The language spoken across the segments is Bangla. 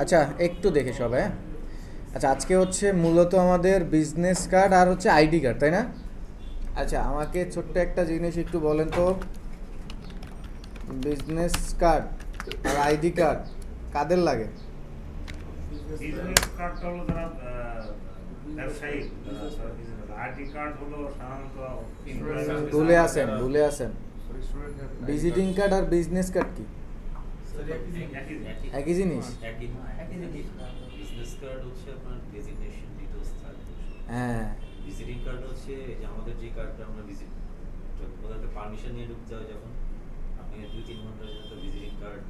আচ্ছা একটু দেখে সব, হ্যাঁ। আচ্ছা আজকে হচ্ছে মূলত আমাদের বিজনেস কার্ড আর হচ্ছে আইডি কার্ড, তাই না? আচ্ছা আমাকে ছোট্ট একটা জিনিস একটু বলেন তো, বিজনেস কার্ড আর আইডি কার্ড কাদের লাগে? বিজনেস কার্ডটা হলো যারা ব্যবসায়ী, আইডি কার্ড হলো সাধারণত ভুলে আছেন ভিজিটিং কার্ড আর বিজনেস কার্ড কি একই জিনিস? বিজনেস কার্ড হচ্ছে আপনার ডেজিগনেশন ডিটেইলস থাকবে। হ্যাঁ, ভিজিটিং কার্ড হচ্ছে এই যে আমাদের যে কার্ডটা আমরা ভিজিট বলতে পারমিশন নিয়ে ঢুকতে হয়, যখন আপনি 2-3 ঘন্টার জন্য তো ভিজিটিং কার্ড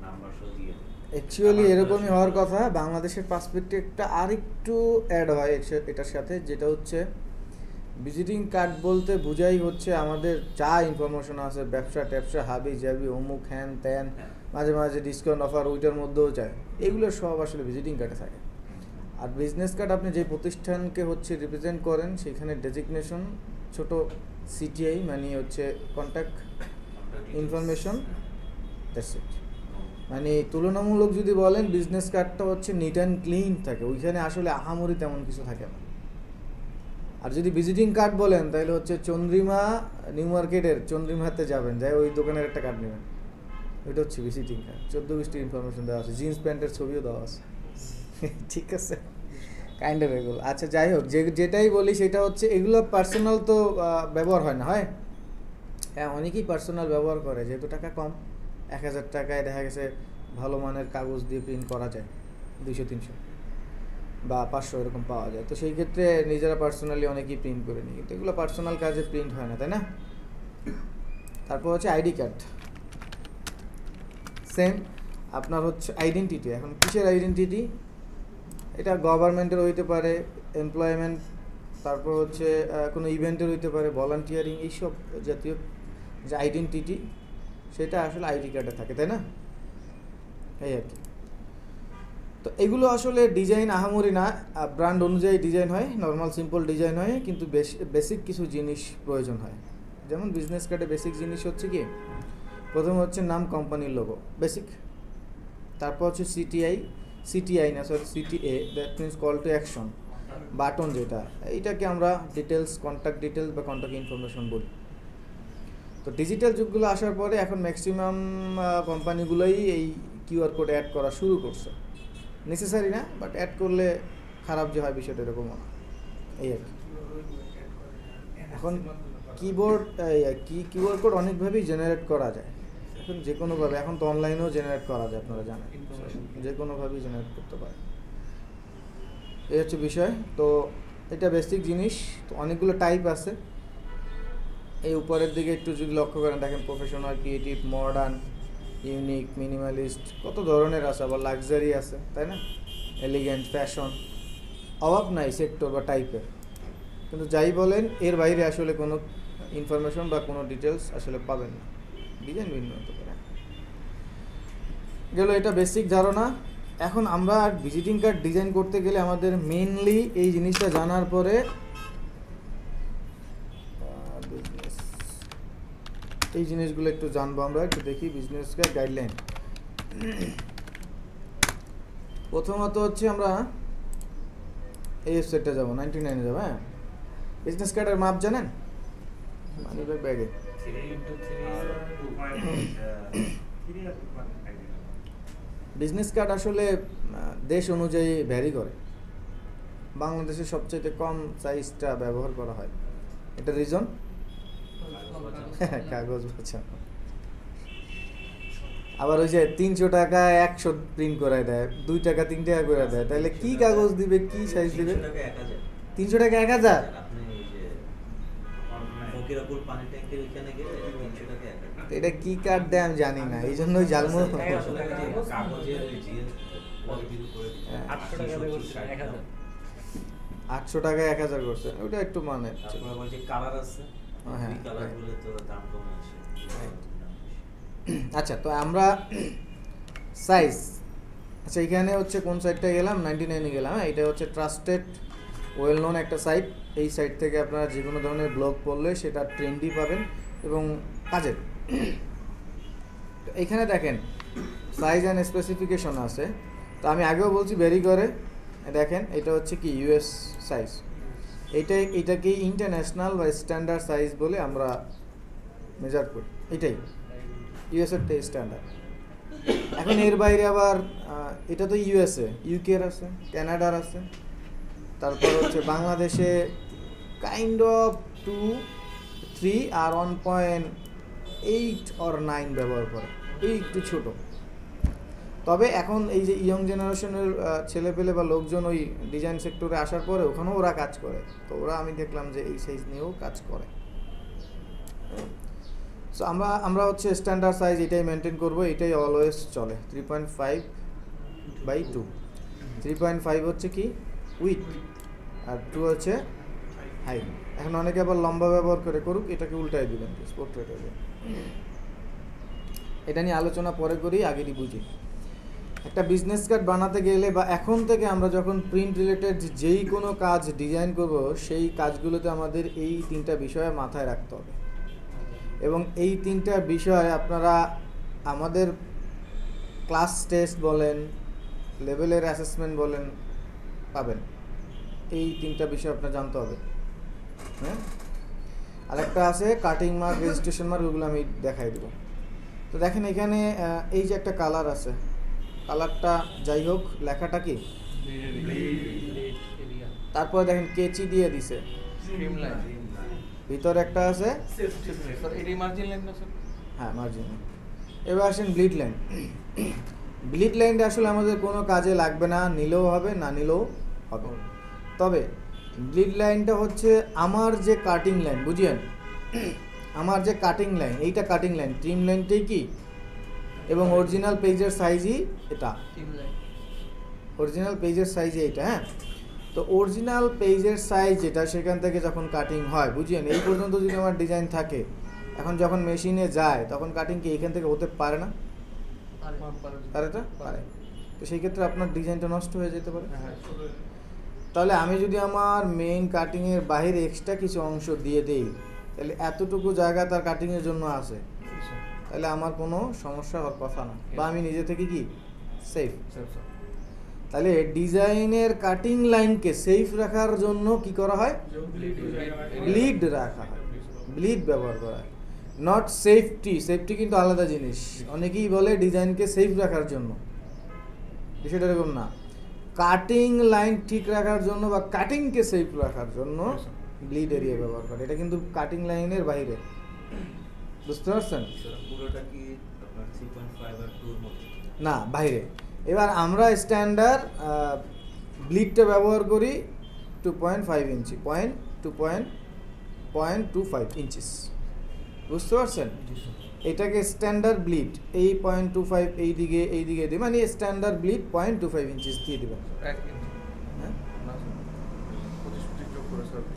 নাম্বার সহ দিয়ে দেন। অ্যাকচুয়ালি এরকমই হওয়ার কথা। বাংলাদেশের পার্সপেক্টিভটা আরেকটু অ্যাড হয় এটার সাথে, যেটা হচ্ছে ভিজিটিং কার্ড বলতে বোঝাই হচ্ছে আমাদের যা ইনফরমেশন আছে, ব্যবসা ট্যাবসা হাবি জাবি অমুক হ্যান ত্যান, মাঝে মাঝে ডিসকাউন্ট অফার ওইটার মধ্যেও চায়, এগুলো সব আসলে ভিজিটিং কার্ডে থাকে। আর বিজনেস কার্ড আপনি যে প্রতিষ্ঠানকে হচ্ছে রিপ্রেজেন্ট করেন সেখানে ডেজিগনেশন ছোট সিটিআই মানে হচ্ছে কন্ট্যাক্ট ইনফরমেশন, দ্যাটস ইট। মানে তুলনামূলক যদি বলেন বিজনেস কার্ডটা হচ্ছে নিট অ্যান্ড ক্লিন থাকে, ওইখানে আসলে আহামরি তেমন কিছু থাকে না। আর যদি ভিজিটিং কার্ড বলেন তাহলে হচ্ছে চন্দ্রিমা নিউ মার্কেটের চন্দ্রিমাতে যাবেন, যাই ওই দোকানের একটা কার্ড নেবেন, ওইটা হচ্ছে ভিজিটিং কার্ড। 14-20টি ইনফরমেশন দেওয়া আছে, জিন্স প্যান্টের ছবিও দেওয়া আছে। ঠিক আছে, কাইন্ড অফ এগুলো। আচ্ছা যাই হোক, যেটাই বলি সেটা হচ্ছে এগুলো পার্সোনাল তো ব্যবহার হয় না, হয়? হ্যাঁ, অনেকেই পার্সোনাল ব্যবহার করে, যেহেতু টাকা কম। 1000 টাকায় দেখা গেছে ভালো মানের কাগজ দিয়ে প্রিন্ট করা যায় 200-300 বা 500 এরকম পাওয়া যায়। তো সেই ক্ষেত্রে নিজেরা পার্সোনালি অনেকেই প্রিন্ট করে নিই, কিন্তু এগুলো পার্সোনাল কাজে প্রিন্ট হয় না, তাই না? তারপর হচ্ছে আইডি কার্ড, সেম আপনার হচ্ছে আইডেন্টিটি। এখন কিসের আইডেন্টিটি? এটা গভর্নমেন্টের হইতে পারে, এমপ্লয়মেন্ট, তারপর হচ্ছে কোনো ইভেন্টের হইতে পারে, ভলান্টিয়ারিং, এইসব জাতীয় যে আইডেন্টিটি সেটা আসলে আইডি কার্ডে থাকে, তাই না? এই আর কি। তো এগুলো আসলে ডিজাইন আহামরি না, ব্র্যান্ড অনুযায়ী ডিজাইন হয়, নর্মাল সিম্পল ডিজাইন হয়, কিন্তু বেসিক কিছু জিনিস প্রয়োজন হয়। যেমন বিজনেস কার্ডে বেসিক জিনিস হচ্ছে কি, প্রথম হচ্ছে নাম, কোম্পানির লোগো, বেসিক। তারপর হচ্ছে সিটিআই না sorry CTA, that means call to action button, যেটা এইটাকে আমরা ডিটেলস, কন্ট্যাক্ট ডিটেলস বা কন্ট্যাক্ট ইনফরমেশন বলি। তো ডিজিটাল যুগগুলো আসার পরে এখন ম্যাক্সিমাম কোম্পানিগুলোই এই কিউআর কোড অ্যাড করা শুরু করছে। নেসেসারি না, বাট অ্যাড করলে খারাপ যে হয় বিষয়টা এরকমও না, এই আর কি। এখন কিউআর কোড অনেকভাবেই জেনারেট করা যায়, এখন যে কোনোভাবে, এখন তো অনলাইনেও জেনারেট করা যায়, আপনারা জানেন, যে কোনোভাবেই জেনারেট করতে পারে। এই হচ্ছে বিষয়। তো এটা বেসিক জিনিস। তো অনেকগুলো টাইপ আছে। এই উপরের দিকে একটু যদি লক্ষ্য করেন দেখেন, professional, creative, modern, unique, minimalist, কত ধরনের আছে। আবার লাক্সারি আছে, তাই না? এলিগেন্ট, ফ্যাশন, অভাব নাই সেক্টর বা টাইপের। কিন্তু যাই বলেন এর বাইরে আসলে কোনো ইনফরমেশন বা কোনো ডিটেলস আসলে পাবেন না। ডিজাইন ভিন্ন হতে পারে। গেল এটা বেসিক ধারণা। এখন আমরা ভিজিটিং কার্ড ডিজাইন করতে গেলে আমাদের মেইনলি এই জিনিসটা জানার পরে এই জিনিসগুলো একটু জানবো আমরা, একটু দেখি বিজনেস কার্ড গাইডলাইন। প্রথমত হচ্ছে আমরা এই ওয়েবসাইটটা যাবো, 99-এ যাবো। হ্যাঁ, বিজনেস কার্ডের মাপ জানেন? মানি ব্যাগে বিজনেস কার্ড আসলে দেশ অনুযায়ী ভ্যারি করে। বাংলাদেশে সবচেয়ে কম সাইজটা ব্যবহার করা হয়। এটা রিজন কাগজ বাঁচানো। আবার ওই যে 300 টাকা 100 প্রিন্ট করে দেয়, 2 টাকা 3 টাকা করে দেয়, তাহলে কি কাগজ দিবে, কি সাইজ দিবে? 300 টাকা 1000। এটা কি কার্ড দেয় আমি জানি না, এই জন্যই জালমু। 800 টাকা 1000 করছে, ওটা একটু মানে। আচ্ছা, তো আমরা সাইজ, আচ্ছা এখানে হচ্ছে কোন সাইটটা গেলাম, 99-এ গেলাম। হ্যাঁ, এটা হচ্ছে ট্রাস্টেড ওয়েল নোন একটা সাইট। এই সাইট থেকে আপনারা যে কোনো ধরনের ব্লগ পড়লে সেটা ট্রেন্ডই পাবেন এবং কাজের। এখানে দেখেন সাইজ অ্যান্ড স্পেসিফিকেশন আছে। তো আমি আগেও বলছি ভেরি করে দেখেন এটা হচ্ছে কি ইউএস সাইজ, এটাকে ইন্টারন্যাশনাল বা স্ট্যান্ডার্ড সাইজ বলে আমরা মেজার করি, এটাই ইউএসের স্ট্যান্ডার্ড। এখন এর বাইরে আবার এটা তো ইউএসএ, ইউকের আছে, কানাডার আছে, তারপর হচ্ছে বাংলাদেশে কাইন্ড অফ 2, 3 আর 1.8 or 9 ব্যবহার করে, এই একটু ছোট। তবে এখন এই যে ইয়ং জেনারেশনের ছেলেপেলে বা লোকজন ওই ডিজাইন সেক্টরে আসার পরে ওখানেও ওরা কাজ করে, তো ওরা আমি দেখলাম যে এই সাইজ নিয়েও কাজ করে। সো আমরা হচ্ছে স্ট্যান্ডার্ড সাইজ এটাই মেনটেন করব, এটাই অলওয়েজ চলে 3.5/2। 3.5 হচ্ছে কি উইথ আর 2 হচ্ছে হাইট। এখন অনেকে আবার লম্বা ব্যবহার করে, করুক, এটাকে উল্টাই দিবেন পোর্ট্রেট হয়ে যায়। এটা নিয়ে আলোচনা পরে করি, আগেরই বুঝি। একটা বিজনেস কার্ড বানাতে গেলে বা এখন থেকে আমরা যখন প্রিন্ট রিলেটেড যেই কোনো কাজ ডিজাইন করব, সেই কাজগুলোতে আমাদের এই 3টা বিষয় মাথায় রাখতে হবে। এবং এই 3টা বিষয় আপনারা আমাদের ক্লাস টেস্ট বলেন, লেভেলের অ্যাসেসমেন্ট বলেন, পাবেন। এই 3টা বিষয় আপনার জানতে হবে। হ্যাঁ, আরেকটা আছে কাটিং মার্ক, রেজিস্ট্রেশন মার্ক, ওগুলো আমি দেখাই দেবো। তো দেখেন এখানে এই যে একটা কালার আছে, কালারটা যাই হোক, লেখাটা কি, তারপরে দেখেন কেচি দিয়ে দিছে, ভিতরে একটা আছে, হ্যাঁ মার্জিন। এবার আসেন ব্লিড লাইন। ব্লিড লাইনটা আসলে আমাদের কোনো কাজে লাগবে না, নিলেও হবে, না নিলেও হবে। তবে ব্লিড লাইনটা হচ্ছে আমার যে কাটিং লাইন, বুঝিয়েন, আমার যে কাটিং লাইন, এইটা কাটিং লাইন, ট্রিম লাইনটাই কি, এবং অরিজিনাল পেজের সাইজই এটা, অরিজিনাল পেজের সাইজই এটা। হ্যাঁ, তো অরিজিনাল পেজের সাইজ যেটা, সেখান থেকে যখন কাটিং হয়, বুঝিয়েন, এই পর্যন্ত যদি আমার ডিজাইন থাকে, এখন যখন মেশিনে যায় তখন কাটিং কি এইখান থেকে হতে পারে না? পারে, পারে। তো সেই ক্ষেত্রে আপনার ডিজাইনটা নষ্ট হয়ে যেতে পারে। তাহলে আমি যদি আমার মেইন কাটিংয়ের বাইরে এক্সট্রা কিছু অংশ দিয়ে দিই, তাহলে এতটুকু জায়গা তার কাটিংয়ের জন্য আছে, তাহলে আমার কোনো সমস্যা হওয়ার কথা না, বা আমি নিজে থেকে কি সেফ। তাহলে ডিজাইনের কাটিং লাইনকে সেফ রাখার জন্য কি করা হয়, ব্লিড রাখা হয়, ব্লিড ব্যবহার করা হয়, নট সেফটি। সেফটি কিন্তু আলাদা জিনিস। অনেকেই বলে ডিজাইনকে সেফ রাখার জন্য, বিষয়টা এরকম না। কাটিং লাইন ঠিক রাখার জন্য বা কাটিংকে সেফ রাখার জন্য ব্লিড এরিয়া ব্যবহার করে, এটা কিন্তু কাটিং লাইনের বাইরে। বুঝতে পারছেন? পুরোটা কি আপনার 3.5 আর 2 এর মধ্যে? না, বাইরে। এবার আমরা স্ট্যান্ডার্ড ব্লিডটা ব্যবহার করি 2.5 ইঞ্চি, 0.25 ইঞ্চিস। বুঝতে পারছেন? এটাকে স্ট্যান্ডার্ড ব্লিড, এই 0.25 এই দিকে দিই, মানে স্ট্যান্ডার্ড ব্লিড 0.25 ইঞ্চিস দিয়ে দেবেন।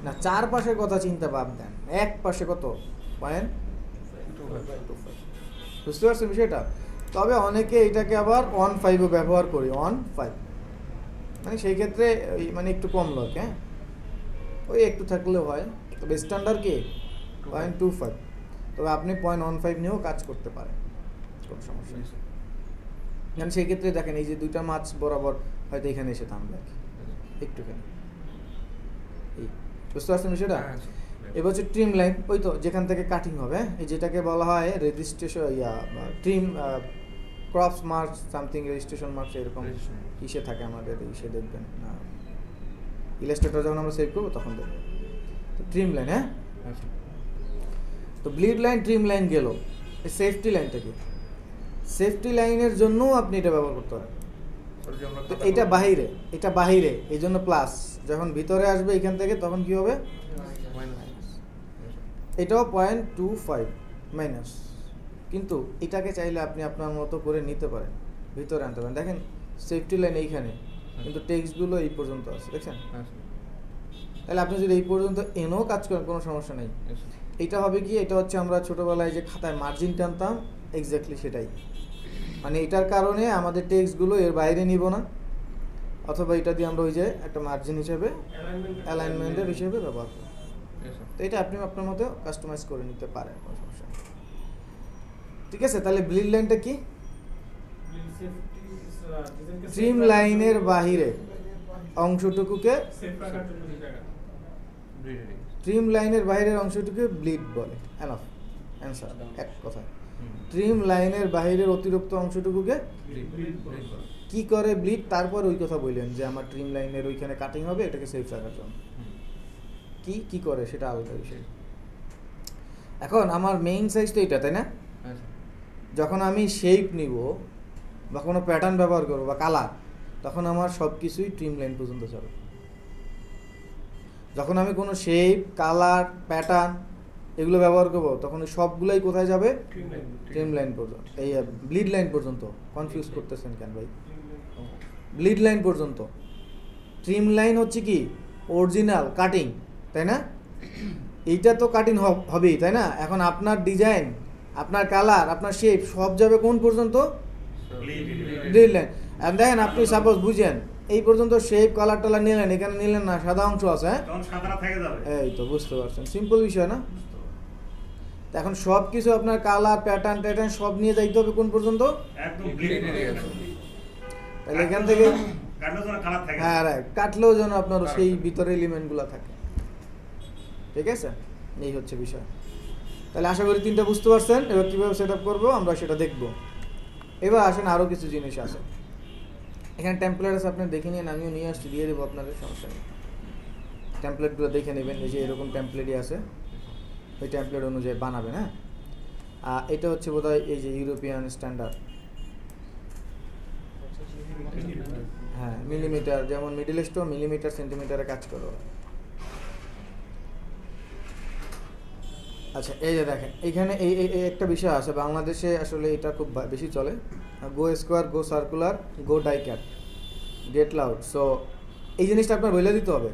না, চারপাশের কথা চিন্তা বাদ দেন, এক পাশে কত, 0.25। বুঝতে পারছেন বিষয়টা? তবে অনেকে এটাকে আবার 1.5ও ব্যবহার করি, 1.5, মানে সেই ক্ষেত্রে মানে একটু কম লোক, হ্যাঁ, ওই একটু থাকলেও হয়। তবে স্ট্যান্ডার্ড কি 0.25, তবে আপনি 0.15 নিয়েও কাজ করতে পারেন, কোনো সমস্যা নেই। মানে সেই ক্ষেত্রে দেখেন এই যে 2টা মাছ বরাবর হয়তো এখানে এসে থামবে একটুখানি, বুঝতে পারছেন বিষয়টা? এবার হচ্ছে ট্রিম লাইন, ওই তো যেখান থেকে কাটিং হবে, এই যেটাকে বলা হয় registration, trim crops mark something, registration marks, এরকম ইসে থাকে আমাদের, ইসে দেখবেন ইলাস্ট্রেটর যখন আমরা সেভ করবো তখন দেখবেন। তো ট্রিম লাইন, হ্যাঁ, তো ব্লিড লাইন, ট্রিম লাইন গেল। এই সেফটি লাইনটা কি, সেফটি লাইনের জন্যও আপনি এটা ব্যবহার করতে পারেন। তো এটা বাহিরে, এটা বাহিরে, এই জন্য প্লাস, যখন ভিতরে আসবে এখান থেকে তখন কি হবে, এটাও 0.25 মাইনাস। কিন্তু এটাকে চাইলে আপনি আপনার মতো করে নিতে পারেন, ভিতরে আনতে পারেন। দেখেন সেফটি লাইন এইখানে, কিন্তু টেক্সটগুলো এই পর্যন্ত আছে, দেখছেন? তাহলে আপনি যদি এই পর্যন্ত এনেও কাজ করেন কোনো সমস্যা নেই। এটা হবে কি, এটা হচ্ছে আমরা ছোটোবেলায় যে খাতায় মার্জিন টানতাম, এক্স্যাক্টলি সেটাই। মানে এটার কারণে আমাদের টেক্সটগুলো এর বাইরে নিব না, অথবা এটা দিয়ে আমরা ওই যে একটা মার্জিন হিসেবে, অ্যালাইনমেন্টের হিসেবে ব্যবহার করি। তো এটা আপনি আপনার মতো কাস্টমাইজ করে নিতে পারেন, কোনো সমস্যা নেই। ঠিক আছে, তাহলে ব্লিড লাইনটা কি, ট্রিম লাইনের বাহিরে অংশটুকুকে ট্রিম লাইনের বাইরের অংশটুকুকে ব্লিড বলে। এনাফ অ্যান্সার, এক কথা। ট্রিম লাইনের বাইরের অতিরিক্ত অংশটুকুকে কি করে ব্লিড, তারপর ওই কথা বললেন যে আমার ট্রিম লাইনের ওইখানে কাটিং হবে, এটাকে সেফ রাখার জন্য। কি করে সেটা আলাদা বিষয়। এখন আমার মেইন সাইজ তো এটা, তাই না? যখন আমি শেপ নিব বা কোনো প্যাটার্ন ব্যবহার করবো বা কালার, তখন আমার সব কিছুই ট্রিম লাইন পর্যন্ত যাবে। যখন আমি কোনো শেপ, কালার, প্যাটার্ন এগুলো ব্যবহার করবো, তখন সবগুলাই কোথায় যাবে? ট্রিম লাইন পর্যন্ত। এই ব্লিড লাইন পর্যন্ত। কনফিউজ করতেছেন কেন ভাই? ব্লিড লাইন পর্যন্ত। ট্রিম লাইন হচ্ছে কি অরিজিনাল কাটিং, তাই না? এইটা তো কাটিং হবেই, তাই না? এখন আপনার ডিজাইন, আপনার কালার, আপনার শেপ সব যাবে কোন পর্যন্ত? Bleed line. আর দেখেন আপনি সাপোজ বুঝেন এই পর্যন্ত শেপ, কালার টালার নিলেন, এখানে নিলেন না, সাদা অংশ আছে, হ্যাঁ এই তো বুঝতে পারছেন, সিম্পল বিষয় না? এখন সব কিছু আপনার কালার, প্যাটার্ন সব নিয়ে যাইতে হবে কোন পর্যন্ত? তাহলে এখান থেকে হ্যাঁ রাইট, কাটলেও যেন আপনার সেই ভিতরে এলিমেন্টগুলো থাকে। ঠিক আছে, এই হচ্ছে বিষয়। তাহলে আশা করি তিনটা বুঝতে পারছেন। এবার কীভাবে সেট আপ করবো আমরা সেটা দেখবো। এবার আসেন আরও কিছু জিনিস আছে এখানে। টেমপ্লেট আছে, আপনি দেখে নিন, আমিও নিয়ে আসছি, দিয়ে দেবো আপনাদের, সমস্যা নেই। টেমপ্লেটগুলো দেখে নেবেন, এই যে এরকম টেমপ্লেটই আছে, ওই টেমপ্লেট অনুযায়ী বানাবেন। হ্যাঁ, এটা হচ্ছে বোধহয় এই যে ইউরোপিয়ান স্ট্যান্ডার্ড। হ্যাঁ, মিলিমিটার, যেমন মিডল ইস্টও মিলিমিটার সেন্টিমিটারে কাজ করো। আচ্ছা, এই যে দেখেন এইখানে এই একটা বিষয় আছে, বাংলাদেশে আসলে এটা খুব বেশি চলে। গো স্কোয়ার, গো সার্কুলার, গো die cat, gate loud. So এই জিনিসটা আপনার বলে দিতে হবে।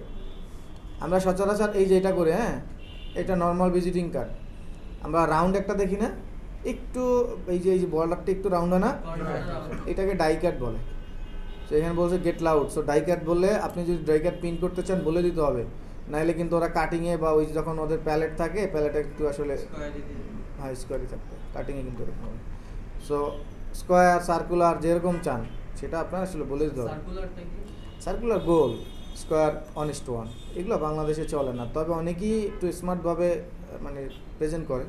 আমরা সচরাচর এই যে এটা করে, হ্যাঁ এটা নর্মাল ভিজিটিং কার্ড, আমরা রাউন্ড একটা দেখি না, একটু এই যে বর্ডারটা একটু রাউন্ড হয় না, এটাকে ডাই ক্যাট বলে। সো এখানে বলছে gate loud. So die cat বললে আপনি যদি ডাই ক্যাট প্রিন্ট করতে চান বলে দিতে হবে, নাইলে কিন্তু ওরা কাটিংয়ে বা ওই যখন ওদের প্যালেট থাকে, প্যালেটে একটু আসলে হ্যাঁ স্কোয়ারই থাকতে, কাটিংয়ে কিন্তু এরকম হবে। সো স্কোয়ার, সার্কুলার যেরকম চান সেটা আপনার আসলে বলে দিতে হবে। সার্কুলার, গোল, স্কোয়ার, 1:1 এগুলো বাংলাদেশে চলে না, তবে অনেকেই একটু স্মার্টভাবে মানে প্রেজেন্ট করে।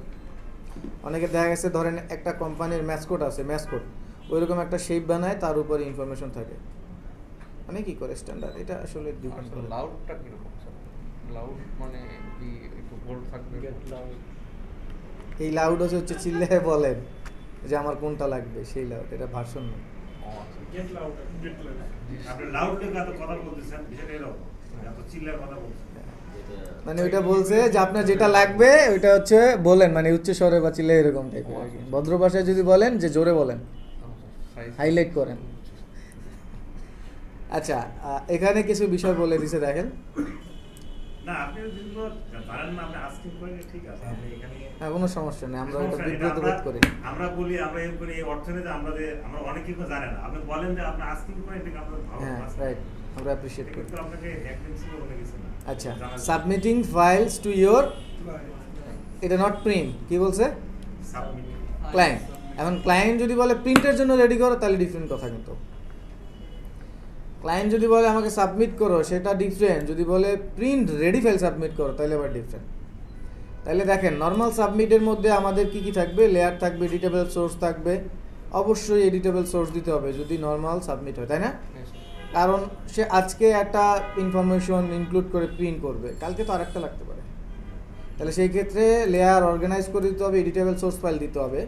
অনেকে দেখা গেছে ধরেন একটা কোম্পানির ম্যাসকোট আছে, ম্যাসকোট ওইরকম একটা শেপ বানায়, তার উপরে ইনফরমেশন থাকে, অনেকেই করে স্ট্যান্ডার্ড। এটা আসলে ডিপেন্ড করে। লাউডটা কি রকম স্যার? লাউড মানে কি একটু বোল্ড থাকবে? এই লাউড হচ্ছে চিল্লায় বলেন যে আমার কোনটা লাগবে, সেই লাউড, এটা ভার্সন না। Get loud, get loud. আপনি লাউডলি কথা বলতেছেন, বিষয়টা এরকম, এত চিল্লার কথা বলছেন। মানে ওইটা বলছে যে আপনার যেটা লাগবে ওইটা হচ্ছে বলেন, মানে উচ্চ স্বরে বা চিল্লা এরকম টাইপের আর কি। ভদ্র ভাষায় যদি বলেন যে জোরে বলেন, হাইলাইট করেন। আচ্ছা, এখানে কিছু বিষয় বলে দিছে দেখেন। না আপনি যদি জানেন না, আপনি আস্কিং করেন, ঠিক আছে, আপনি এখানে হ্যাঁ কোনো সমস্যা নেই, আমরা ওটা বিব্রত বোধ করি। আমরা বলি, আমরা এর করে এই অর্থনীতি আমরা অনেক কিছু জানেন না, আপনি বলেন যে আপনি আস্কিং করেন, ঠিক আপনার ভালো হ্যাঁ আছে, রাইট, আমরা অ্যাপ্রিশিয়েট করি। কিন্তু আপনাকে এক প্রিন্সিপাল বলে গেছেন না। আচ্ছা, সাবমিটিং ফাইলস টু ইওর, এটা নট প্রিন্ট, কি বলছে? Submit client. এখন ক্লায়েন্ট যদি বলে প্রিন্টের জন্য রেডি করো, তাহলে ডিফারেন্ট কথা। কিন্তু ক্লায়েন্ট যদি বলে আমাকে সাবমিট করো, সেটা ডিফারেন্ট। যদি বলে প্রিন্ট রেডি ফাইল সাবমিট করো, তাহলে আবার ডিফারেন্ট। তাহলে দেখেন, নর্মাল সাবমিটের মধ্যে আমাদের কি কি থাকবে? লেয়ার থাকবে, এডিটেবল সোর্স থাকবে। অবশ্যই এডিটেবল সোর্স দিতে হবে যদি নর্মাল সাবমিট হয়, তাই না? কারণ সে আজকে একটা ইনফরমেশন ইনক্লুড করে প্রিন্ট করবে, কালকে তো আরেকটা লাগতে পারে। তাহলে সেই ক্ষেত্রে লেয়ার অর্গানাইজ করে দিতে হবে, এডিটেবল সোর্স ফাইল দিতে হবে।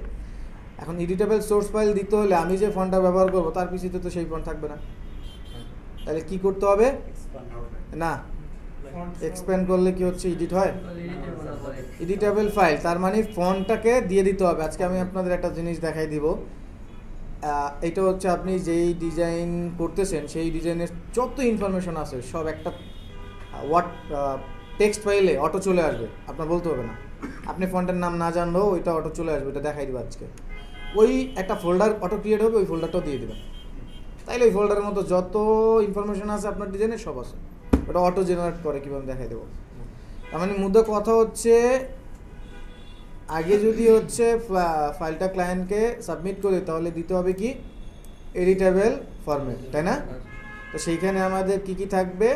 এখন এডিটেবল সোর্স ফাইল দিতে হলে আমি যে ফন্টটা ব্যবহার করবো তার পিছিয়ে তো সেই ফন্ট থাকবে না। তাহলে কি করতে হবে? না, এক্সপ্যান্ড করলে কি হচ্ছে, এডিট হয়, এডিটেবল ফাইল, তার মানে ফন্টটাকে দিয়ে দিতে হবে। আজকে আমি আপনাদের একটা জিনিস দেখাই দিব। এটা হচ্ছে আপনি যেই ডিজাইন করতেছেন সেই ডিজাইনের যত ইনফরমেশন আছে সব একটা টেক্সট ফাইলে অটো চলে আসবে, আপনার বলতে হবে না। আপনি ফন্টের নাম না জানলেও ওইটা অটো চলে আসবে, এটা দেখাই দিব আজকে। ওই একটা ফোল্ডার অটো ক্রিয়েট হবে, ওই ফোল্ডারটাও দিয়ে দেবেন। তাইলে ওই ফোল্ডারের মতো যত ইনফরমেশন আছে আপনার ডিজাইনের সব আছে, ওটা অটো জেনারেট করে, কীভাবে দেখাই দেবো। তার মানে মুদ্রা কথা হচ্ছে, আগে যদি হচ্ছে ফাইলটা ক্লায়েন্টকে সাবমিট করে, তাহলে দিতে হবে কি এডিটেবল ফরম্যাট, তাই না? তো সেইখানে আমাদের কি কি থাকবে,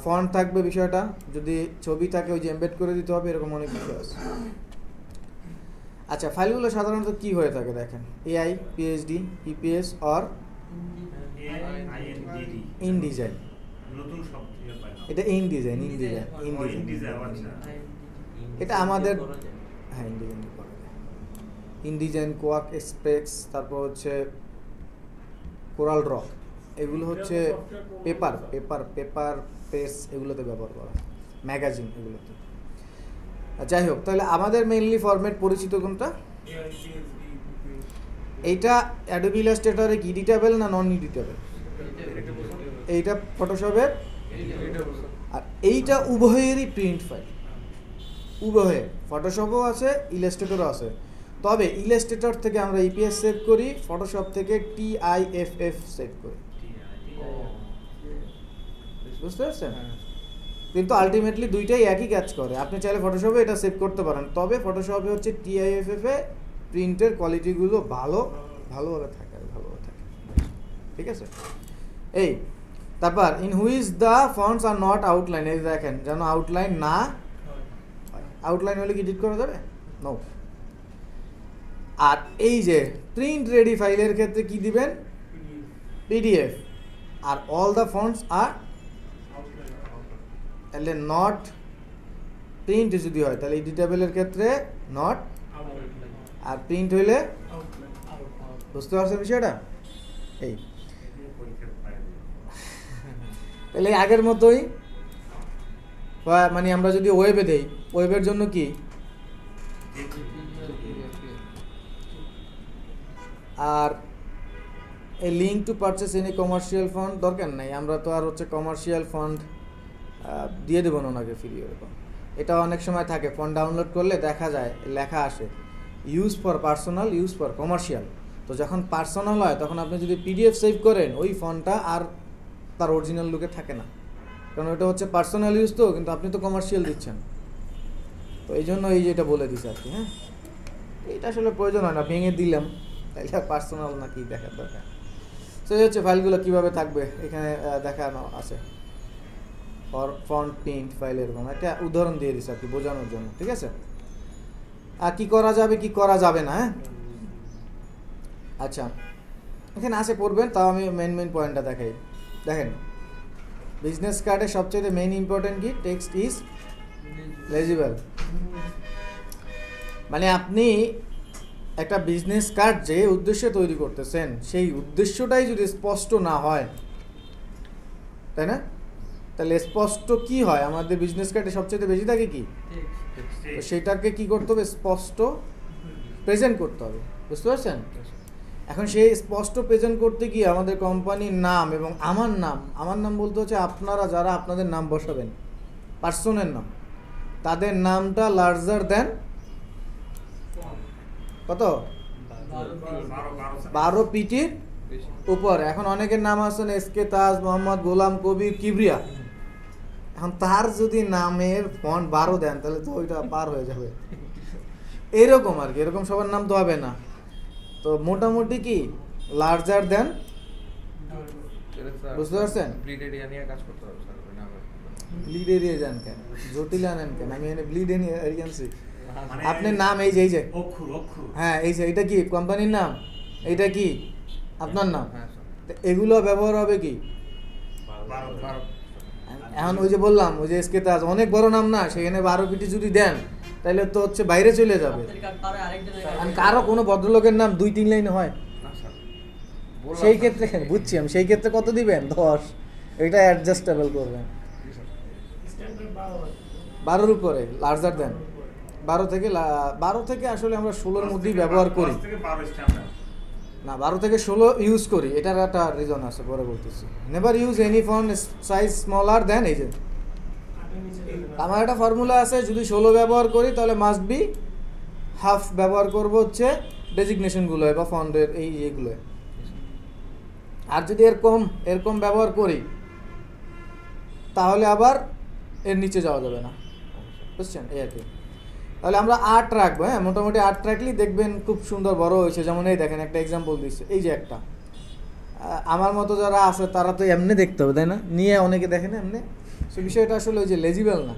ফন্ট থাকবে, বিষয়টা যদি ছবি থাকে ওই যে এমবেড করে দিতে হবে, এরকম অনেক কিছু আছে। আচ্ছা, ফাইলগুলো সাধারণত কি হয়ে থাকে দেখেন, AI, PhD, EPS or INDD in design. নতুন শব্দ পাই না। এটা in design, in design, in ও, ডিজাইন। InDesign, আচ্ছা। এটা আমাদের হ্যাঁ ইনডিজাইন করা যায়। ইনডিজাইন, কোয়াক এক্সপ্রেস, তারপর হচ্ছে কোরাল ড্র, এগুলো হচ্ছে পেপার পেপার পেপার পেস, এগুলোতে ব্যবহার করা হয়, ম্যাগাজিন এগুলোতে। যাই হোক, তাহলে আমাদের মেইনলি ফরম্যাট পরিচিত কোনটা? এইটা অ্যাডোবি ইলাস্ট্রেটরে কি এডিটেবল না নন এডিটেবল? এইটা ফটোশপের, আর এইটা উভয়েরই প্রিন্ট ফাইল, উভয়ে ফটোশপও আছে ইলাস্ট্রেটরও আছে। তবে ইলাস্ট্রেটর থেকে আমরা ইপিএস সেভ করি, ফটোশপ থেকে TIFF সেভ করি, বুঝতে পারছেন? কিন্তু আলটিমেটলি দুইটাই একই কাজ করে। আপনি চাইলে ফটোশপে এটা সেভ করতে পারেন, তবে ফটোশপে হচ্ছে TIFF এ প্রিন্টের কোয়ালিটিগুলো ভালোভাবে থাকে, ঠিক আছে? এই তারপর in which the fonts are not outline, এই দেখেন যেন আউটলাইন না, আউটলাইন হলে কি এডিট করা যাবে? নো। আর এই যে প্রিন্ট রেডি ফাইলের ক্ষেত্রে কি দিবেন? PDF। আর অল দ্য ফন্টস আর, তাহলে নট প্রিন্ট যদি হয় তাহলে এডিটেবলের ক্ষেত্রে নট, আর প্রিন্ট হইলে, বুঝতে পারছেন বিষয়টা? এই পরীক্ষার ফাইল। তাহলে আগের মতোই, মানে আমরা যদি ওয়েবে দেই, ওয়েবের জন্য কি, আর এই link to purchase any commercial fund দরকার নাই, আমরা তো আর হচ্ছে কমার্শিয়াল ফান্ড দিয়ে দেবো না ওনাকে ফ্রি, এরকম। এটা অনেক সময় থাকে, ফন্ড ডাউনলোড করলে দেখা যায় লেখা আসে use for personal, use for commercial. তো যখন পার্সোনাল হয় তখন আপনি যদি PDF সেভ করেন, ওই ফন্টটা আর তার অরিজিনাল লুকে থাকে না, কারণ ওটা হচ্ছে পার্সোনাল ইউজ, তো কিন্তু আপনি তো কমার্শিয়াল দিচ্ছেন। তো এই জন্য এই যে এটা বলে দিছে আর কি। হ্যাঁ, এটা আসলে প্রয়োজন হয় না, ভেঙে দিলাম, তাইলে আর পার্সোনাল না কি দেখার দরকার। তো এই হচ্ছে ফাইলগুলো কীভাবে থাকবে, এখানে দেখানো আছে ফন্ট প্রিন্ট ফাইল, এরকম একটা উদাহরণ দিয়ে দিচ্ছে আর কি বোঝানোর জন্য, ঠিক আছে? আর কি করা যাবে কি করা যাবে না, হ্যাঁ। আচ্ছা, এখানে আছে পড়বেন, তাও আমি মেন পয়েন্টটা দেখাই। দেখেন, বিজনেস কার্ডের সবচেয়ে মেইন ইম্পর্টেন্ট কি, টেক্সট ইজ লেজিবল। মানে আপনি একটা বিজনেস কার্ড যে উদ্দেশ্যে তৈরি করতেছেন, সেই উদ্দেশ্যটাই যদি স্পষ্ট না হয়, তাই না? তাহলে স্পষ্ট কি হয়, আমাদের বিজনেস কার্ডে সবচেয়ে বেশি থাকে কি, তো সেটাকে কি করতে হবে, স্পষ্ট প্রেজেন্ট করতে হবে, বুঝতে পারছেন? এখন সেই স্পষ্ট প্রেজেন্ট করতে গিয়ে আমাদের কোম্পানির নাম এবং আমার নাম বলতে হচ্ছে আপনারা যারা আপনাদের নাম বসাবেন, পার্সনের নাম, তাদের নামটা লার্জার দেন কত, 12 পিটির উপর। এখন অনেকের নাম আছেন SK তাজ, মোহাম্মদ গোলাম কবির, কিবরিয়া। এখন তার যদি নামের ফন্ট 12 দেন তাহলে তো ওইটা পার হয়ে যাবে, এরকম আর কি। এরকম সবার নাম তো হবে না, তো মোটামুটি কি লার্জার দেন, বুঝতে পারছেন? ব্লিড এরিয়া নিয়ে কাজ করতে হবে স্যার, না ব্লিড এরিয়া যান কেন, জটিল আনেন কেন? আমি এখানে ব্লিড এরিয়ান্সি, মানে আপনার নাম এই যে অক্ষর, হ্যাঁ এই যে, এটা কি কোম্পানির নাম, এটা কি আপনার নাম, হ্যাঁ স্যার, তো এগুলো ব্যবহার হবে কি। 12 এখন ওই যে বললাম, ওই যে SK তাজ অনেক বড় নাম না, সেখানে 12 পিটি যদি দেন তাহলে তো হচ্ছে বাইরে চলে যাবে। আর কারো কোনো ভদ্রলোকের নাম 2-3 লাইনে হয়, না স্যার, সেই ক্ষেত্রে বুঝছি আমি, সেই ক্ষেত্রে কত দিবেন, 10, এটা অ্যাডজাস্টেবল করবেন। 12-র উপরে লার্জার দেন, 12 থেকে আসলে আমরা 16-র মধ্যেই ব্যবহার করি 10 থেকে 12 স্ট্যান্ডার্ড না, 12 থেকে 16 ইউজ করি, এটার একটা রিজন আছে, পরে বলতেছি। Never use any font size smaller দেন, এই যে আমার একটা ফর্মুলা আছে, যদি 16 ব্যবহার করি তাহলে মাস্ট বি হাফ ব্যবহার করব হচ্ছে ডেজিগনেশনগুলো বা ফন্টের এইগুলো, আর যদি এরকম ব্যবহার করি তাহলে আবার এর নিচে যাওয়া যাবে না, বুঝছেন? এই আর কি। তাহলে আমরা 8 রাখবো, হ্যাঁ, মোটামুটি 8 রাখলেই দেখবেন খুব সুন্দর বড় হয়েছে। যেমন এই দেখেন একটা এক্সাম্পল দিচ্ছে, এই যে একটা আমার মতো যারা আছে তারা তো এমনি দেখতে হবে, তাই না? নিয়ে অনেকে দেখে না এমনি। সো বিষয়টা আসলে ওই যে লেজিবল না।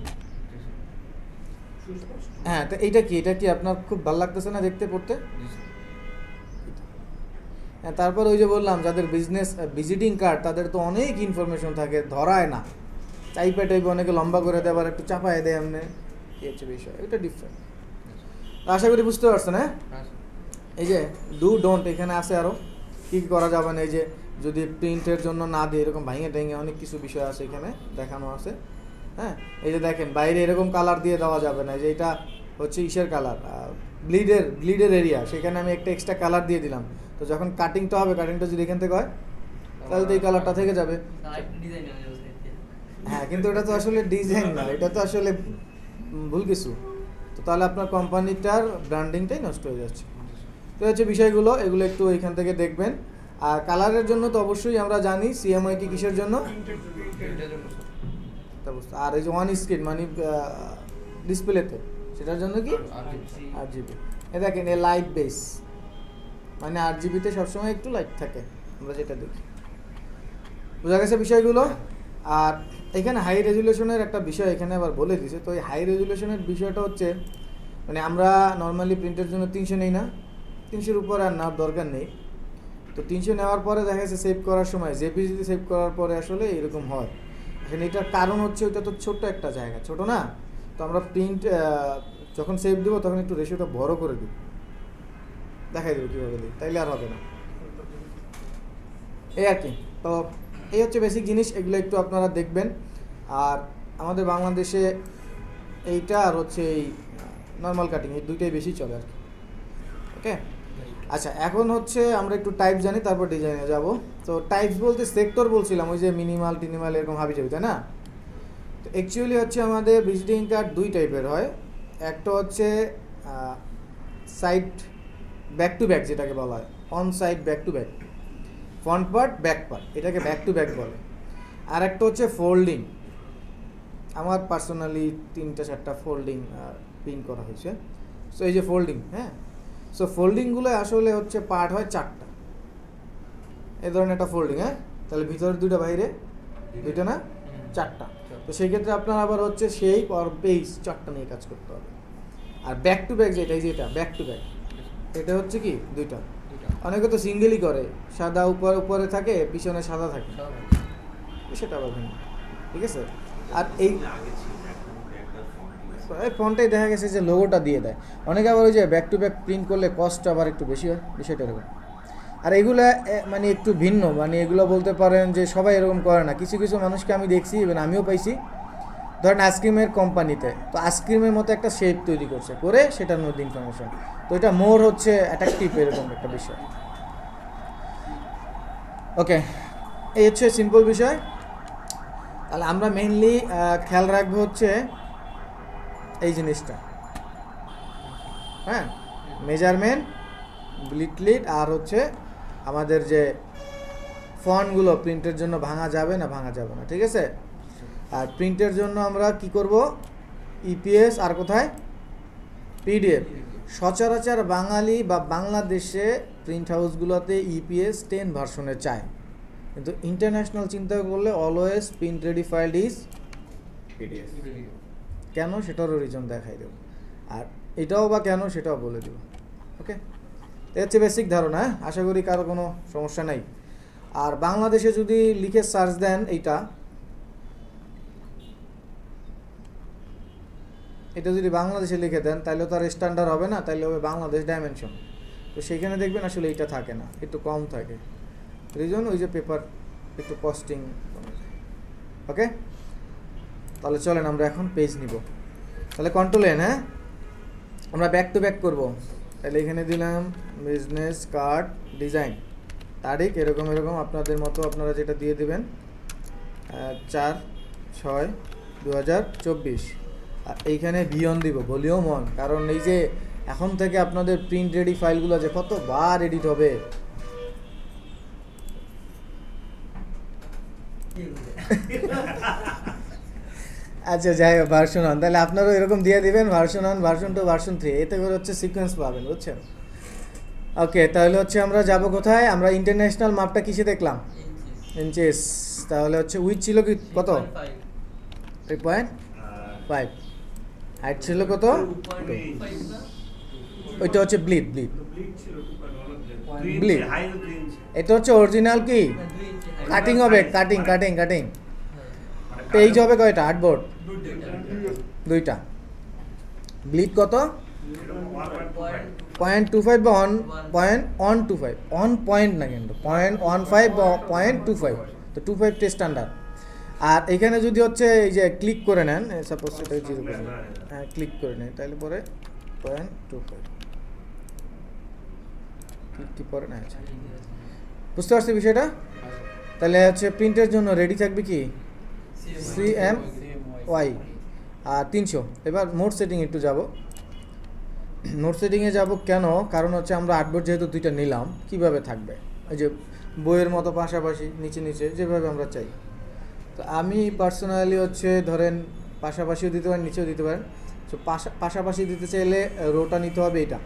হ্যাঁ, তো এইটা কি আপনার খুব ভালো লাগতেছে না দেখতে পড়তে? হ্যাঁ, তারপর ওই যে বললাম যাদের বিজনেস ভিজিটিং কার্ড তাদের তো অনেক ইনফরমেশন থাকে, ধরায় না, চাইপে টাইপে অনেকে লম্বা করে দেয়, আবার একটু চাপায় দেয় এমনি, এই হচ্ছে বিষয়, এটা ডিফারেন্ট। আশা করি বুঝতে পারছেন। হ্যাঁ, এই যে ডু ডোন্ট এখানে আছে আরও কী কী করা যাবে না। এই যে যদি প্রিন্টের জন্য না দিয়ে এরকম ভাঙে টেঙে অনেক কিছু বিষয় আছে এখানে দেখানো আছে। হ্যাঁ, এই যে দেখেন বাইরে এরকম কালার দিয়ে দেওয়া যাবে না, যে এটা হচ্ছে ইসের কালার, ব্লিডের এরিয়া, সেখানে আমি একটা এক্সট্রা কালার দিয়ে দিলাম। তো যখন কাটিংটা হবে, কাটিংটা যদি এখান থেকে হয় তাহলে তো এই কালারটা থেকে যাবে। হ্যাঁ, কিন্তু এটা তো আসলে ডিজাইন না, এটা তো আসলে ভুল কিছু। তো তাহলে আপনার কোম্পানিটার ব্র্যান্ডিংটাই নষ্ট হয়ে যাচ্ছে। তো হচ্ছে বিষয়গুলো, এগুলো একটু এখান থেকে দেখবেন। আর কালারের জন্য তো অবশ্যই আমরা জানি সিএমআই কি কিসের জন্য, আর এই যে ওয়ান স্ক্রিন মানে ডিসপ্লেতে, সেটার জন্য কি RGB। এ দেখেন এ লাইট বেস, মানে RGBতে সবসময় একটু লাইট থাকে, আমরা যেটা দেখি। বোঝা গেছে বিষয়গুলো? আর এখানে হাই রেজুলেশনের একটা বিষয় এখানে আবার বলে দিছে। তো এই হাই রেজুলেশনের বিষয়টা হচ্ছে, মানে আমরা নর্মালি প্রিন্টের জন্য 300 নেই না, 300-র উপর আর নেওয়ার দরকার নেই। তো 300 নেওয়ার পরে দেখা যাচ্ছে সেভ করার সময় জেপিজিতে সেভ করার পরে আসলে এরকম হয়। এখানে এটার কারণ হচ্ছে ওইটা তো ছোট্ট একটা জায়গা, ছোট না? তো আমরা প্রিন্ট যখন সেভ দেবো তখন একটু রেশিওটা বড় করে দিই, দেখাই দেবো কীভাবে দিই, তাইলে আর হবে না, এই আর কি। তো এই হচ্ছে বেসিক জিনিস, এগুলো একটু আপনারা দেখবেন। আর আমাদের বাংলাদেশে এইটা আর হচ্ছে এই নর্মাল কাটিং, এই দুইটাই বেশি চলে আর কি। ওকে, আচ্ছা, এখন হচ্ছে আমরা একটু টাইপ জানি, তারপর ডিজাইনে যাব। তো টাইপস বলতে সেক্টর বলছিলাম, ওই যে মিনিমাল টিনিমাল এরকম হাবি যাবি, তাই না? তো অ্যাকচুয়ালি হচ্ছে আমাদের ভিজিটিং কার্ড দুই টাইপের হয়। একটা হচ্ছে সাইড ব্যাক টু ব্যাক, যেটাকে বলা হয় on side back to back, front part back part, এটাকে ব্যাক টু ব্যাক বলে। আর একটা হচ্ছে ফোল্ডিং, আমার পার্সোনালি 3-4টা ফোল্ডিং প্রিন্ট করা হয়েছে। সো এই যে ফোল্ডিং, হ্যাঁ, সো ফোল্ডিংগুলো আসলে হচ্ছে পার্ট হয় 4টা, এই ধরনের একটা ফোল্ডিং। হ্যাঁ, তাহলে ভিতরে 2টা বাইরে 2টা, না 4টা। তো সেই ক্ষেত্রে আপনার আবার হচ্ছে সেই পেজ 4টা নিয়ে কাজ করতে হবে। আর ব্যাক টু ব্যাক যেটা, এই যেটা ব্যাক টু ব্যাক, এটা হচ্ছে কি 2টা। অনেকে তো সিঙ্গেলই করে, সাদা উপরে থাকে, পিছনে সাদা থাকে, সেটা আবার ভিন্ন, ঠিক আছে? আর এই ফন্টটাই দেখা গেছে যে লোগোটা দিয়ে দেয়। অনেকে আবার ওই যে ব্যাক টু ব্যাক প্রিন্ট করলে কস্ট আবার একটু বেশি হয়, বিষয়টা এরকম। আর এগুলো মানে একটু ভিন্ন, মানে এগুলো বলতে পারেন যে সবাই এরকম করে না, কিছু কিছু মানুষকে আমি দেখছি, ইভেন আমিও পাইছি। ধরেন আইসক্রিমের কোম্পানিতে, তো আইসক্রিমের মতো একটা শেপ তৈরি করছে, করে সেটার মধ্যে ইনফরমেশন, তো এটা মোর হচ্ছে অ্যাট্রাকটিভ, এরকম একটা বিষয়। ওকে, এই হচ্ছে সিম্পল বিষয়। তাহলে আমরা মেইনলি খেয়াল রাখবো হচ্ছে এই জিনিসটা, হ্যাঁ, মেজারমেন্ট, ব্লিড, আর হচ্ছে আমাদের যে ফন্টগুলো প্রিন্টের জন্য ভাঙা যাবে না, ঠিক আছে? আর প্রিন্টের জন্য আমরা কি করব, ইপিএস, আর কোথায় পিডিএফ। সচরাচর বাঙালি বা বাংলাদেশে প্রিন্ট হাউসগুলোতে ইপিএস 10 ভার্সনে চায়, কিন্তু ইন্টারন্যাশনাল চিন্তা করলে always print ready file is PDF. কেন, সেটারও রিজন দেখাই দেব, আর এটাও বা কেন সেটাও বলে দেব। ওকে, এটা হচ্ছে বেসিক ধারণা। আশা করি কারো কোনো সমস্যা নাই। আর বাংলাদেশে যদি লিখে সার্চ দেন এটা যদি বাংলাদেশে লিখে দেন তাহলে তো আর স্ট্যান্ডার্ড হবে না, তাহলে হবে বাংলাদেশ ডাইমেনশন। তো সেইখানে দেখবেন আসলে এইটা থাকে না, একটু কম থাকে। রিজন ওই যে পেপার একটু কস্টিং। ওকে, তাহলে চলেন আমরা এখন পেজ নিব। তাহলে কন্ট্রোল এন, হ্যাঁ, আমরা ব্যাক টু ব্যাক করবো। তাহলে এখানে দিলাম বিজনেস কার্ড ডিজাইন, তারিখ এরকম আপনাদের মতো আপনারা যেটা দিয়ে দেবেন 4/6/2024। আর এইখানে বিয়ন দিব, ভলিউম 1, কারণ এই যে এখন থেকে আপনাদের প্রিন্ট রেডি ফাইলগুলো যে কতবার এডিট হবে। আচ্ছা, যাই হোক, ভার্সন 1, তাহলে আপনারাও এরকম দিয়ে দিবেন ভার্সন 1, ভার্সন 2, ভার্সন 3, এতে করে হচ্ছে সিকোয়েন্স পাবেন, বুঝছেন? ওকে, তাহলে হচ্ছে আমরা যাব কোথায়? আমরা ইন্টারন্যাশনাল মাপটা কিসে দেখলাম? ইঞ্চেস। তাহলে হচ্ছে উইথ ছিল কি কত? 3.5। হাইট ছিল কত? ওইটা হচ্ছে ব্লিড। Bleed. এটা হচ্ছে অরিজিনাল কি কাটিং হবে, কাটিং। পেজ হবে কয়টা? আর্টবোর্ড দুইটা। ব্লিড কত? 0.25 বা 1.125, 1 পয়েন্ট না কিন্তু 0.15 বা 0.25, তো 25 স্ট্যান্ডার্ড। আর এখানে যদি হচ্ছে এই যে ক্লিক করে নেন, সাপোজ এটা 0, হ্যাঁ ক্লিক করে নেন, তাহলে পরে 0.25 কি পরে না। আচ্ছা, বুঝতে পারছি বিষয়টা। তাহলে হচ্ছে প্রিন্টের জন্য রেডি থাকবে কি CMY আর 300। এবার মোড সেটিং একটু যাব। নোট সেটিংয়ে যাব কেন? কারণ হচ্ছে আমরা আর্টবোর্ড যেহেতু দুইটা নিলাম, কিভাবে থাকবে এই যে বইয়ের মতো পাশাপাশি নিচে যেভাবে আমরা চাই। তো আমি পার্সোনালি হচ্ছে ধরেন পাশাপাশিও দিতে পারেন, নিচেও দিতে পারেন। তো পাশাপাশি দিতে চাইলে রোটা নিতে হবে এইটা,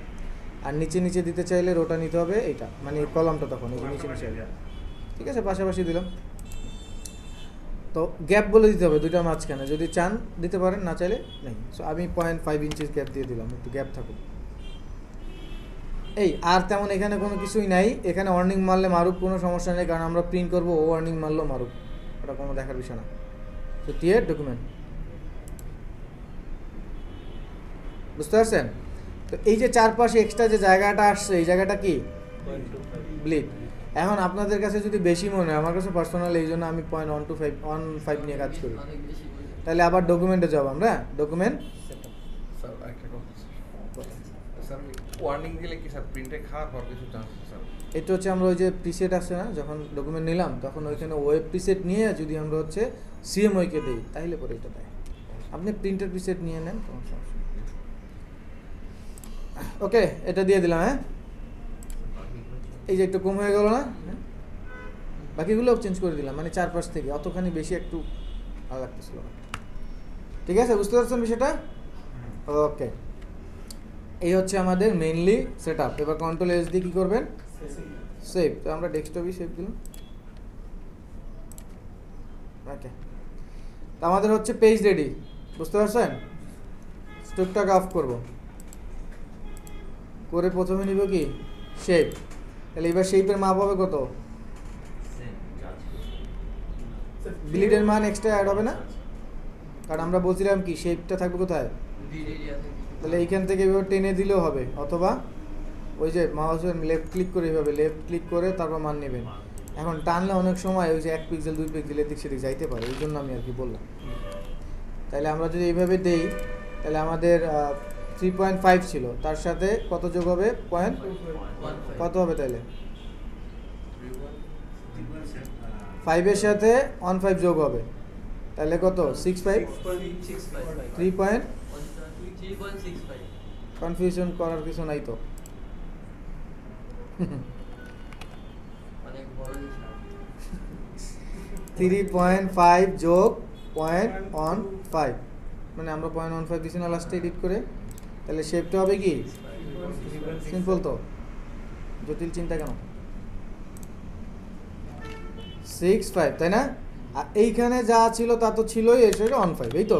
আর নিচে দিতে চাইলে রোটা নিতে হবে এইটা, মানে কলামটা তখন এই নিচে ঠিক আছে। পাশাপাশি দিলাম, তো গ্যাপ বলে দিতে হবে দুইটার মাঝখানে, যদি চান দিতে পারেন, না চাইলে নেই। সো আমি 0.5 ইঞ্চিস গ্যাপ দিয়ে দিলাম, একটু গ্যাপ থাকুক। এই আর তেমন এখানে কোনো কিছুই নাই। এখানে ওয়ার্নিং মারলে মারুক, কোনো সমস্যা নেই, কারণ আমরা প্রিন্ট করবো, ও ওয়ার্নিং মারলেও মারুক, ওটা কোনো দেখার বিষয় না। তো টিয়ার ডকুমেন্ট, বুঝতে পারছেন? তো এই যে চারপাশে এক্সট্রা যে জায়গাটা আসছে, এই জায়গাটা কি ব্লিড। এখন আপনাদের কাছে যদি বেশি মনে হয়, আমার কাছে পার্সোনালি এই জন্য আমি 0.125 নিয়ে কাজ করি। তাহলে আবার ডকুমেন্টে যাব আমরা। ডকুমেন্ট স্যার একটা কথা স্যার, ওয়ার্নিং দিলে কি স্যার প্রিন্টে খারাপ হওয়ার কিছু চান্স আছে স্যার? এটা হচ্ছে আমরা ওই যে প্রিসেট আছে না, যখন ডকুমেন্ট নিলাম তখন ওইখানে ওয়েব প্রিসেট নিয়ে যদি আমরা হচ্ছে CMYকে দিই, তাহলে পরে এটা দেয়। আপনি প্রিন্টার প্রিসেট নিয়ে নেন, কোনো সমস্যা নেই। ওকে, এটা দিয়ে দিলাম। হ্যাঁ, এই যে একটু কম হয়ে গেল না, বাকিগুলোও চেঞ্জ করে দিলাম, মানে চারপাশ থেকে অতখানি বেশি একটু ভালো লাগতেছিল না। ঠিক আছে, বুঝতে পারছেন বিষয়টা? ওকে, এই হচ্ছে আমাদের মেইনলি সেট আপ। এবার Ctrl+S দিয়ে কী করবেন? সেভ। তো আমরা ডেস্কটপই সেভ দিলাম। ওকে, তো আমাদের হচ্ছে পেজ রেডি, বুঝতে পারছেন? স্টকটাকে অফ করব, করে প্রথমে নিব কি শেপ। তাহলে এবার শেপের মাপ হবে কত? ব্লিডের মান এক্সট্রা অ্যাড হবে না, কারণ আমরা বলছিলাম কি শেপটা থাকবে কোথায়? তাহলে এইখান থেকে এভাবে টেনে দিলেও হবে, অথবা ওই যে মাউসের লেফট ক্লিক করে এইভাবে লেফট ক্লিক করে তারপর মান নেবেন। এখন টানলে অনেক সময় ওই যে 1 পিক্সেল 2 পিক্সেল এদিক সেদিক যাইতে পারে, এই জন্য আমি আর কি বললাম। তাহলে আমরা যদি এইভাবে দেই, তাহলে আমাদের 3.5 ছিল, তার সাথে কত যোগ হবে? কত হবে তাহলে? 5 এর সাথে 1.5 যোগ হবে, তাহলে কত? 6.5। 3.65। কনফিউশন করার কিছু নাই তো। 3.5 যোগ 0.15, মানে আমরা 0.15 দিছি না লাস্টে এডিট করে। তাহলে শেপটা হবে কি? সিম্পল তো, জটিল চিন্তা কেন? 6.5, তাই না? আর এইখানে যা ছিল তা তো ছিলই, এসে 1.5, এই তো।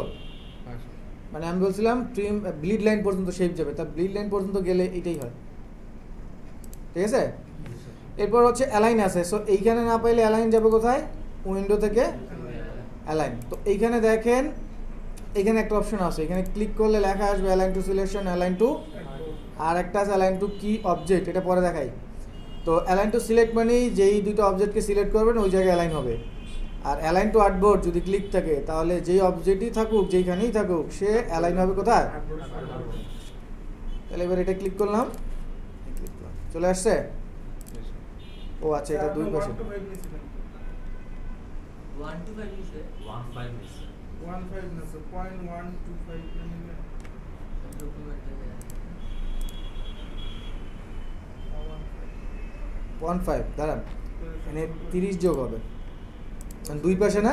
মানে আমি বলছিলাম ট্রিম ব্লিড লাইন পর্যন্ত শেপ যাবে, তার ব্লিড লাইন পর্যন্ত গেলে এটাই হয়। ঠিক আছে, এরপর হচ্ছে অ্যালাইন আছে। সো এইখানে না পাইলে অ্যালাইন যাবে কোথায়? উইন্ডো থেকে অ্যালাইন। তো এইখানে দেখেন, এখানে একটা অপশন আছে, এখানে ক্লিক করলে লেখা আসবে align to selection, align to, আর একটা আছে অ্যালাইন টু কি অবজেক্ট, এটা পরে দেখাই। তো অ্যালাইন টু সিলেক্ট মানে যেই দুটো অবজেক্টকে সিলেক্ট করবেন ওই জায়গায় অ্যালাইন হবে। আর অ্যালাইন টু আর্টবোর্ড যদি ক্লিক থাকে, তাহলে যেই অবজেক্টই থাকুক, যেইখানেই থাকুক, সে অ্যালাইন হবে কোথায়? তাহলে এবার এটা ক্লিক করলাম, চলে আসছে। ও আচ্ছা, এটা দুই পাশে 1.5 দাঁড়ান, মানে 30 যোগ হবে, দুই পাশে না,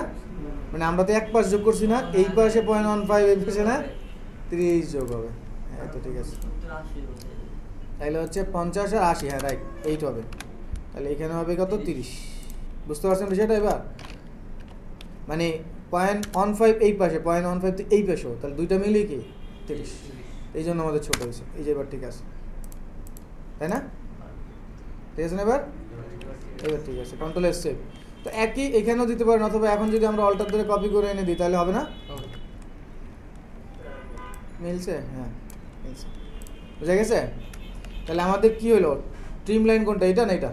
মানে আমরা তো এক পাশ যোগ করছি না, এই পাশে 0.15, এই পাশে না 30 যোগ হবে। হ্যাঁ, তো ঠিক আছে, তাহলে হচ্ছে 50 আর 80, হ্যাঁ রাইট, 8 হবে। তাহলে এখানে হবে কত? 30। বুঝতে পারছেন বিষয়টা এবার? মানে 0.15 এই পাশে, 0.15 এই পাশেও, তাহলে দুইটা মিলিয়ে কি 30। এই জন্য আমাদের ছোট হয়েছে। এই যে এবার ঠিক আছে, তাই না? ঠিক আছে না এবার? এবার ঠিক আছে, কন্ট্রোল এস সেভ। তো একই এখানেও দিতে পারেন, অথবা এখন যদি আমরা অল্টার ধরে কপি করে এনে দিই তাহলে হবে না? মিলছে? হ্যাঁ মিলছে, বুঝা গেছে? তাহলে আমাদের কি হলো? ট্রিম লাইন কোনটা? এটা না এটা?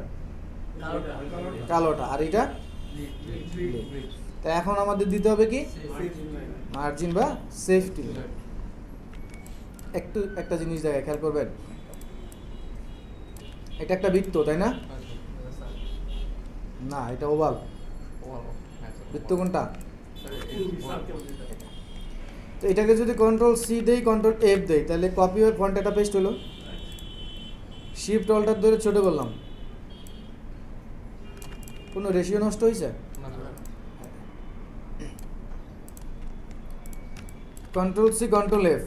কালোটা। আর এটা? তা এখন আমাদের দিতে হবে কি? মার্জিন বা সেফটি। একটু একটা জিনিস দেখে খেয়াল করবেন, এটা একটা বৃত্ত, তাই না? না, এটা ওভাল। বৃত্ত কোনটা? তো এটাকে যদি কন্ট্রোল সি দেই, কন্ট্রোল এফ দেই, তাহলে কপি হয়ে ফন্ট একটা পেস্ট হলো। শিফট অল্টার ধরে ছোট করলাম, কোনো রেশিও নষ্ট হয়েছে? Control C control F,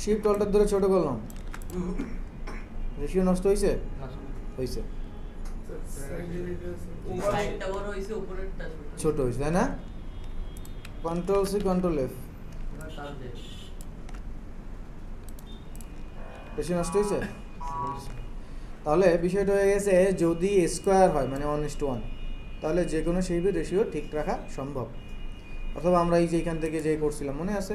shift alter ধরে ছোট করলাম, রেশিও নষ্ট হয়েছে? হয়েছে, ছোট হয়েছে, তাই না? Control C control F, ratio নষ্ট হয়েছে? তাহলে বিষয়টা হয়ে গেছে, যদি স্কোয়ার হয় মানে 1:1, তাহলে যে কোনো শেপের রেশিও ঠিক রাখা সম্ভব। অথবা আমরা এই যে এখান থেকে যে করছিলাম, মনে আছে?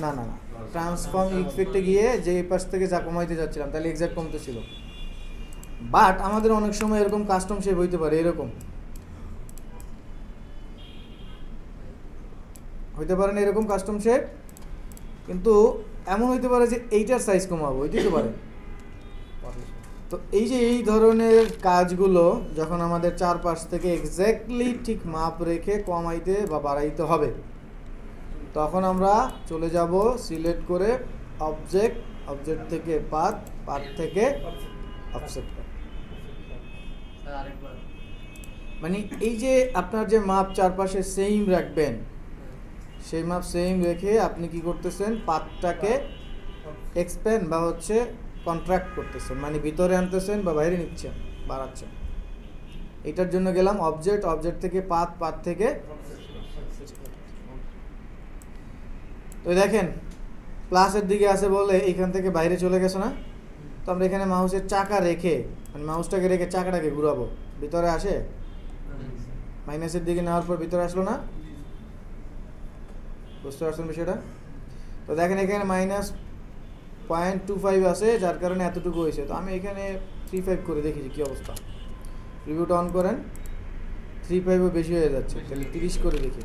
না না না, ট্রান্সফর্ম ইফেক্টে গিয়ে যে পাশ থেকে যা কমাইতে যাচ্ছিলাম, তাহলে এক্সাক্ট কমতে ছিল। বাট আমাদের অনেক সময় এরকম কাস্টম শেপ হইতে পারে, এরকম হইতে পারে না, এরকম কাস্টম শেপ, কিন্তু এমন হইতে পারে যে এইটার সাইজ কমাবো, হইতে পারে। তো এই যে এই ধরনের কাজগুলো যখন আমাদের চারপাশ থেকে এক্স্যাক্টলি ঠিক মাপ রেখে কমাইতে বা বাড়াইতে হবে, তখন আমরা চলে যাব সিলেক্ট করে অবজেক্ট, অবজেক্ট থেকে পাথ, পাথ থেকে অফসেট। মানে এই যে আপনার যে মাপ চারপাশে সেম রাখবেন, সেই মাপ সেম রেখে আপনি কি করতেছেন? পাথটাকে এক্সপ্যান্ড বা হচ্ছে কন্ট্রাক্ট করতেছেন, মানে ভিতরে আনতেছেন বা বাইরে নিচ্ছেন, বাড়াচ্ছেন। এটার জন্য গেলাম অবজেক্ট, অবজেক্ট থেকে পাথ, পাথ থেকে। তো দেখেন প্লাসের দিকে আছে বলে এখান থেকে বাইরে চলে গেছে না? তো আমরা এখানে মাউসের চাকা রেখে, মানে মাউসটাকে রেখে চাকাটাকে ঘুরাবো, ভিতরে আসে। মাইনাসের দিকে নেওয়ার পর ভিতরে আসলো না? বুঝতে পারছেন বিষয়টা? তো দেখেন এখানে -0.25 আছে, যার কারণে এতটুকু হয়েছে। তো আমি এখানে 3.5 করে দেখেছি কি অবস্থা। রিভিউটা অন করেন, 3.5 বেশি হয়ে যাচ্ছে, তাহলে 30 করে দেখি।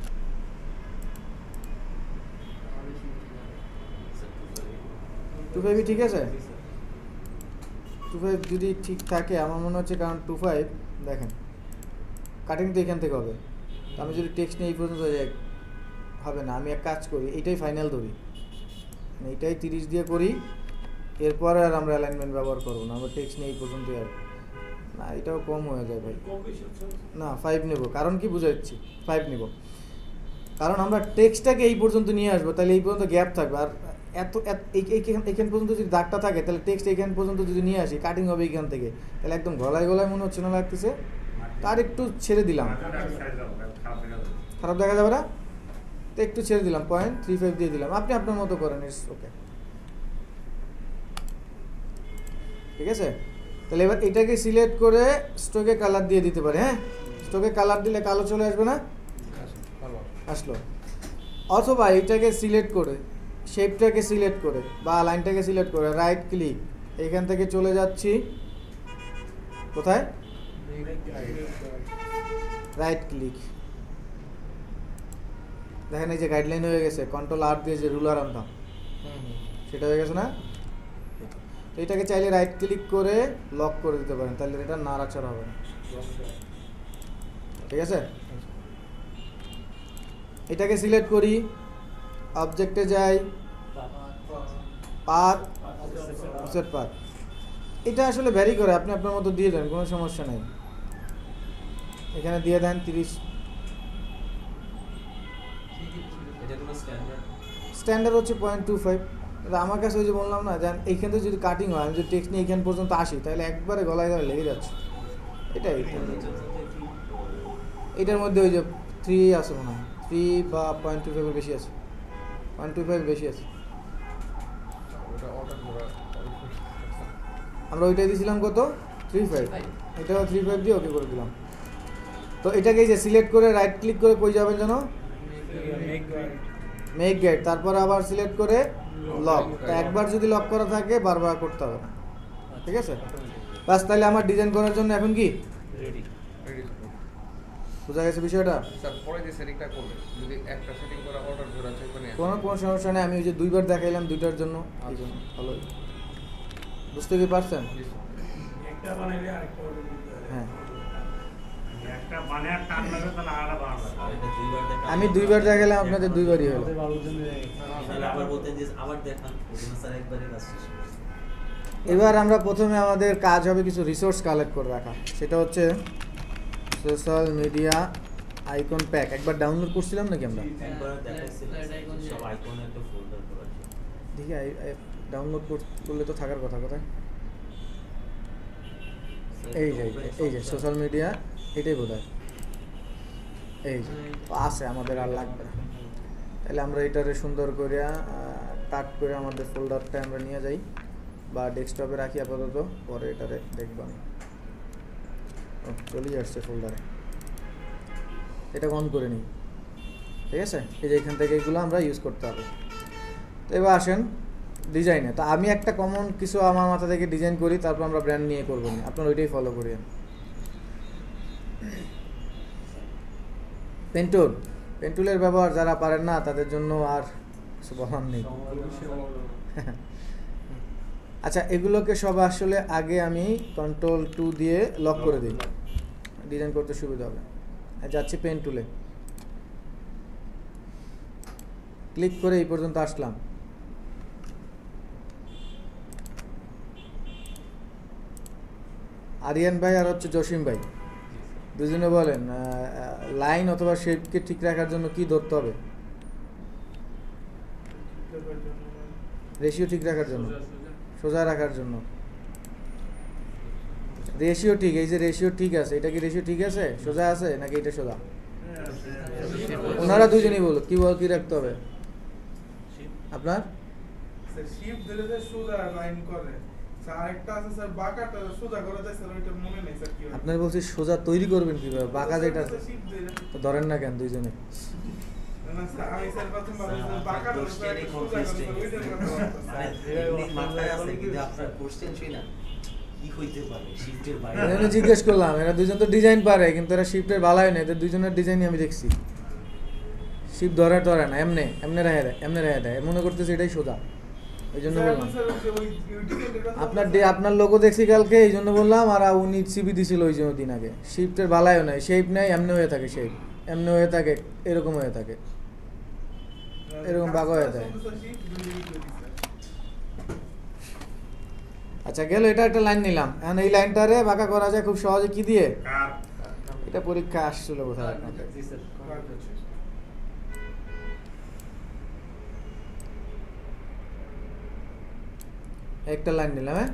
টু 2.5 ঠিক আছে? 2.5 যদি ঠিক থাকে আমার মনে হচ্ছে, কারণ 2.5 দেখেন কাটিং তো এখান থেকে হবে। তো আমি যদি টেক্সট নিয়ে এই পর্যন্ত যাই, হবে না। আমি এক কাজ করি, এইটাই ফাইনাল ধরি, এইটাই 30 দিয়ে করি, এরপরে আর আমরা অ্যালাইনমেন্ট ব্যবহার করবো না, আমরা টেক্সট নিয়ে এই পর্যন্তই। আর না, এটাও কম হয়ে যায় ভাই, না 5 নেব। কারণ কি বুঝাচ্ছি, 5 নেব কারণ আমরা টেক্সটটাকে এই পর্যন্ত নিয়ে আসবো, তাহলে এই পর্যন্ত গ্যাপ থাকবে। আর এইখান পর্যন্ত যদি দাগটা থাকে, তাহলে টেক্সট এইখান পর্যন্ত যদি নিয়ে আসি, কাটিং হবে এইখান থেকে, তাহলে একদম গলায় গলায় মনে হচ্ছে না লাগতেছে। তার একটু ছেড়ে দিলাম, খারাপ দেখা যাবে না, তো একটু ছেড়ে দিলাম, 0.35 দিয়ে দিলাম। আপনি আপনার মতো করেন, ইটস ওকে, ঠিক আছে? তাহলে এবার এটাকে সিলেক্ট করে স্ট্রোকে কালার দিয়ে দিতে পারে। হ্যাঁ, স্ট্রোকে কালার দিলে কালো চলে আসবে না? আসলো। অথবা এটাকে সিলেক্ট করে, শেপটাকে সিলেক্ট করে বা লাইনটাকে সিলেক্ট করে রাইট ক্লিক, এখান থেকে চলে যাচ্ছি কোথায়? রাইট ক্লিক, দেখেন এই যে গাইডলাইন হয়ে গেছে। কন্ট্রোল আর দিয়ে যে রুলার আনতাম, সেটা হয়ে গেছে না? তো এটাকে চাইলে রাইট ক্লিক করে লক করে দিতে পারেন, তাহলে এটা নাড়াচাড়া হবে না, ঠিক আছে? এটাকে সিলেক্ট করি, অবজেক্টে যাই, পাথ, অফসেট পাথ। এটা আসলে ভ্যারি করে, আপনি আপনার মতো দিয়ে দেন, কোনো সমস্যা নেই। এখানে দিয়ে দেন 30। স্ট্যান্ডার্ড হচ্ছে 0.25। আমার কাছে ওই যে বললাম না, যে এইখান থেকে যদি কাটিং হয়, আমি যদি টেক্সট নিয়ে এইখান পর্যন্ত আসি, তাহলে একবারে গলায় গলায় লেগে যাচ্ছে। এটাই এটার মধ্যে ওই যে 3 আছে মনে হয়, 3 বা 0.25 বেশি আছে, 0.25 বেশি আছে। ওটা অর্ডার করা আমরা ওইটাই দিয়েছিলাম কত, 3.5, এটাও 3.5 দিয়ে ওকে করে দিলাম। তো এটাকে এই যে সিলেক্ট করে রাইট ক্লিক করে কই যাবেন যেন, মেক গেট, তারপর আবার সিলেক্ট করে লক। তো একবার যদি লক করা থাকে বারবার করতে হবে না, ঠিক আছে? বাস, তাহলে আমার ডিজাইন করার জন্য এখন কি রেডি। রেডি বোঝা গেছে বিষয়টা? স্যার পরে যে সেটিংটা করবে, যদি একটা সেটিং করা অর্ডার ধরে আছে মানে কোনো সমস্যা নেই, আমি ওই যে 2বার দেখাইলাম 2টার জন্য, এই জন্য ভালো। বুঝতে কি পারছেন? একটা বানাইলে আরেকটা অর্ডার দিতে হবে। হ্যাঁ, একটা বানায় টান লাগে তাহলে আলাদা বানাবে। আর এটা দুইবার দেখা, আমি 2বার দেখাইলাম, আপনাদের 2বারই হলো। তাহলে আবার বলতেন যে আবার দেখান, ওখানে স্যার একবারে কাজ শেষ করছে। এবার আমরা প্রথমে আমাদের কাজ হবে কিছু রিসোর্স কালেক্ট করে রাখা, সেটা হচ্ছে সোশ্যাল মিডিয়া আইকন প্যাক। একবার ডাউনলোড করছিলাম নাকি আমরা? একবার দেখাইছিলাম সব আইকনে একটা ফোল্ডার করা আছে। দেখি ডাউনলোড করলে তো থাকার কথা কোথায়? এই যে সোশ্যাল মিডিয়া, এটাই বোধ হয়। এই যে আছে, আমাদের আর লাগবে না। তাহলে আমরা এটারে সুন্দর করে কাট করে আমাদের ফোল্ডারটা আমরা নিয়ে যাই, বা ডেস্কটপে রাখি আপাতত, পরে এটারে দেখব আমি। চলেই আসছে ফোল্ডারে, এটা অন করে নিই, ঠিক আছে? এই যে এখান থেকে এগুলো আমরা ইউজ করতে হবে। তো এবার আসেন ডিজাইনে। তো আমি একটা কমন কিছু আমার মাথা থেকে ডিজাইন করি, তারপর আমরা ব্র্যান্ড নিয়ে করবো না, আপনার ওইটাই ফলো করেন। পেন্টুলের ব্যবহার যারা পারেন না তাদের জন্য আর কিছু বলার নেই। আচ্ছা, এগুলোকে সব আসলে আগে আমি Ctrl+2 দিয়ে লক করে দিই, ডিজাইন করতে সুবিধা হবে। যাচ্ছি পেন টুলে, ক্লিক করে এই পর্যন্ত আসলাম। আরিয়ান ভাই আর হচ্ছে জসিম ভাই দুজনে বলেন, লাইন অথবা শেপকে ঠিক রাখার জন্য কি ধরতে হবে? রেশিও ঠিক রাখার জন্য, সোজা রাখার জন্য। রেশিও ঠিক, এই যে রেশিও ঠিক আছে, এটা কি রেশিও ঠিক আছে, সোজা আছে নাকি এটা সোজা? ওনারা দুজনেই বলো কি রাখতে হবে আপনার? স্যার শিফট ধরে যে সোজা লাইন করে, স্যার আরেকটা আছে স্যার বাঁকাটা সোজা করে দেয় স্যার, ওইটা মনে নেই স্যার কি হয়। আপনার বলছি সোজা তৈরি করবেন কিভাবে, বাঁকা যেটা আছে শিফট ধরে তো ধরেন না কেন দুইজনে? না স্যার আমি স্যার প্রথম ভাবে স্যার বাঁকাটা সোজা করে স্যার ওইটার কথা বলতেছি। এমনি মাথায় আছে কিন্তু আপনার কোশ্চেন শুই না কি হইতে পারে শিফটের বাইরে। আমি জিজ্ঞেস করলাম, এরা দুজন তো ডিজাইন পারে, কিন্তু এরা শিফটের ভালোই না, এদের দুজনের ডিজাইনই আমি দেখছি শিফট ধরে না, এমনি রেখে দেয়, মনে করতেছি এটাই সোজা, এই জন্য বললাম। আপনার লোগো দেখছি কালকে, এই জন্য বললাম। আর উনি সিবি দিছিল ওই জন্য দিন আগে, শিফটের ভালোও নাই, শেপ নেই, এমনি হয়ে থাকে, শেপ এমনি হয়ে থাকে, এরকম হয়ে থাকে, এরকম বাঁকা হয়ে থাকে। আচ্ছা গেল, এটা একটা লাইন নিলাম। এখন এই লাইনটারে বাঁকা করা যায় খুব সহজে, কি দিয়ে? এটা পরীক্ষা আসছিল কোথায় আপনাদের? একটা লাইন নিলাম, হ্যাঁ।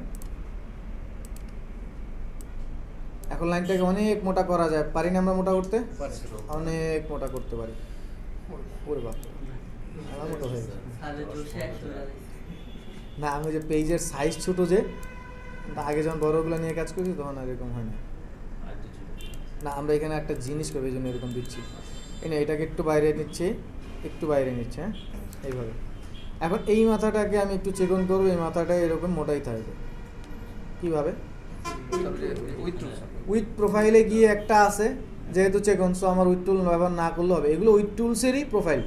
এখন লাইনটাকে অনেক মোটা করা যায়, পারি না আমরা মোটা করতে? অনেক মোটা করতে পারি। ওরে বাপ, আমার মোটা হয়ে গেছে। না, আমি যে পেজের সাইজ ছোট, যে আগে যখন বড়গুলো নিয়ে কাজ করছি তখন আর এরকম হয় না। না, আমরা এখানে একটা জিনিস করবো, এই জন্য এরকম দিচ্ছি। এটাকে একটু বাইরে নিচ্ছি, হ্যাঁ, এইভাবে। এখন এই মাথাটাকে আমি একটু চেকন করবো, এই মাথাটা এরকম মোটাই থাকবে। কিভাবে? উইথ প্রোফাইলে গিয়ে একটা আছে, যেহেতু চেকন, সো আমার উইথ টুল ব্যবহার না করলে হবে। এগুলো উইথ টুলসেরই প্রোফাইল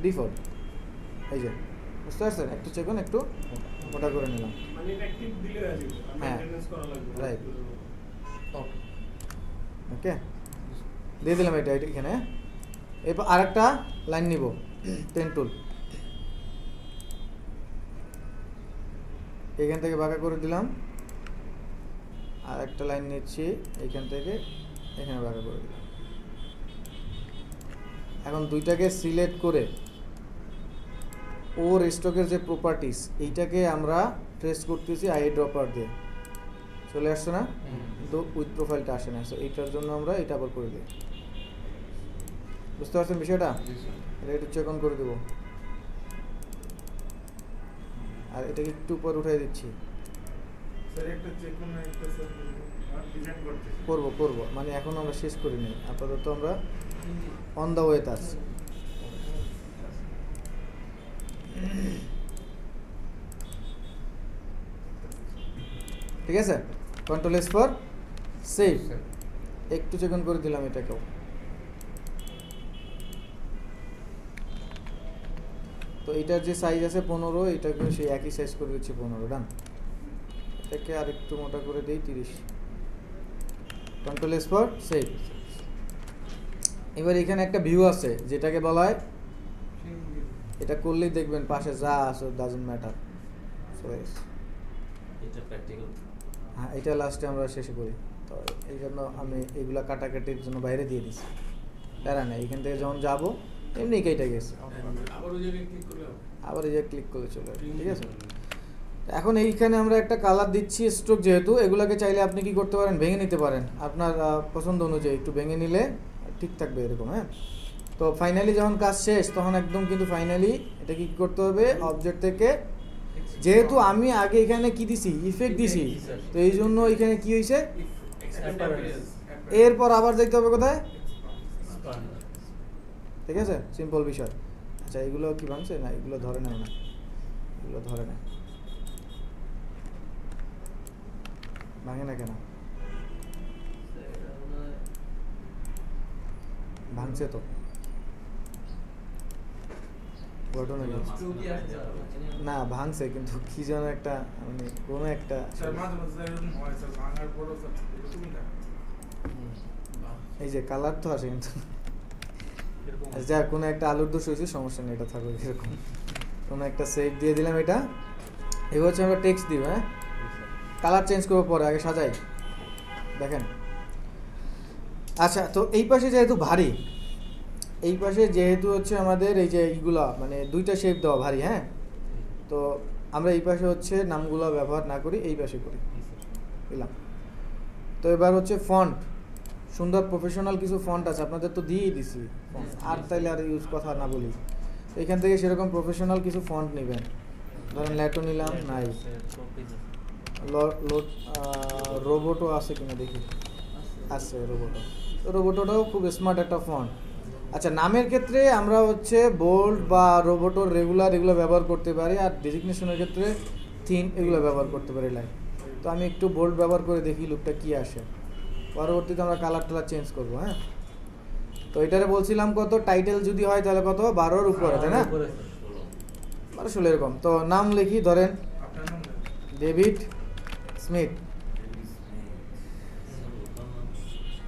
ডিফল্ট। এই যে বুঝতে পারছেন, একটু চেকন একটু মোটা করে নিলাম, হ্যাঁ, রাইট, ওকে, দিয়ে দিলাম এটা এখানে। এরপর আরেকটা লাইন নিব, পেন টুল, এখান থেকে বাঁকা করে দিলাম। আর একটা লাইন নিচ্ছি এইখান থেকে, এখানে বাঁকা করে দিলাম। এখন দুইটাকে সিলেক্ট করে ওর স্টকের যে প্রপার্টিস এইটাকে আমরা ট্রেস করতেছি আই ড্রপার দিয়ে, চলে আসছে না, কিন্তু উইথ প্রোফাইলটা আসে না। সো এইটার জন্য আমরা এটা আবার করে দিই। বুঝতে পারছেন বিষয়টা? এটা একটু চেক অন করে দেবো, আর এটাকে একটু উপর উঠাই দিচ্ছি। স্যার একটা যে কোনো একটা স্যার ডিজাইন করতেছি। করব মানে এখন আমরা শেষ করিনি, আপাতত আমরা অন দ্য ওয়েতে আছি। ঠিক আছে, কন্ট্রোল এস ফর সেভ। একটু চেক অন করে দিলাম এটাকেও। তো এটার যে সাইজ আছে 15, এটাকে সেই একই সাইজ করে দিচ্ছি 15। ডান। এটাকে আর একটু মোটা করে দেই 30। Control S for save. এবার এখানে একটা ভিউ আছে যেটাকে বলা হয়, এটা করলেই দেখবেন পাশে যা আছে ডাজন্ট ম্যাটার। এটা প্র্যাকটিক্যাল। হ্যাঁ, এটা লাস্টে আমরা শেষে করি, তো এই জন্য আমি এগুলা কাটাকাটির জন্য বাইরে দিয়ে দিচ্ছি। প্যারা নেই, এখান থেকে যখন যাবো এমনি কেটে গেছে, আবার এই যে ক্লিক করে চলে আসবে। ঠিক আছে, এখন এইখানে আমরা একটা কালার দিচ্ছি স্ট্রোক, যেহেতু এগুলাকে চাইলে আপনি কি করতে পারেন, ভেঙে নিতে পারেন আপনার পছন্দ অনুযায়ী, একটু ভেঙে নিলে ঠিক থাকবে এরকম। হ্যাঁ, তো ফাইনালি যখন কাজ শেষ তখন একদম কিন্তু ফাইনালি এটা কি করতে হবে, অবজেক্ট থেকে, যেহেতু আমি আগে এখানে কি দিছি, ইফেক্ট দিছি, তো এই জন্য এখানে কি হয়েছে, এরপর আবার যাইতে হবে কোথায়। ঠিক আছে, সিম্পল বিষয়। আচ্ছা, এগুলো কি ভাঙছে না, এগুলো ধরে না, এগুলো ধরে না, ভাঙে না কেন, ভাঙছে তো ঘটনা না, ভাঙছে কিন্তু কি যেন একটা, মানে কোনো একটা স্যার মাঝে মাঝে এরকম হয় স্যার, ভাঙার পরও স্যার এরকমই থাকে। এই যে কালার তো আসে কিন্তু, যা কোনো একটা আলুর দোষ হয়েছে, সমস্যা নেই, এটা থাকবে এরকম। কোনো একটা সেভ দিয়ে দিলাম, এটা এগুলো হচ্ছে আমরা টেক্সট দিব। হ্যাঁ, কালার চেঞ্জ করবো পরে, আগে সাজাই। দেখেন, আচ্ছা, তো এই পাশে যেহেতু ভারী, এই পাশে যেহেতু হচ্ছে আমাদের এই যে এইগুলা মানে দুইটা শেপ দেওয়া ভারী, হ্যাঁ, তো আমরা এই পাশে হচ্ছে নামগুলো ব্যবহার না করি, এই পাশে করি, বুঝলাম। তো এবার হচ্ছে ফন্ট, সুন্দর প্রফেশনাল কিছু ফন্ট আছে, আপনাদের তো দিয়েই দিছি ফন্ট, আর তাইলে আর ইউজ কথা না বলি। এখান থেকে সেরকম প্রফেশনাল কিছু ফন্ট নেবেন, ধরেন ল্যাটো নিলাম, নাই রোবোটো আছে কিনা দেখি, আছে রোবোটো। তো রোবোটোটাও খুব স্মার্ট একটা ফন্ট। আচ্ছা, নামের ক্ষেত্রে আমরা হচ্ছে বোল্ড বা রোবোটোর রেগুলার এগুলো ব্যবহার করতে পারি, আর ডেজিগনেশনের ক্ষেত্রে থিন এগুলো ব্যবহার করতে পারি লাইক। তো আমি একটু বোল্ড ব্যবহার করে দেখি লুকটা কি আসে, পরবর্তীতে আমরা কালার টালার চেঞ্জ করবো। হ্যাঁ, তো এটারে বলছিলাম কত, টাইটেল যদি হয় তাহলে কত, 12-র উপরে, তাই না, 12-16 এরকম। তো নাম লিখি, ধরেন আপনার নাম দেন। David Smith.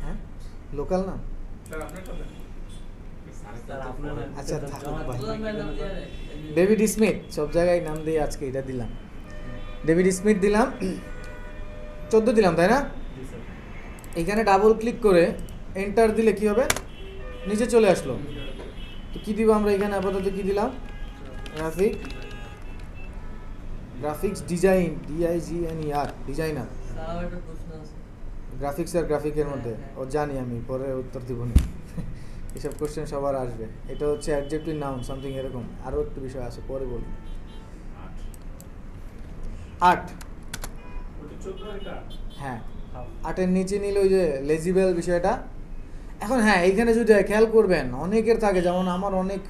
হ্যাঁ, লোকাল নাম। স্যার আপনারটা দেন। আচ্ছা, থাকুক ভাই, ডেভিড স্মিথ, সব জায়গায় নাম দিয়ে আজকে এটা দিলাম, ডেভিড স্মিথ দিলাম। 14 দিলাম, তাই না? এখানে ডাবল ক্লিক করে এন্টার দিলে কি হবে, নিচে চলে আসলো। তো কি দিব আমরা এখানে, আপাতত কি দিলাম, graphics design, DIGNER, designer. Graphics আর গ্রাফিকের মধ্যে ও জানি, আমি পরে উত্তর দিব না, এসব কোশ্চেন সবার আসবে। এটা হচ্ছে অ্যাডজেক্টিভ, নাউন, সামথিং এরকম, আরও একটু বিষয় আছে, পরে বলি। 8, হ্যাঁ, 8-এর নিচে নিলে ওই যে লেজিবল বিষয়টা। এখন হ্যাঁ, এইখানে যদি খেয়াল করবেন, অনেকের থাকে, যেমন আমার অনেক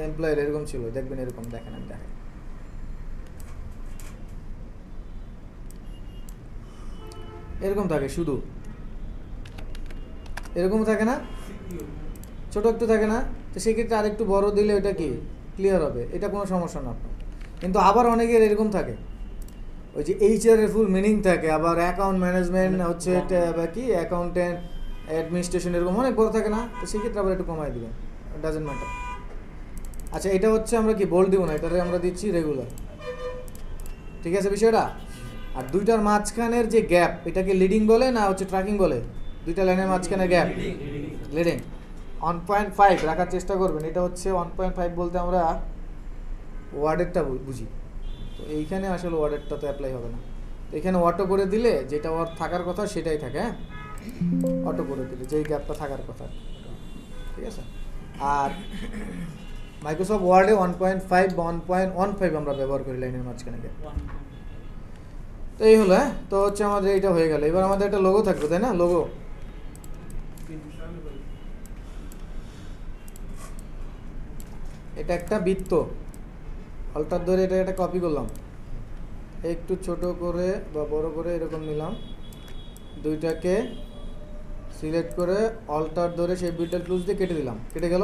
এমপ্লয়ের এরকম ছিল, দেখবেন এরকম, দেখেন আমি দেখাই, এরকম থাকে, শুধু এরকম থাকে না, ছোট একটু থাকে না, তো সেক্ষেত্রে আরেকটু বড় দিলে ওটা কি ক্লিয়ার হবে, এটা কোনো সমস্যা না আপনার। কিন্তু আবার অনেকের এরকম থাকে, ওই যে HR এর ফুল মিনিং থাকে, আবার অ্যাকাউন্ট ম্যানেজমেন্ট হচ্ছে কি অ্যাকাউন্টেন্ট, অ্যাডমিনিস্ট্রেশন, এরকম অনেক বড় থাকে না, তো সেক্ষেত্রে আবার একটু কমাই দেবেন, ডাজেন্ট ম্যাটার। আচ্ছা, এটা হচ্ছে আমরা কি বোল্ড দিব না, এটারে আমরা দিচ্ছি রেগুলার। ঠিক আছে বিষয়টা। আর দুইটার মাঝখানের যে গ্যাপ, এটাকে লিডিং বলে না হচ্ছে ট্র্যাকিং বলে, দুইটা লাইনের মাঝখানে গ্যাপ, লিডিং। 1.5 রাখার চেষ্টা করবেন, এটা হচ্ছে 1.5 বলতে আমরা ওয়ার্ডেরটা বুঝি। তো এইখানে আসলে ওয়ার্ডেরটা তো অ্যাপ্লাই হবে না, তো এখানে অটো করে দিলে যেটা ওর থাকার কথা সেটাই থাকে। হ্যাঁ, অটো করে দিলে যেই গ্যাপটা থাকার কথা, ঠিক আছে। আর মাইক্রোসফট ওয়ার্ডে 1.5 বা 1.15 আমরা ব্যবহার করি লাইনের মাঝখানে গ্যাপ। তো এই হলো। হ্যাঁ, তো হচ্ছে আমাদের এইটা হয়ে গেল। এবার আমাদের একটা লোগো থাকবে, তাই না? লোগো, এটা একটা বৃত্ত, অল্টার ধরে এটা একটা কপি করলাম, একটু ছোট করে বা বড় করে এরকম নিলাম, দুইটাকে সিলেক্ট করে অল্টার ধরে সেই বিল্ডার টুলস দিয়ে কেটে দিলাম, কেটে গেল।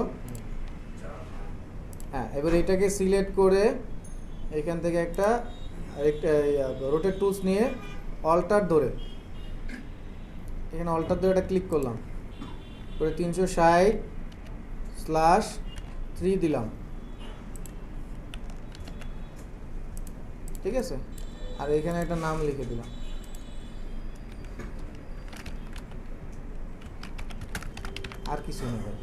হ্যাঁ, এবার এটাকে সিলেক্ট করে এখান থেকে একটা রোটেট টুলস নিয়ে অল্টার ধরে এখানে অল্টার ধরে এটা ক্লিক করলাম, করে 360/3 দিলাম, ঠিক আছে। আর এখানে একটা নাম লিখে দিলাম, আর কিছু না ভাই।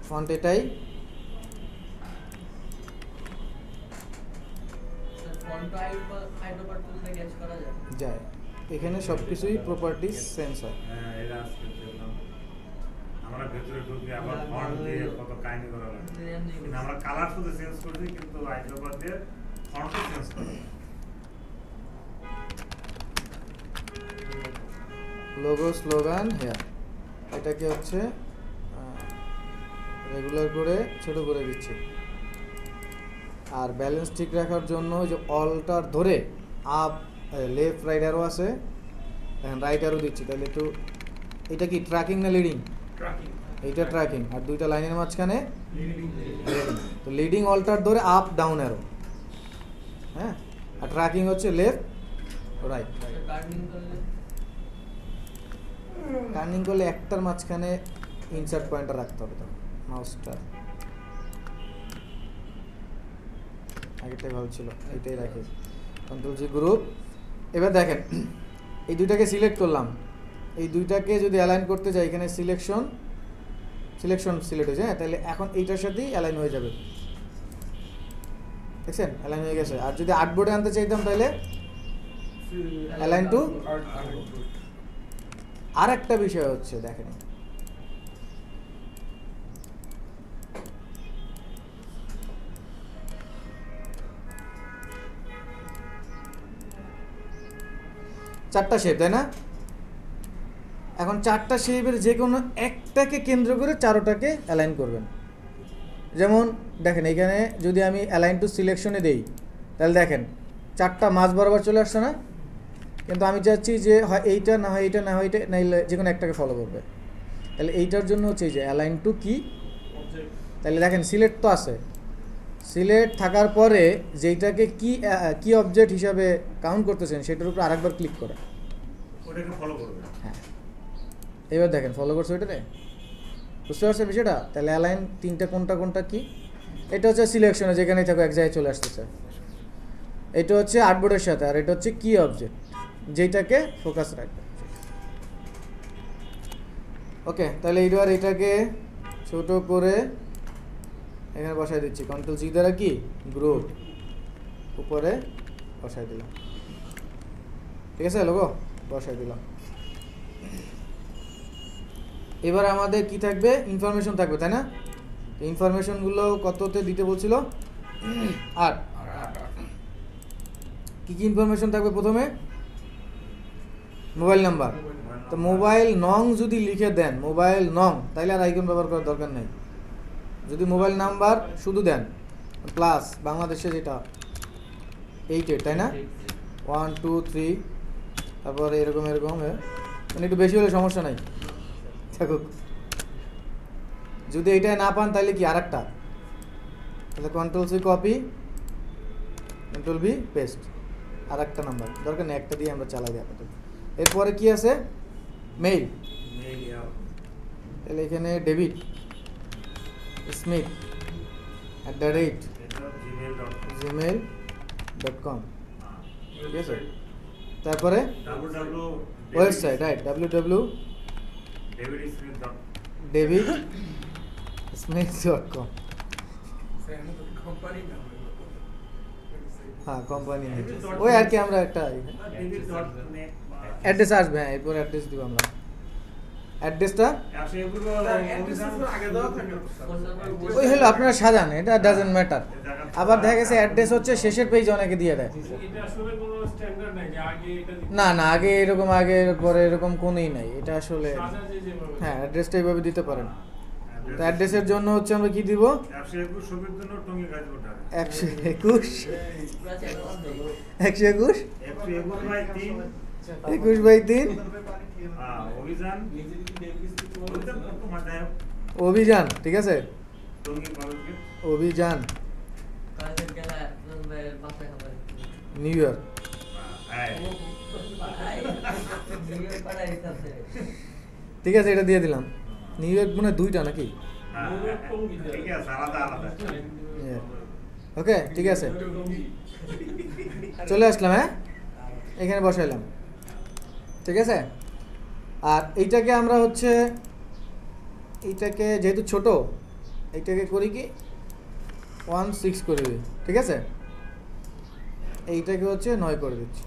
ফন্ট এটাই, যায়। এখানে সবকিছুই প্রপার্টিজ চেঞ্জ হয়। হ্যাঁ, এটা আজকে দেখলাম। আমরা ভেতরে ঢুকে আবার ফন্ট দিয়ে কত কাহিনী করা লাগে। কিন্তু আমরা কালার শুধু চেঞ্জ করছি, কিন্তু আইড্রোপার দিয়ে ফন্টও চেঞ্জ করা লাগে। লোগো, স্লোগান, হেয়ার, এটাকে হচ্ছে রেগুলার করে ছোট করে দিচ্ছি। আর ব্যালেন্স ঠিক রাখার জন্য যে অল্টার ধরে আপ লেফট রাইট অ্যারো আছে, এখন রাইট অ্যারো দিচ্ছি। তাহলে একটু, এটা কি ট্র্যাকিং না লিডিং? এইটা ট্র্যাকিং, আর দুইটা লাইনের মাঝখানে লিডিং। তো লিডিং অল্টার ধরে আপ ডাউন অ্যারো, হ্যাঁ। আর ট্র্যাকিং হচ্ছে লেফট রাইট। টার্নিং করলে একটার মাঝখানে ইনসার্ট পয়েন্টার রাখতে হবে, তো মাউসটা আগেরটাই ভালো ছিল, এইটাই রাখি। কন্ট্রোল-জি গ্রুপ। এবার দেখেন, এই দুইটাকে সিলেক্ট করলাম, এই দুইটাকে যদি অ্যালাইন করতে যাই, এখানে সিলেকশন সিলেক্ট হয়েছে। হ্যাঁ, তাহলে এখন এইটার সাথেই অ্যালাইন হয়ে যাবে, দেখছেন? অ্যালাইন হয়ে গেছে। আর যদি আর্টবোর্ডে আনতে চাইতাম তাহলে অ্যালাইন টু। আর একটা বিষয় হচ্ছে, দেখেন, চারটা শেপ, তাই না? এখন চারটা শেপের যে কোনো একটাকে কেন্দ্র করে চারোটাকে অ্যালাইন করবেন। যেমন দেখেন, এখানে যদি আমি অ্যালাইন টু সিলেকশনে দেই, তাহলে দেখেন চারটা মাঝ বরাবর চলে আসছে না? কিন্তু আমি চাচ্ছি যে হয় এইটা, না হয় এইটা, না হয় এইটা, নাইলে যে কোনো একটাকে ফলো করবে। তাহলে এইটার জন্য হচ্ছে এই যে অ্যালাইন টু কি, তাহলে দেখেন সিলেক্ট তো আছে, সিলেক্ট থাকার পরে যেইটাকে কি অবজেক্ট হিসাবে কাউন্ট করতেছেন সেটার উপর আরেকবার ক্লিক করে ওটাকে ফলো করবে। হ্যাঁ, এবার দেখেন ফলো করছে ওইটাতে, বুঝতে পারছেন বিষয়টা? তাহলে অ্যালাইন তিনটা কোনটা কি? এটা হচ্ছে সিলেকশনে, যেখানেই থাকো এক জায়গায় চলে আসতেছে। এটা হচ্ছে আর্টবোর্ডের সাথে, আর এটা হচ্ছে কি অবজেক্ট, যেটাকে ফোকাস রাখবে। ওকে, তাহলে এইবার এটাকে ছোট করে এখানে বসাই দিচ্ছি, কন্ট্রোল-জি দ্বারা কি গ্রুপ উপরে বসাই দিলাম, ঠিক আছে? লোগো বসাই দিলাম। এবার আমাদের কি থাকবে? ইনফরমেশন থাকবে, তাই না? ইনফরমেশনগুলো কততে দিতে বলছিল? 8। কি কি ইনফরমেশন থাকবে? প্রথমে মোবাইল নাম্বার। তো মোবাইল নং যদি লিখে দেন, মোবাইল নং, তাইলে আর আইকন ব্যবহার করার দরকার নেই। যদি মোবাইল নাম্বার শুধু দেন, প্লাস বাংলাদেশে যেটা 8, তাই না? 1 2 3, তারপর এরকম মানে একটু বেশি হলে সমস্যা নাই, থাকুক। যদি এইটাই না পান তাহলে কি আরেকটা, তাহলে কন্ট্রোল-সি কপি, কন্ট্রোল-ভি পেস্ট, আরেকটা নাম্বার দরকার নেই, একটা দিয়ে আমরা চালাই দিই আপাতত। এরপরে কি আছে? মেইল। তাহলে এখানে ডেভিড স্মিথ @gmail.com, ঠিক আছে? তারপরে website, right, www davidsmith.com company না হ্যাঁ কোম্পানি ওই আর কি আমরা একটা অ্যাড্রেস আসবে, হ্যাঁ এরপর অ্যাড্রেস দিব আমরা। অ্যাড্রেসটা আগে দেওয়া থাকে ওই হলো আপনারা সাজান, এটা ডাজন্ট ম্যাটার। আবার দেখা গেছে অ্যাড্রেস হচ্ছে শেষের পেজে অনেকে দিয়ে দেয়। এটা আসলে কোনো স্ট্যান্ডার্ড নাই যে আগে এটা না না, আগে এরকম আগে পরে এরকম কোনোই নাই, এটা আসলে সাজা যেভাবে হ্যাঁ অ্যাড্রেসটা এইভাবে দিতে পারেন। তো অ্যাড্রেসের জন্য হচ্ছে আমরা কি দিব 121 ছবির জন্য টঙ্গী গাজীপুর 121 121 21/3 অভিযান অভিযান, ঠিক আছে টঙ্গী কলেজকে অভিযান নিউ ইয়র্ক। ঠিক আছে এটা দিয়ে দিলাম। নিউ ইয়র্ক মনে হয় 2টা নাকি? ঠিক আছে, আলাদা আলাদা। ওকে ঠিক আছে, চলে আসলাম, হ্যাঁ এখানে বসাইলাম, ঠিক আছে। আর এইটাকে আমরা হচ্ছে এইটাকে যেহেতু ছোট, এইটাকে করি কি 16 করে দিই, ঠিক আছে। এইটাকে হচ্ছে 9 করে দিচ্ছি,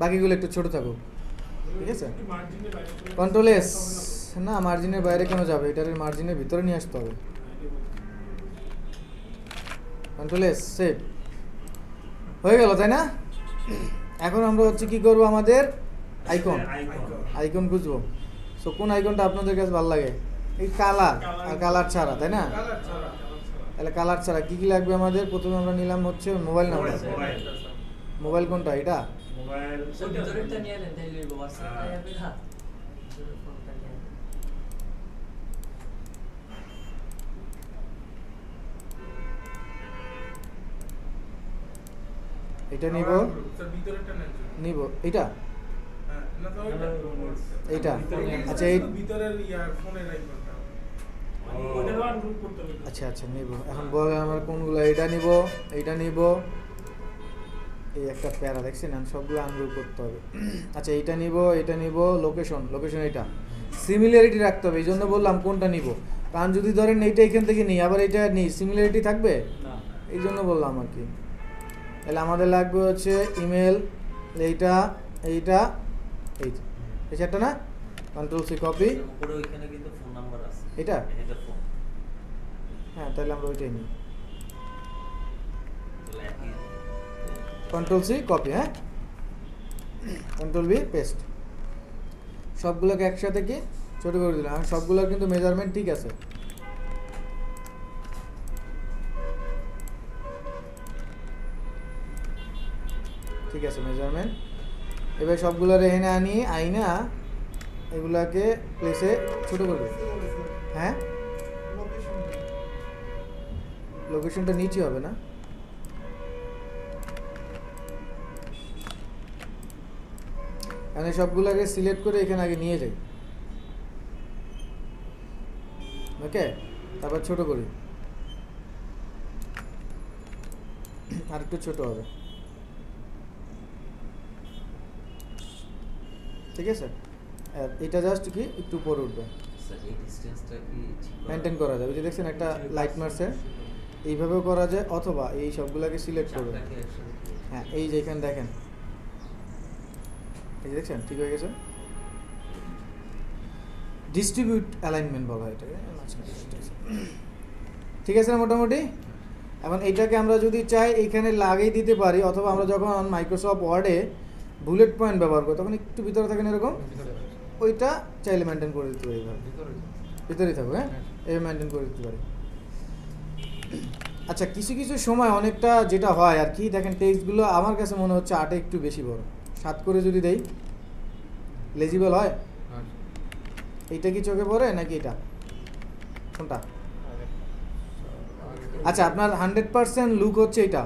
বাকিগুলো একটু ছোট থাকুক, ঠিক আছে। কন্ট্রোল এস, না মার্জিনের বাইরে কেন যাবে, এটার মার্জিনের ভিতরে নিয়ে আসতে হবে। কন্ট্রোল এস, সেভ হয়ে গেল, তাই না? এখন আমরা হচ্ছে কি করব, আমাদের আইকন আইকন খুঁজবো। সো কোন আইকনটা আপনাদের কাছে ভালো লাগে? এই কালার আর কালার ছাড়া, তাই না? কালার ছাড়া তাহলে কালার ছাড়া কি কি লাগবে আমাদের? প্রথমে আমরা নিলাম হচ্ছে মোবাইল নাম্বার। মোবাইল কোনটা? এটা মোবাইল এটা নিব, স্যার ভিতরেরটা নেন নিব এটা, হ্যাঁ না তো ওইটা এইটা। আচ্ছা এই ভিতরের ইয়ার ফোনের আইকনটা ওইটা আনগ্রুপ করতে হবে। আচ্ছা আচ্ছা নিব। এখন বলেন আমার কোনগুলো? এটা নিব, এইটা নিব, এই একটা প্যারা দেখছেন, আমি সবগুলো আনগ্রুপ করতে হবে। আচ্ছা এইটা নিব, এটা নিব, লোকেশন এটা সিমিলারিটি রাখতে হবে, এই জন্য বললাম কোনটা নিব। কারণ যদি ধরেন এইটা এখান থেকে নিই আবার এইটা নিই, সিমিলারিটি থাকবে, এই জন্য বললাম আর কি। তাহলে আমাদের লাগবে হচ্ছে ইমেল, এইটা এইটা এইটা, এই চারটা না? কন্ট্রোল সি কপি, উপরে ওইখানে কিন্তু ফোন নাম্বার আছে, এটা এটা ফোন, হ্যাঁ তাহলে আমরা ওইটাই নিই। তাহলে একই কন্ট্রোল সি কপি, হ্যাঁ কন্ট্রোল বি পেস্ট, সবগুলোকে একসাথে কি ছোট করে দিলাম। আর সবগুলোর কিন্তু মেজারমেন্ট ঠিক আছে। ঠিক আছে মেজারমেন্ট। এবার সবগুলোর এখানে আনি, আইনা এগুলাকে প্লেসে ছোট করে দিই। হ্যাঁ লোকেশনটা নিচে হবে না? আমি সবগুলোকে সিলেক্ট করে এখানে আগে নিয়ে যাই, ওকে, তারপর ছোট করি, আর একটু ছোট হবে, ঠিক আছে। আর এটা জাস্ট কি একটু উপরে উঠবে, স্যার এই ডিসটেন্সটা কি ঠিক মেনটেন করা যাবে। যে দেখছেন একটা লাইট মারছে, এইভাবেও করা যায়, অথবা এই সবগুলোকে সিলেক্ট করবে, চারটাকে একসাথে দিয়ে? হ্যাঁ এই যে এখানে দেখেন, এই যে দেখছেন ঠিক হয়ে গেছে। ডিস্ট্রিবিউট অ্যালাইনমেন্ট বলা হয় এটাকে, ঠিক আছে না মোটামুটি। এখন এইটাকে আমরা যদি চাই এইখানে লাগিয়ে দিতে পারি, অথবা আমরা যখন মাইক্রোসফট ওয়ার্ডে বুলেট পয়েন্ট ব্যবহার করি তখন একটু ভিতরে থাকেন এরকম, ওইটা চাইলে মেনটেন করে দিতে পারি, এইভাবে ভিতরেই থাকবে, হ্যাঁ এই মেনটেন করে দিতে পারি। আচ্ছা কিছু কিছু সময় অনেকটা যেটা হয় আর কি, দেখেন টেক্সটগুলো আমার কাছে মনে হচ্ছে 8 একটু বেশি বড়, 7 করে যদি দেই লেজিবল হয়। এইটা কি চোখে পড়ে নাকি এটা কোনটা? আচ্ছা আপনার 100% লুক হচ্ছে এটা।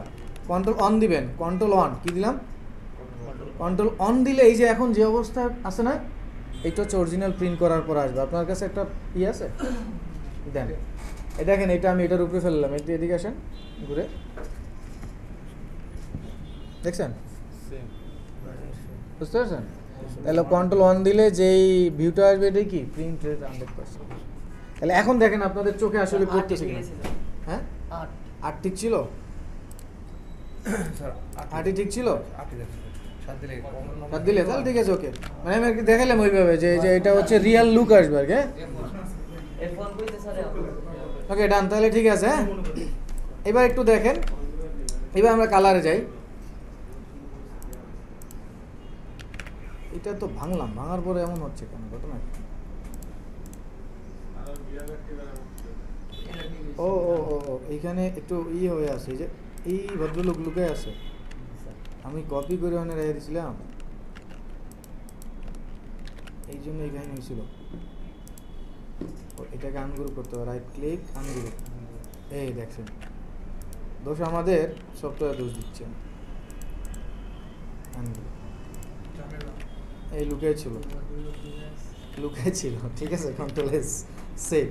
কন্ট্রোল অন দিবেন, কন্ট্রোল অন কি দিলাম, কন্ট্রোল অন দিলে এই যে এখন যে অবস্থা আছে না, এইটা হচ্ছে অরিজিনাল প্রিন্ট করার পর আসবে। আপনার কাছে একটা ই আছে দেন, এই দেখেন এটা আমি এটার উপরে ফেললাম, একটু এদিকে আসেন ঘুরে, দেখছেন বুঝতে পারছেন? তাহলে কন্ট্রোল অন দিলে যেই ভিউটা আসবে এটাই কি প্রিন্ট রেট 100%। তাহলে এখন দেখেন আপনাদের চোখে আসলে পড়তেছে কিনা। হ্যাঁ 8 ঠিক ছিল, স্যার 8ই ঠিক ছিল, 8 যাচ্ছে 7 দিলে আর দিলে তাহলে ঠিক আছে ওকে। মানে আমি আর কি দেখালাম ওইভাবে যে যে এটা হচ্ছে রিয়েল লুক আসবে আর কি। ওকে ডান, তাহলে ঠিক আছে। হ্যাঁ এবার একটু দেখেন, এবার আমরা কালারে যাই। এটা তো ভাঙলাম, ভাঙার পরে এমন হচ্ছে কেন, ঘটনা কি? ও ও ও ও এইখানে একটু হয়ে আছে, এই যে এই ভদ্রলোক লুকে আছে, আমি কপি করে ওখানে রেখে দিয়েছিলাম, এই জন্য এই কাহিনী হয়েছিল। এটাকে আনগ্রুপ করতে হবে, রাইট ক্লিক আনগ্রুপ। এই দেখছেন দোষ আমাদের, সফটওয়্যার দোষ দিচ্ছে। আনগ্রুপ এই লুকে ছিল, ঠিক আছে, কন্ট্রোল এস সেভ।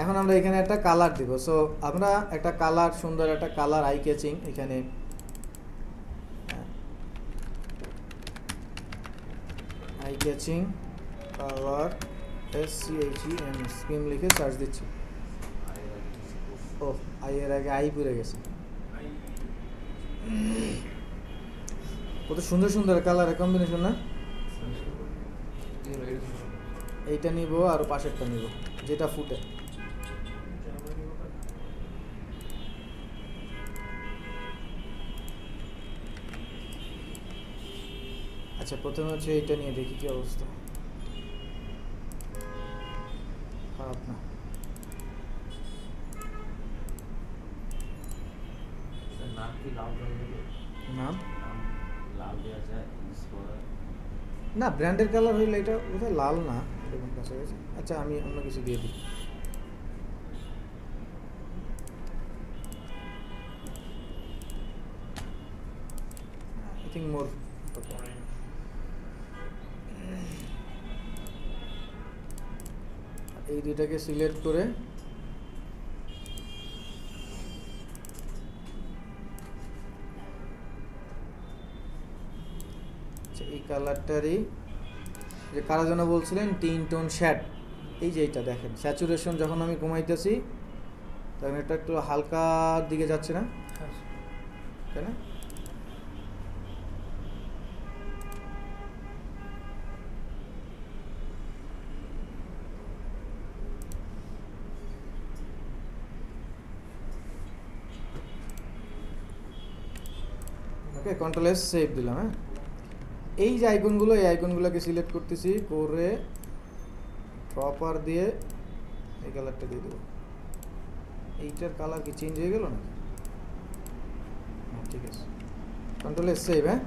এখন আমরা এখানে একটা কালার দিব। সো আমরা একটা কালার, সুন্দর একটা কালার আই ক্যাচিং এখানে eye catching colour SCHEM scheme লিখে সার্চ দিচ্ছি। ও আই এর আগে আই পুরে গেছে। কত সুন্দর সুন্দর কালারের কম্বিনেশন না? এইটা নিব আর পাশেরটা নিব যেটা ফুটে। আচ্ছা প্রথমে হচ্ছে এইটা নিয়ে দেখি কি অবস্থা। খারাপ না, নাম কি লাল নাম লাল দেওয়া যায় ইউজ করা? না ব্র্যান্ডের কালার হইলে এটা বোধহয় লাল না, এরকম কাছাকাছি। আচ্ছা আমি অন্য কিছু দিয়ে দিই। আই থিঙ্ক মোর। এই দুইটাকে সিলেক্ট করে এই কালারটারই যে কালার জন্য বলছিলেন টিন টোন শ্যাড, এই যে এইটা দেখেন স্যাচুরেশন যখন আমি কমাইতেছি তখন এটা একটু হালকার দিকে যাচ্ছে না, তাই না? ওকে কন্ট্রোল এস সেভ দিলাম। হ্যাঁ এই যে আইকনগুলো, এই আইকনগুলোকে সিলেক্ট করতেছি, করে প্রপার দিয়ে এই কালারটা দিয়ে দেবো। এইটার কালার কি চেঞ্জ হয়ে গেল না? ঠিক আছে, কন্ট্রোল এস সেভ। হ্যাঁ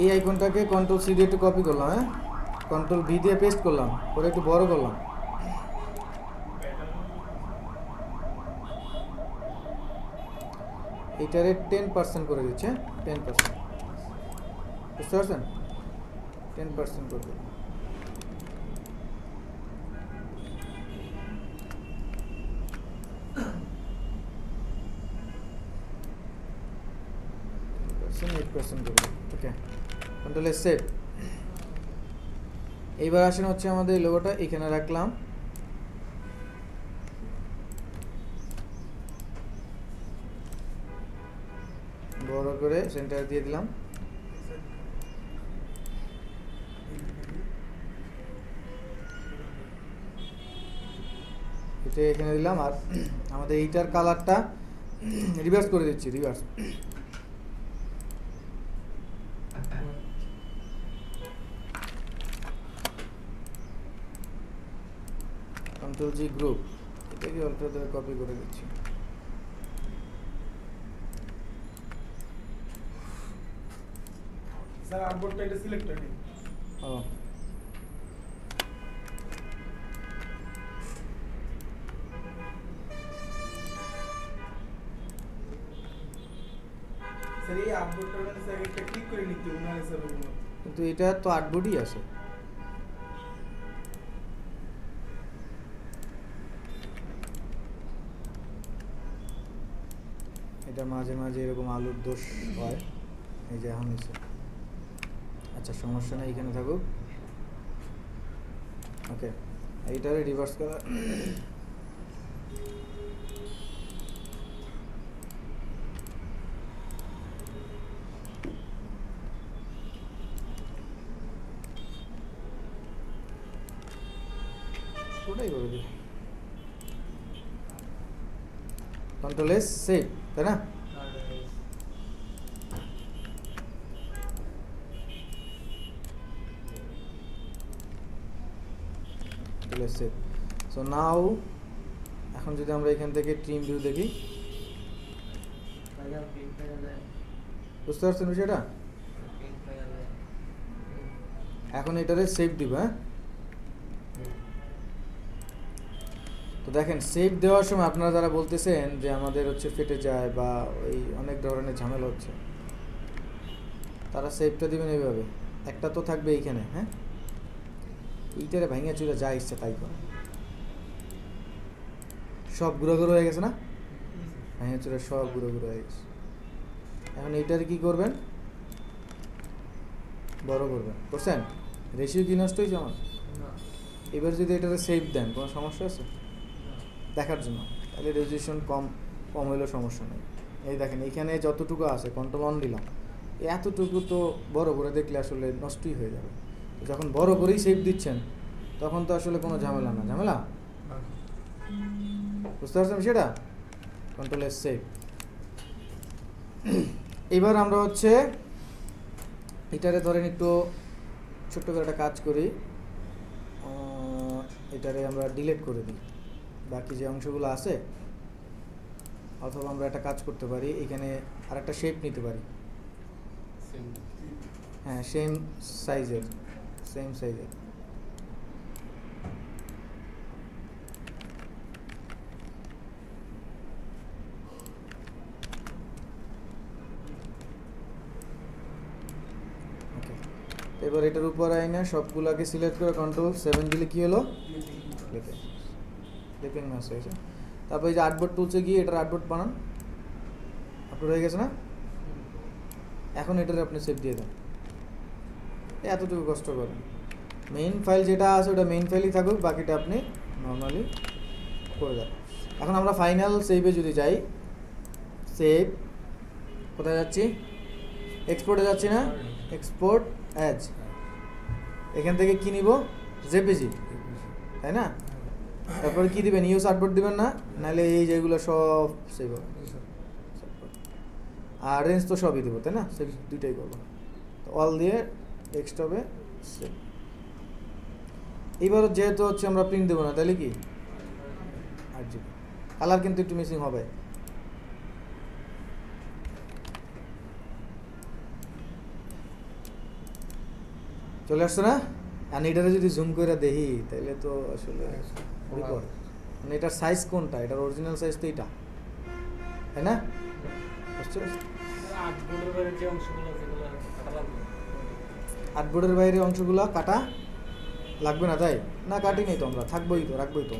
এই আইকনটাকে কন্ট্রোল সি দিয়ে একটু কপি করলাম। হ্যাঁ কন্ট্রোল ভি দিয়ে পেস্ট করলাম, করে একটু বড় করলাম। এইটারে 10% করে দিচ্ছে। 10% বুঝতে পারছেন? 10% করে দিলাম। ওকে কন্ট্রোল এস সেভ। এইবার আসেন হচ্ছে আমাদের লোগোটা এখানে রাখলাম, বড় করে সেন্টার দিয়ে দিলাম। এটা এখানে দিলাম, আর আমাদের এইটার কালারটা রিভার্স করে দিচ্ছি, রিভার্স। কন্ট্রোল জি গ্রুপ, এটাকে অল্প ধরে কপি করে দিচ্ছি। স্যার আর্টবোর্ডটা এটা সিলেক্ট করে নিন। ও স্যার এই আর্টবোর্ডটা মানে স্যার একটা ক্লিক করে নিতে হবে না স্যার ওগুলো। কিন্তু এটা তো 8 বডি আছে। এটা মাঝে মাঝে এরকম আলুর দোষ হয়, এই যে এখন হয়েছে। আচ্ছা সমস্যা নেই, এখানে থাকুক। ওকে, এইটারে রিভার্স করা। ওটাই করে দিই, কন্ট্রোল এস সেভ, তাই না? সেভ। সো নাও এখন যদি আমরা এখান থেকে ট্রিম ভিউ দেখি, বুঝতে পারছেন বিষয়টা? এখন এটারে সেভ দিব। হ্যাঁ, তো দেখেন সেভ দেওয়ার সময় আপনারা যারা বলতেছেন যে আমাদের হচ্ছে ফেটে যায় বা ওই অনেক ধরনের ঝামেলা হচ্ছে, তারা সেভটা দিবেন এইভাবে। একটা তো থাকবে এইখানে, হ্যাঁ, এইটারে ভাঙিয়া চুরে যা ইচ্ছা তাই করে, সব গুঁড়ো গুঁড়ো হয়ে গেছে না, ভাঙিয়া চুরে সব গুঁড়ো গুঁড়ো হয়ে গেছে। এখন এইটারে কি করবেন, বড় করবেন। করছেন? রেশিও কি নষ্ট হয়েছে আমার? এবার যদি এটারে সেভ দেন কোনো সমস্যা আছে দেখার জন্য, তাহলে রেজুলেশন কম হইলেও সমস্যা নেই। এই দেখেন এইখানে যতটুকু আছে কন্ট্রোল অন দিলাম, এতটুকু তো বড় করে দেখলে আসলে নষ্টই হয়ে যাবে। যখন বড় করেই সেভ দিচ্ছেন তখন তো আসলে কোনো ঝামেলা না, ঝামেলা বুঝতে পারছেন সেটা? Control S save. এবার আমরা হচ্ছে এটারে ধরেন একটু ছোট্ট করে একটা কাজ করি, এটারে আমরা ডিলিট করে দিই বাকি যে অংশগুলো আছে, অথবা আমরা একটা কাজ করতে পারি, এখানে আরেকটা শেপ নিতে পারি। হ্যাঁ, সেম সাইজের। ওকে, এবার এটার উপর আইনা সবগুলোকে সিলেক্ট করে কন্ট্রোল 7 দিলে কি হলো, ক্লিপিং মাস হয়েছে। তারপর এই যে আর্টবোর্ড টুলসে গিয়ে এটার আর্টবোর্ড বানান, আপলোড হয়ে গেছে না? এখন এটারে আপনি সেভ দিয়ে দেন, এতটুকু কষ্ট করেন। মেইন ফাইল যেটা আছে ওটা মেইন ফাইলই থাকুক, বাকিটা আপনি নর্মালি করে দেন। এখন আমরা ফাইনাল সেভে যদি যাই, সেভ কোথায় যাচ্ছি, এক্সপোর্টে যাচ্ছি না, এক্সপোর্ট অ্যাজ, এখান থেকে কি নিব, জেপিজি, তাই না? তারপরে কি দিবেন, ইউজ আর্টবোর্ড দিবেন না, নাহলে এই যেগুলো সব সেভ হবে। আর রেঞ্জ তো সবই দেবো, তাই না? সেভ দুইটাই করবো, অল দিয়ে ডেস্কটপে সেভ। এইবার যেহেতু হচ্ছে আমরা প্রিন্ট দেবো না, তাহলে কি 8GB, কালার কিন্তু একটু মিসিং হবে। চলে আসছে না? আর এটারে যদি জুম করে দেখি তাহলে তো আসলে বিপদ। মানে এটার সাইজ কোনটা, এটার অরিজিনাল সাইজ তো এইটা, তাই না? আর্টবোর্ডের বাইরে অংশগুলো কাটা লাগবে না, তাই না? কাটি নেই তো, আমরা থাকবোই তো, রাখবোই তো।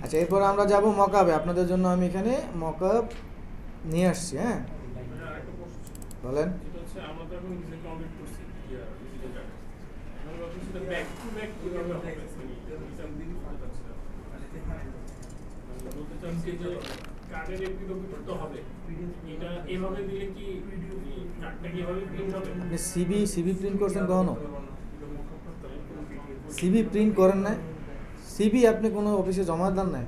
আচ্ছা, এরপর আমরা যাব মকআপে। আপনাদের জন্য আমি এখানে মকআপ নিয়ে আসছি। হ্যাঁ, বলেন। সিবি প্রিন্ট করছেন কখনো? সিবি প্রিন্ট করেন না? সিবি আপনি কোনো অফিসে জমা দেন না?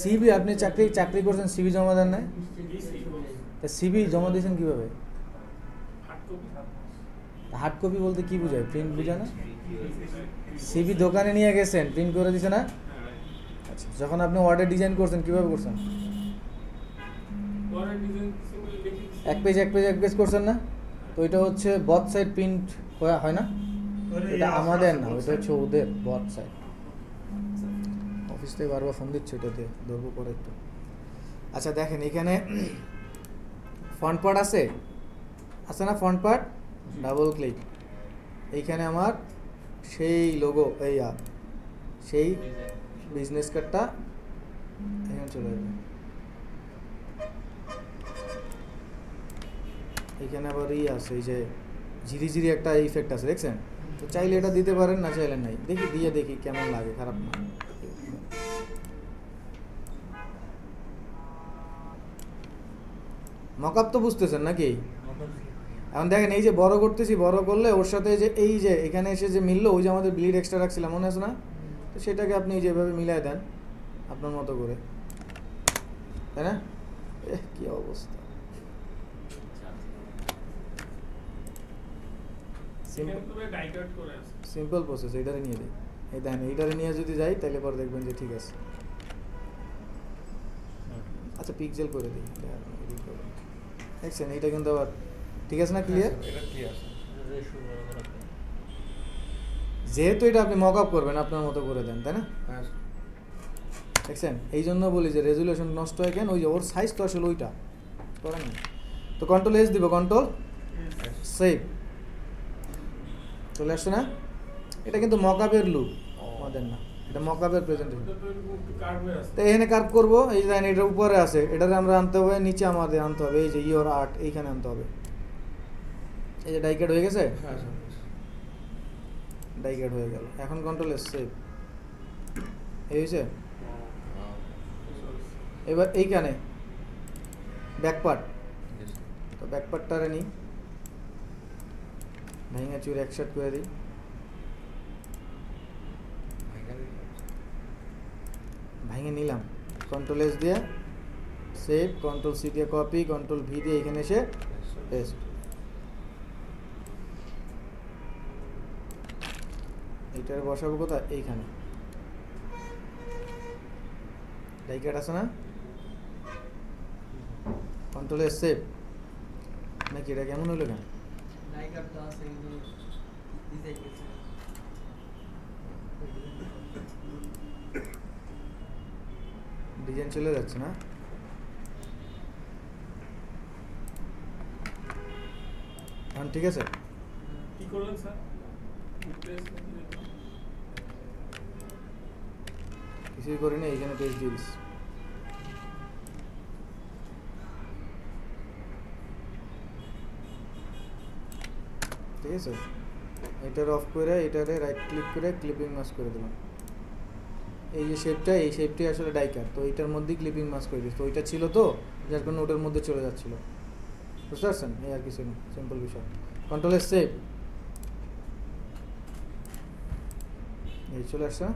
সিবি আপনি চাকরি করছেন, সিবি জমা দেন না? তা সিবি জমা দিয়েছেন কিভাবে? হার্ড কপি বলতে কি বোঝায়? প্রিন্ট বোঝায় না? সিবি দোকানে নিয়ে গেছেন, প্রিন্ট করে দিছে না? আচ্ছা, যখন আপনি অর্ডার ডিজাইন করছেন কিভাবে করছেন? এক পেজ করছেন না? তো এটা হচ্ছে বথ সাইড প্রিন্ট হয় না? এটা আমাদের না, ওটা হচ্ছে ওদের বথ সাইড। অফিস থেকে বারবার ফোন দিচ্ছে, ওটাতে ধরবো পরে একটু। আচ্ছা দেখেন, এখানে ফন্ট পার্ট আছে না? ফন্ট পার্ট ডাবল ক্লিক, এইখানে আমার সেই লোগো, সেই বিজনেস কার্ডটা এখানে চলে যাবে। এখানে আবার আছে এই যে ঝিরি একটা ইফেক্ট আছে দেখছেন, তো চাইলে এটা দিতে পারেন, না চাইলে নাই। দেখি দিয়ে দেখি কেমন লাগে, খারাপ না। মকআপ তো বুঝতেছেন নাকি? এখন দেখেন এই যে বড় করতেছি, বড় করলে ওর সাথে যে এই যে এখানে এসে যে মিললো, ওই যে আমাদের ব্লিড এক্সট্রা রাখছিলাম মনে আছে না, তো সেটাকে আপনি যেভাবে মিলাই দেন আপনার মতো করে, তাই না? কি অবস্থা! Simple process. এইটারে নিয়ে দিই, এই দেন এইটারে নিয়ে যদি যাই তাহলে পরে দেখবেন যে ঠিক আছে। আচ্ছা পিক্সেল করে দিই, দেখছেন এইটা কিন্তু আবার ঠিক আছে না? ক্লিয়ার? এটা ক্লিয়ার। যেহেতু এটা আপনি মক আপ করবেন আপনার মতো করে দেন, তাই না? হ্যাঁ দেখছেন, এই জন্য বলি যে রেজুলেশন নষ্ট হয় কেন, ওই যে ওর সাইজ তো আসলে ওইটা করেন না। তো কন্ট্রোল এস দিব, কন্ট্রোল সেভ, চলে আসছে না? এটা কিন্তু মকআপের লুক আমাদের না, এটা মকআপের প্রেজেন্টেশন। তো এখানে কার্ভ করবো, এই যে এটার উপরে আছে, এটারে আমরা আনতে হবে নিচে, আমাদের আনতে হবে এই যে ইওর আর্ট, এইখানে আনতে হবে। এই যে ডাইকেট হয়ে গেছে, ডাইকেট হয়ে গেল। এখন কন্ট্রোল এস সেভ, এই হয়েছে। এবার এইখানে ব্যাক পার্ট, তো ব্যাক পার্টটারে নিই, ভেঙে চুর একসাথ করে দিই। ভেঙে নিলাম, কন্ট্রোল এস দিয়ে সেভ, কন্ট্রোল সি দিয়ে কপি, কন্ট্রোল ভি দিয়ে এখানে এসে পেস্ট। এইটারে বসাবো কোথায়? এইখানে ডাইকেট আছে না, কন্ট্রোল এস সেভ। নাকি এটা কেমন হলো কেন? ডিজাইন চলে যাচ্ছে না? এখন ঠিক আছে? কি করলেন স্যার? কিছুই করি না, এইখানে পেজ দিয়ে দিচ্ছি। ঠিক আছে, এটার অফ করে এটারে রাইট ক্লিক করে ক্লিপিং মাস্ক করে দিলাম। এই যে শেপটা, এই শেপটি আসলে ডাইকার, তো এইটার মধ্যেই ক্লিপিং মাস্ক করে দিচ্ছি। তো ওইটা ছিল তো, যার কারণে ওটার মধ্যে চলে যাচ্ছিল, বুঝতে পারছেন? এই আর কিছু না, সিম্পল বিষয়। কন্ট্রোল এস সেভ, এই চলে আসছে।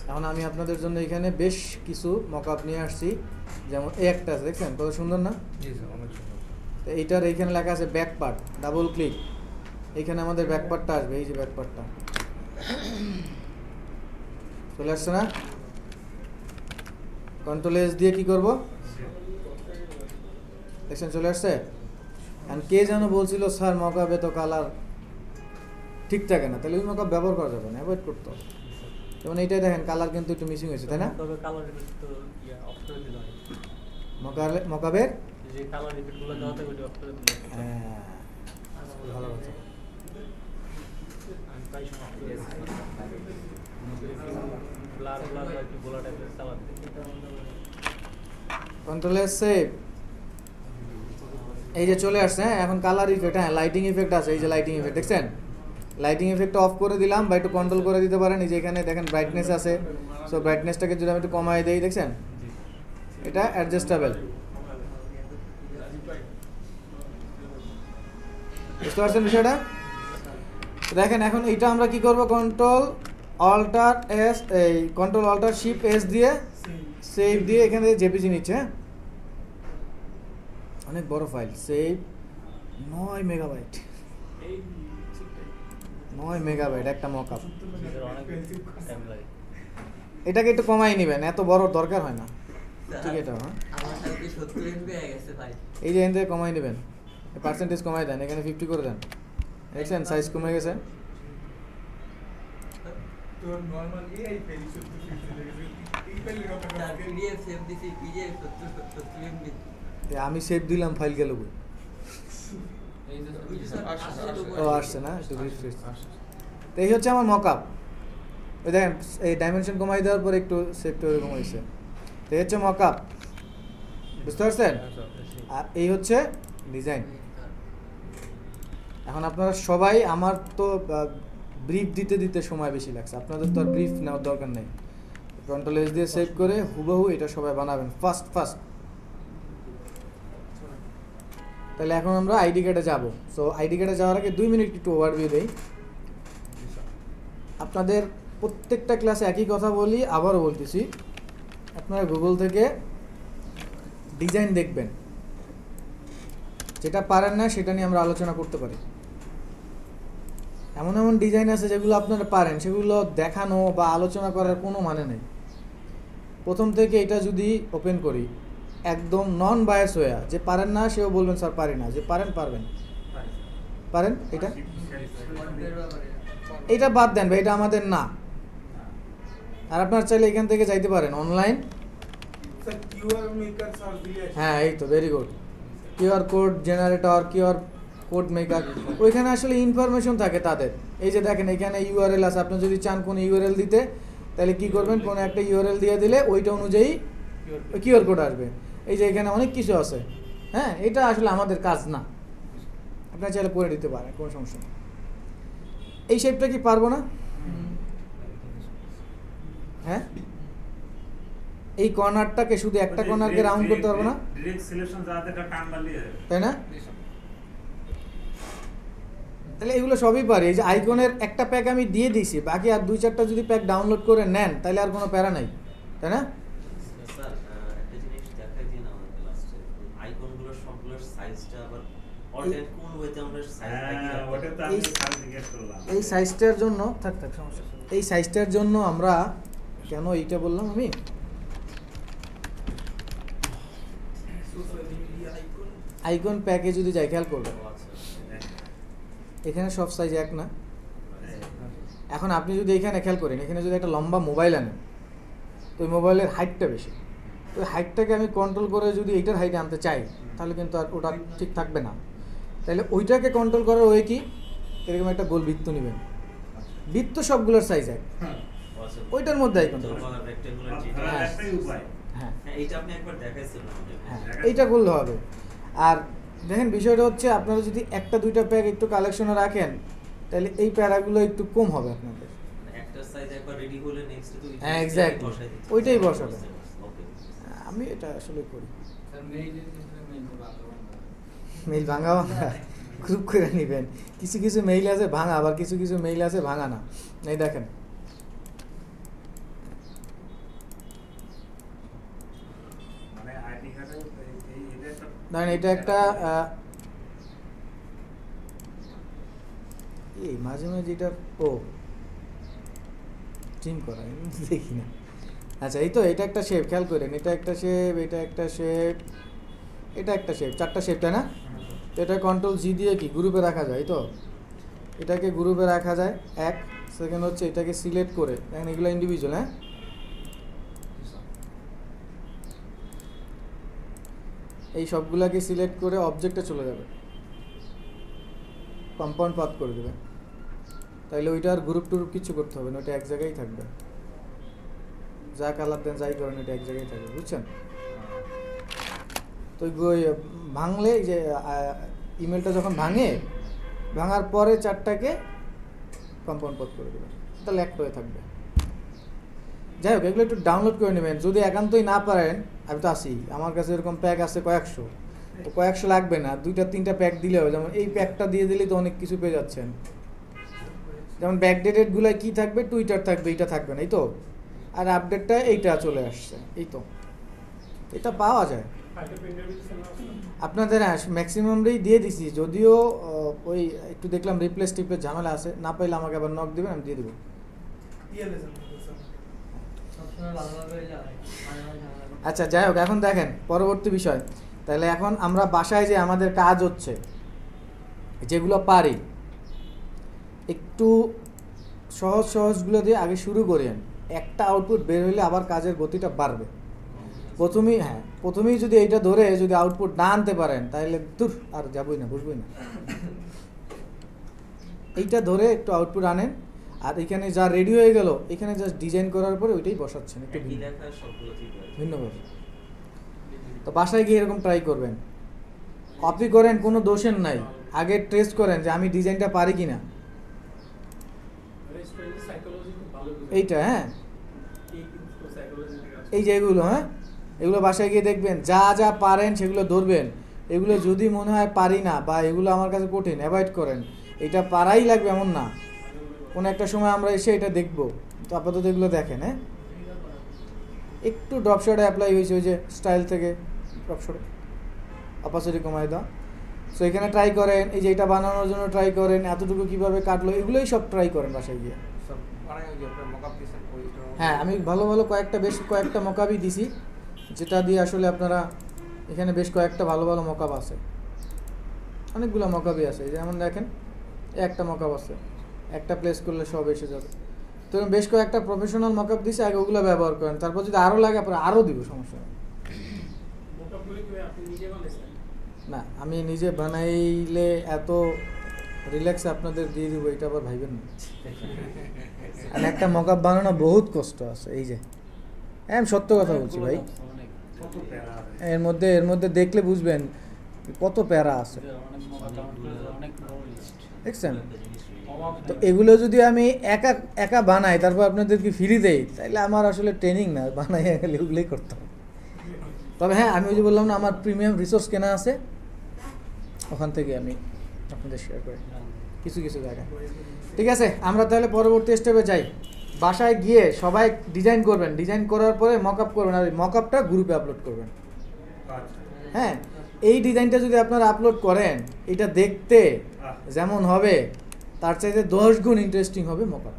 এখন আমি আপনাদের জন্য এখানে বেশ কিছু মকআপ নিয়ে আসছি, যেমন এই একটা আছে, দেখছেন কত সুন্দর না? জি স্যার, অনেক সুন্দর। তো এইটার এইখানে লেখা আছে ব্যাক পার্ট, ডাবল ক্লিক, এইখানে আমাদের ব্যাক পার্টটা আসবে, এই যে ব্যাক পার্টটা চলে আসছে না? কন্ট্রোল এস দিয়ে কি করব? দেখছেন চলে আসছে। আর কে যেন বলছিল স্যার মকআপে তো কালার ঠিক থাকে না, তাহলে ওই মকআপ ব্যবহার করা যাবে না, অ্যাভয়েড করতে হবে। যেমন এইটাই দেখেন কালার কিন্তু একটু মিসিং হয়েছে, তাই না? মকআপের যে কালার ইফেক্টগুলো দেওয়া থাকে ওটা অফ করে দিলে হ্যাঁ, ভালো কথা। আমি প্রায় সময় অফ করে ব্লার ব্লার বা একটু গোলা টাইপের কালার দিই। কন্ট্রোল এস সেভ, এই যে চলে আসছে। হ্যাঁ, এখন কালার ইফেক্ট, হ্যাঁ লাইটিং ইফেক্ট আছে, এই যে লাইটিং ইফেক্ট দেখছেন, লাইটিং ইফেক্টটা অফ করে দিলাম, বা একটু কন্ট্রোল করে দিতে পারেন। এই যে এখানে দেখেন ব্রাইটনেস আছে, সো ব্রাইটনেসটাকে যদি আমি একটু কমাই দিই, দেখছেন এটা অ্যাডজাস্টেবল, বুঝতে পারছেন বিষয়টা? দেখেন এখন এইটা আমরা কি করব, কন্ট্রোল অল্টার এস, এই কন্ট্রোল অল্টার শিফট এস দিয়ে সেভ দিয়ে এখানে জেপিজি নিচ্ছে। অনেক বড় ফাইল, সেভ 9 মেগাবাইট, 9 মেগাবাইট একটা মকআপ। অনেক টাইম লাগে। এটাকে একটু কমাই নেবেন, এত বড় দরকার হয় না। ঠিক এটা, হ্যাঁ আমার সাথে 70 এমবি হয়ে গেছে ভাই। এই যে এখান থেকে কমাই নেবেন, পার্সেন্টেজ কমাই দেন, এখানে 50 করে দেন, দেখছেন সাইজ কমে গেছে। তো নরমাল এআই ফাইল 70 পিক্সেল লাগে, এই ফাইলের কথা তার পিডিএফ সেভ দিছি, পিডিএফ 70 এমবি। আমি সেভ দিলাম, ফাইল গেল কই? এই যে ও আসছে না, একটু রিফ্রেশ। তো এই হচ্ছে আমার মকআপ। ওই দেখেন এই ডাইমেনশন কমাই দেওয়ার পর একটু সেভটা ওরকম হয়েছে। তো এই হচ্ছে মকআপ, বুঝতে পারছেন? আর এই হচ্ছে ডিজাইন। এখন আপনারা সবাই, আমার তো ব্রিফ দিতে দিতে সময় বেশি লাগছে, আপনাদের তো আর ব্রিফ নেওয়ার দরকার নেই। কন্ট্রোল এস দিয়ে সেভ করে হুবহু এটা সবাই বানাবেন ফার্স্ট। তাহলে এখন আমরা আইডি কার্ডে যাব। সো আইডি কার্ডে যাওয়ার আগে 2 মিনিট একটু ওভারভিউ দেই। আপনাদের প্রত্যেকটা ক্লাসে একই কথা বলি, আবারও বলতেছি, আপনারা গুগল থেকে ডিজাইন দেখবেন, যেটা পারেন না সেটা নিয়ে আমরা আলোচনা করতে পারি। এমন এমন ডিজাইন আছে যেগুলো আপনারা পারেন, সেগুলো দেখানো বা আলোচনা করার কোনো মানে নেই। প্রথম থেকে এটা যদি ওপেন করি, একদম নন বায়াস হয়ে, যে পারেন না সেও বলবেন স্যার পারি না, যে পারেন পারবেন, পারেন এটা বাদ দেন ভাই, এটা আমাদের না। আর আপনার চাইলে এখান থেকে যাইতে পারেন online. Sir QR maker search দিলে আসে। হ্যাঁ, এই তো very good. QR code generator, QR code maker, ওইখানে আসলে ইনফরমেশন থাকে তাদের। এই যে দেখেন এখানে ইউআরএল আছে, আপনি যদি চান কোনো ইউআরএল দিতে, তাহলে কি করবেন, কোনো একটা ইউআরএল দিয়ে দিলে ওইটা অনুযায়ী কিউআর কোড আসবে। এই যে এখানে অনেক কিছু আছে। হ্যাঁ, এটা আসলে আমাদের কাজ না, আপনারা চাইলে পড়ে দিতে পারেন, কোনো সমস্যা নেই। এই শেপটা কি পারবো না? হ্যাঁ, এই কর্নারটাকে শুধু একটা কর্নারকে রাউন্ড করতে পারবো না, ডাইরেক্ট সিলেকশন যাতে একটা টান বালিয়ে তাই না? তাহলে এগুলো সবই পারি। এই যে আইকনের একটা প্যাক আমি দিয়ে দিয়েছি, বাকি আর 2-4টা যদি প্যাক ডাউনলোড করে নেন তাহলে আর কোনো প্যারা নাই, তাই না? স্যার একটা জিনিস দেখাই দিন আমাদের ক্লাসে, আইকনগুলোর সবগুলোর সাইজটা আবার অল্টারনেট কোন ওয়েতে আমরা সাইজ হ্যাঁ, ওটা তো আমি সাইজ জিজ্ঞেস করলাম। এই সাইজটার জন্য থাক সমস্যা, এই সাইজটার জন্য আমরা কেন এইটা বললাম, আমি সোশ্যাল মিডিয়া আইকন আইকন প্যাকে যদি যাই, খেয়াল করবেন এখানে সব সাইজ এক না। এখন আপনি যদি এখানে খেয়াল করেন, এখানে যদি একটা লম্বা মোবাইল আনেন, তো ওই মোবাইলের হাইটটা বেশি, তো ওই হাইটটাকে আমি কন্ট্রোল করে যদি এইটার হাইটে আনতে চাই, তাহলে কিন্তু আর ওটা ঠিক থাকবে না। তাহলে ওইটাকে কন্ট্রোল করার ওই কি, এরকম একটা গোল বৃত্ত নেবেন, বৃত্ত সবগুলোর সাইজ এক, ওইটার মধ্যে আইকন রেক্ট্যাঙ্গুলার হ্যাঁ। একটাই উপায়। হ্যাঁ হ্যাঁ, এইটা আপনি একবার দেখাইছিলেন আমাদের। হ্যাঁ, এইটা করলে হবে। আর দেখেন বিষয়টা হচ্ছে, আপনারা যদি 1-2টা প্যাক একটু কালেকশনে রাখেন, তাহলে এই প্যারাগুলো একটু কম হবে আপনাদের। একটা সাইজ একবার রেডি হলে নেক্সট তো হ্যাঁ, exactly, ওইটাই বসাবেন। ওকে। আমি এটা আসলে করি। স্যার মেইল ভালো মেইল ভাঙা গ্রুপ করে নেবেন। কিছু কিছু মেইল আছে ভাঙা, আবার কিছু কিছু মেইল আছে ভাঙা না। এই দেখেন, মানে আইডি কার্ডে এই এটা একটা ধরেন এটা একটা এই মাঝে মাঝে এটা ট্রিম করা দেখি না। আচ্ছা, এই তো এটা একটা শেপ, খেয়াল করেন, এটা একটা শেপ, এটা একটা শেপ, এটা একটা শেপ, 4টা শেপ, তাই না? তো এটা কন্ট্রোল জি দিয়ে কি গ্রুপে রাখা যায়, তো এটাকে গ্রুপে রাখা যায়। এক সেকেন্ড হচ্ছে এটাকে সিলেক্ট করে, দেখেন এগুলো ইন্ডিভিজুয়াল। হ্যাঁ, এই সবগুলাকে সিলেক্ট করে অবজেক্টে চলে যাবে, কম্পাউন্ড পাথ করে দেবে, তাইলে ওইটা আর গ্রুপ টুরুপ কিছু করতে হবে না, ওইটা এক জায়গায় থাকবে। যা কালার দেন যাই করেন, ওইটা এক জায়গায় থাকবে, বুঝছেন? তো ওই ভাঙলে, যে ইমেলটা যখন ভাঙার পরে 4টাকে কম্পাউন্ড পাথ করে দেবেন, তাহলে একটা হয়ে থাকবে। যাই হোক, এগুলো একটু ডাউনলোড করে নেবেন। যদি একান্তই না পারেন, আমি তো আসি, আমার কাছে এরকম প্যাক আছে কয়েকশো, তো কয়েকশো লাগবে না, 2-3টা প্যাক দিলে হবে। যেমন এই প্যাকটা দিয়ে দিলেই তো অনেক কিছু পেয়ে যাচ্ছেন। যেমন ব্যাকডেটেডগুলো কি থাকবে, টুইটার থাকবে, এইটা থাকবে না, এই তো। আর আপডেটটা এইটা চলে আসছে, এই তো, এটা পাওয়া যায় আপনাদের। ম্যাক্সিমামটাই দিয়ে দিছি, যদিও ওই একটু দেখলাম রিপ্লেস টিপের ঝামেলা আছে, না পাইলে আমাকে আবার নক দিবেন, আমি দিয়ে দেবো। সবসময় ভালোভাবে যায় আচ্ছা, যাই হোক, এখন দেখেন পরবর্তী বিষয়। তাহলে এখন আমরা বাসায় যে আমাদের কাজ হচ্ছে, যেগুলো পারি, একটু সহজগুলো দিয়ে আগে শুরু করেন। একটা আউটপুট বের হইলে আবার কাজের গতিটা বাড়বে। প্রথমেই যদি এইটা ধরে যদি আউটপুট না আনতে পারেন, তাহলে দূর আর যাবই না, বুঝবই না। এইটা ধরে একটু আউটপুট আনেন, আর এখানে যা রেডি হয়ে গেল, এখানে জাস্ট ডিজাইন করার পরে ওইটাই বসাচ্ছেন একটু ভিন্নভাবে। তো বাসায় গিয়ে এরকম ট্রাই করবেন। কপি করেন, কোনো দোষের নাই, আগে টেস্ট করেন যে আমি ডিজাইনটা পারি কিনা। এইটা হ্যাঁ, এই যে এগুলো, হ্যাঁ এগুলো বাসায় গিয়ে দেখবেন, যা যা পারেন সেগুলো ধরবেন। এগুলো যদি মনে হয় পারি না বা এগুলো আমার কাছে কঠিন, অ্যাভয়েড করেন। এটা পারাই লাগবে এমন না, কোনো একটা সময় আমরা এসে এটা দেখব। তো আপাতত এগুলো দেখেন। হ্যাঁ, একটু ড্রপ শটে অ্যাপ্লাই হয়েছে, ওই যে স্টাইল থেকে ড্রপ শটে অপাসিটি কমাই দাও। সো এখানে ট্রাই করেন, এই যে এটা বানানোর জন্য ট্রাই করেন, এতটুকু কীভাবে কাটলো, এগুলোই সব ট্রাই করেন বাসায় গিয়ে। সব মানে ওই যে আপনার মকআপ দিয়েছেন ওইটার মধ্যে- হ্যাঁ, আমি ভালো ভালো বেশ কয়েকটা মকাবই দিছি, যেটা দিয়ে আসলে আপনারা এখানে বেশ কয়েকটা ভালো ভালো মকাব আছে, অনেকগুলো মকাবই আছে। যেমন দেখেন একটা মকাব আছে, একটা প্লেস করলে সব এসে যাবে। তো বেশ কয়েকটা প্রফেশনাল মকাব দিছি, আগে ওগুলো ব্যবহার করেন, তারপর যদি আরও লাগে আপনারা আরও দিব, সমস্যা নেই। না, আমি নিজে বানাইলে এত রিল্যাক্স আপনাদের দিয়ে দিব, এটা আবার ভাইবেন না। আর একটা মকআপ বানানো বহুত কষ্ট আছে, এই যে আমি সত্য কথা বলছি ভাই, কত প্যারা আছে। এর মধ্যে দেখলে বুঝবেন কত প্যারা আছে, দেখছেন? তো এগুলো যদি আমি একা একা বানাই, তারপর আপনাদেরকে ফ্রি দেই, তাহলে আমার আসলে ট্রেনিং না, বানাই গেলে এগুলোই করতে হবে। তবে হ্যাঁ, আমি ওই যে বললাম না, আমার প্রিমিয়াম রিসোর্স কেনা আছে, ওখান থেকে আমি আপনাদের শেয়ার করি কিছু কিছু জায়গায়। ঠিক আছে, আমরা তাহলে পরবর্তী স্টেপে যাই। বাসায় গিয়ে সবাই ডিজাইন করবেন, ডিজাইন করার পরে মকআপ করবেন, আর মকআপটা গ্রুপে আপলোড করবেন। আচ্ছা। হ্যাঁ, এই ডিজাইনটা যদি আপনারা আপলোড করেন, এটা দেখতে যেমন হবে তার চাইতে 10 গুণ ইন্টারেস্টিং হবে মকআপ।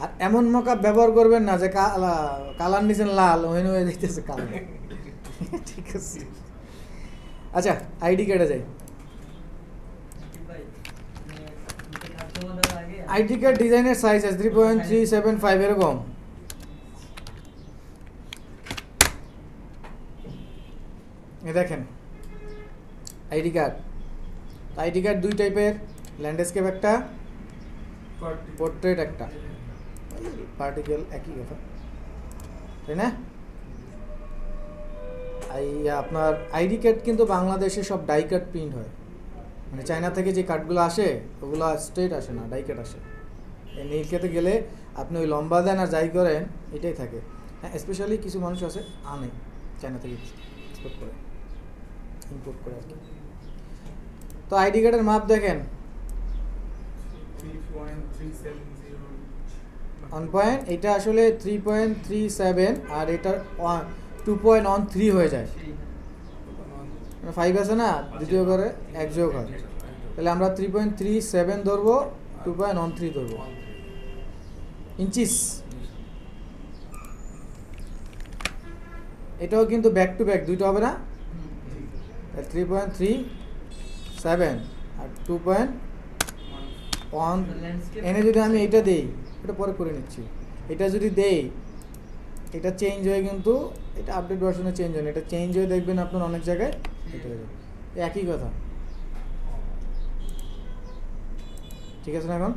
আর এমন মকআপ ব্যবহার করবেন না যে কালার নিচেন লাল, ওই হয়ে দেখতেছে কালো। ঠিক আছে, আচ্ছা আইডি কার্ডে যাই। আইডি কার্ড ডিজাইনের সাইজ আছে 3.375 এরকম। এ দেখেন আইডি কার্ড দুই টাইপের, ল্যান্ডস্কেপ একটা, পোর্ট্রেট একটা, পার্টিকেল একই কথা, তাই না? আপনার আইডি কার্ড কিন্তু বাংলাদেশে সব ডাই কাট প্রিন্ট হয়, মানে চায়না থেকে যে কার্ডগুলো আসে ওগুলো স্ট্রেট আসে না, ডাই কাট আসে। এই নীলকেতে গেলে আপনি ওই লম্বা দেন আর যাই করেন এটাই থাকে। হ্যাঁ, স্পেশালি কিছু মানুষ আছে আনে চায়না থেকে এক্সপোর্ট করে, ইম্পোর্ট করে আর কি। তো আইডি কার্ডের মাপ দেখেন 1 পয়েন্ট, এটা আসলে 3.37 আর এটা 2.13 হয়ে যায়, 5 আছে না, দ্বিতীয় করে 1 যোগ হয়, তাহলে আমরা 3.37 ধরবো, 2.13 ধরবো ইঞ্চিস। এটাও কিন্তু ব্যাক টু ব্যাক দুইটা হবে না, 3.37 আর 2.1 এনে যদি আমি এটা দেই, এটা পরে করে নিচ্ছি, এটা যদি দেই, এটা চেঞ্জ হয়ে কিন্তু এটা আপডেট ভার্সনে চেঞ্জ হয় না, এটা চেঞ্জ হয়ে দেখবেন আপনার অনেক জায়গায় এটা হয়ে যাবে, একই কথা। ঠিক আছে না? এখন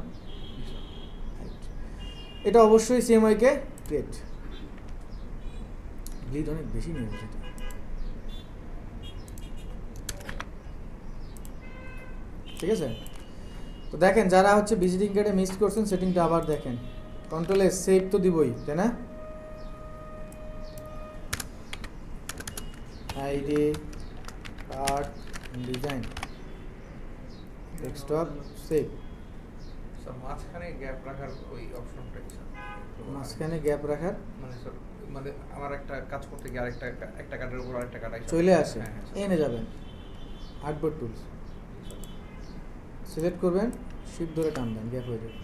এটা অবশ্যই CMYK কে ক্রিয়েট, ব্লিড অনেক বেশি নিয়ে যাচ্ছে। ঠিক আছে, তো দেখেন যারা হচ্ছে ভিজিটিং কার্ডে মিস করছেন সেটিংটা আবার দেখেন, কন্ট্রোলে সেভ তো দিবই, তাই না? ID card design desktop save, sir মাঝখানে গ্যাপ রাখার ওই অপশনটা কি স্যার? মাঝখানে গ্যাপ রাখার মানে স্যার মানে আমার একটা কাজ করতে গিয়ে একটা কার্ডের উপর আরেকটা কার্ড চলে আসে, হ্যাঁ, হ্যাঁ, স্যার। এনে যাবেন আর্টবোর্ড টুলস, সিলেক্ট করবেন, শিফট ধরে টান দেন, গ্যাপ হয়ে যাবে।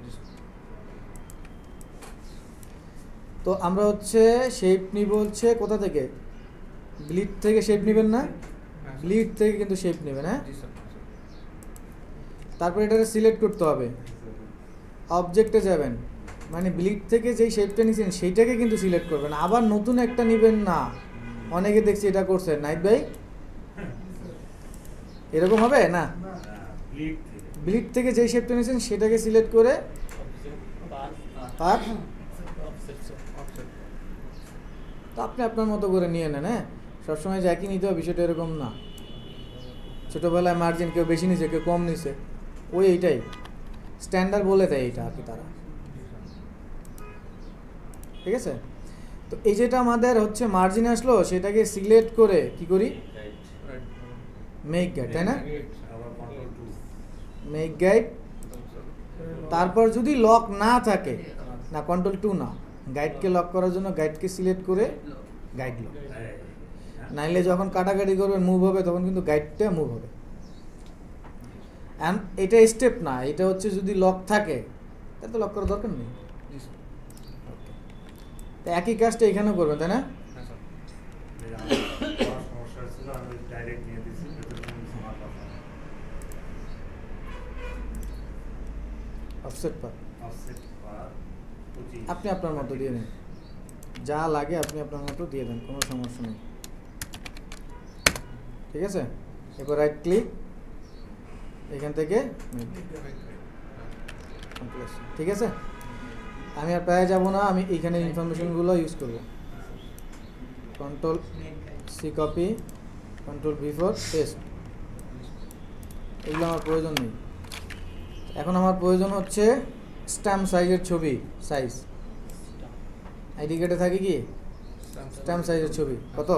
জি স্যার। তো আমরা হচ্ছে শেপ নিব হচ্ছে কোথা থেকে, ব্লিড থেকে শেপ নেবেন না, হ্যাঁ, ব্লিড থেকে কিন্তু শেপ নেবেন। হ্যাঁ, জি স্যার। তারপর এটাকে সিলেক্ট করতে হবে, অবজেক্টে যাবেন, মানে ব্লিড থেকে যেই শেপটা নিয়েছেন সেইটাকে কিন্তু সিলেক্ট করবেন, আবার নতুন একটা নেবেন না। অনেকে দেখছি এটা করছে, নাইট ভাই এরকম হবে না, ব্লিড থেকে যেই শেপটা নিয়েছেন সেটাকে সিলেক্ট করে আর তো আপনি আপনার মতো করে নিয়ে নেন। হ্যাঁ, সবসময় যে একই নিতে হবে বিষয়টা এরকম না। ছোটোবেলায় মার্জিন কেউ বেশি নিছে, কেউ কম নিছে, ওই এইটাই স্ট্যান্ডার্ড বলে দেয় এটা আর কি তারা। ঠিক আছে, তো এই যেটা আমাদের হচ্ছে মার্জিন আসলো, সেটাকে সিলেক্ট করে কি করি, মেক গাইড, তাই না? আবার কন্ট্রোল 2 মেক গাইড। তারপর যদি লক না থাকে, না কন্ট্রোল 2 না, গাইডকে লক করার জন্য গাইডকে সিলেক্ট করে গাইড লক। নাইলে যখন কাটাকাটি করবেন মুভ হবে, তখন কিন্তু গাইডটা মুভ হবে। অ্যান্ড এটা স্টেপ না, এটা হচ্ছে যদি লক থাকে তাহলে তো লক করার দরকার নেই। তো একই কাজটা এখানেও করবেন, তাই না? হ্যাঁ স্যার। আমার সমস্যা ছিল, আমি ডাইরেক্ট নিয়ে দিছি, ভেতরে কোনো কিছু মারলাম না। অফসেট পার অফসেট পার 25 আপনি আপনার মতো দিয়ে দেন, যা লাগে আপনি আপনার মতো দিয়ে দেন, কোনো সমস্যা নেই। ঠিক আছে, এরপর রাইট ক্লিক, এখান থেকে ঠিক আছে। আমি আর প্রায় যাব না, আমি এইখানে ইনফরমেশনগুলো ইউজ করব। Control C copy, control V for paste, এগুলো আমার প্রয়োজন নেই। এখন আমার প্রয়োজন হচ্ছে স্ট্যাম্প সাইজের ছবি, সাইজ আইডি কার্ডে থাকে কি স্ট্যাম্প সাইজের ছবি কত,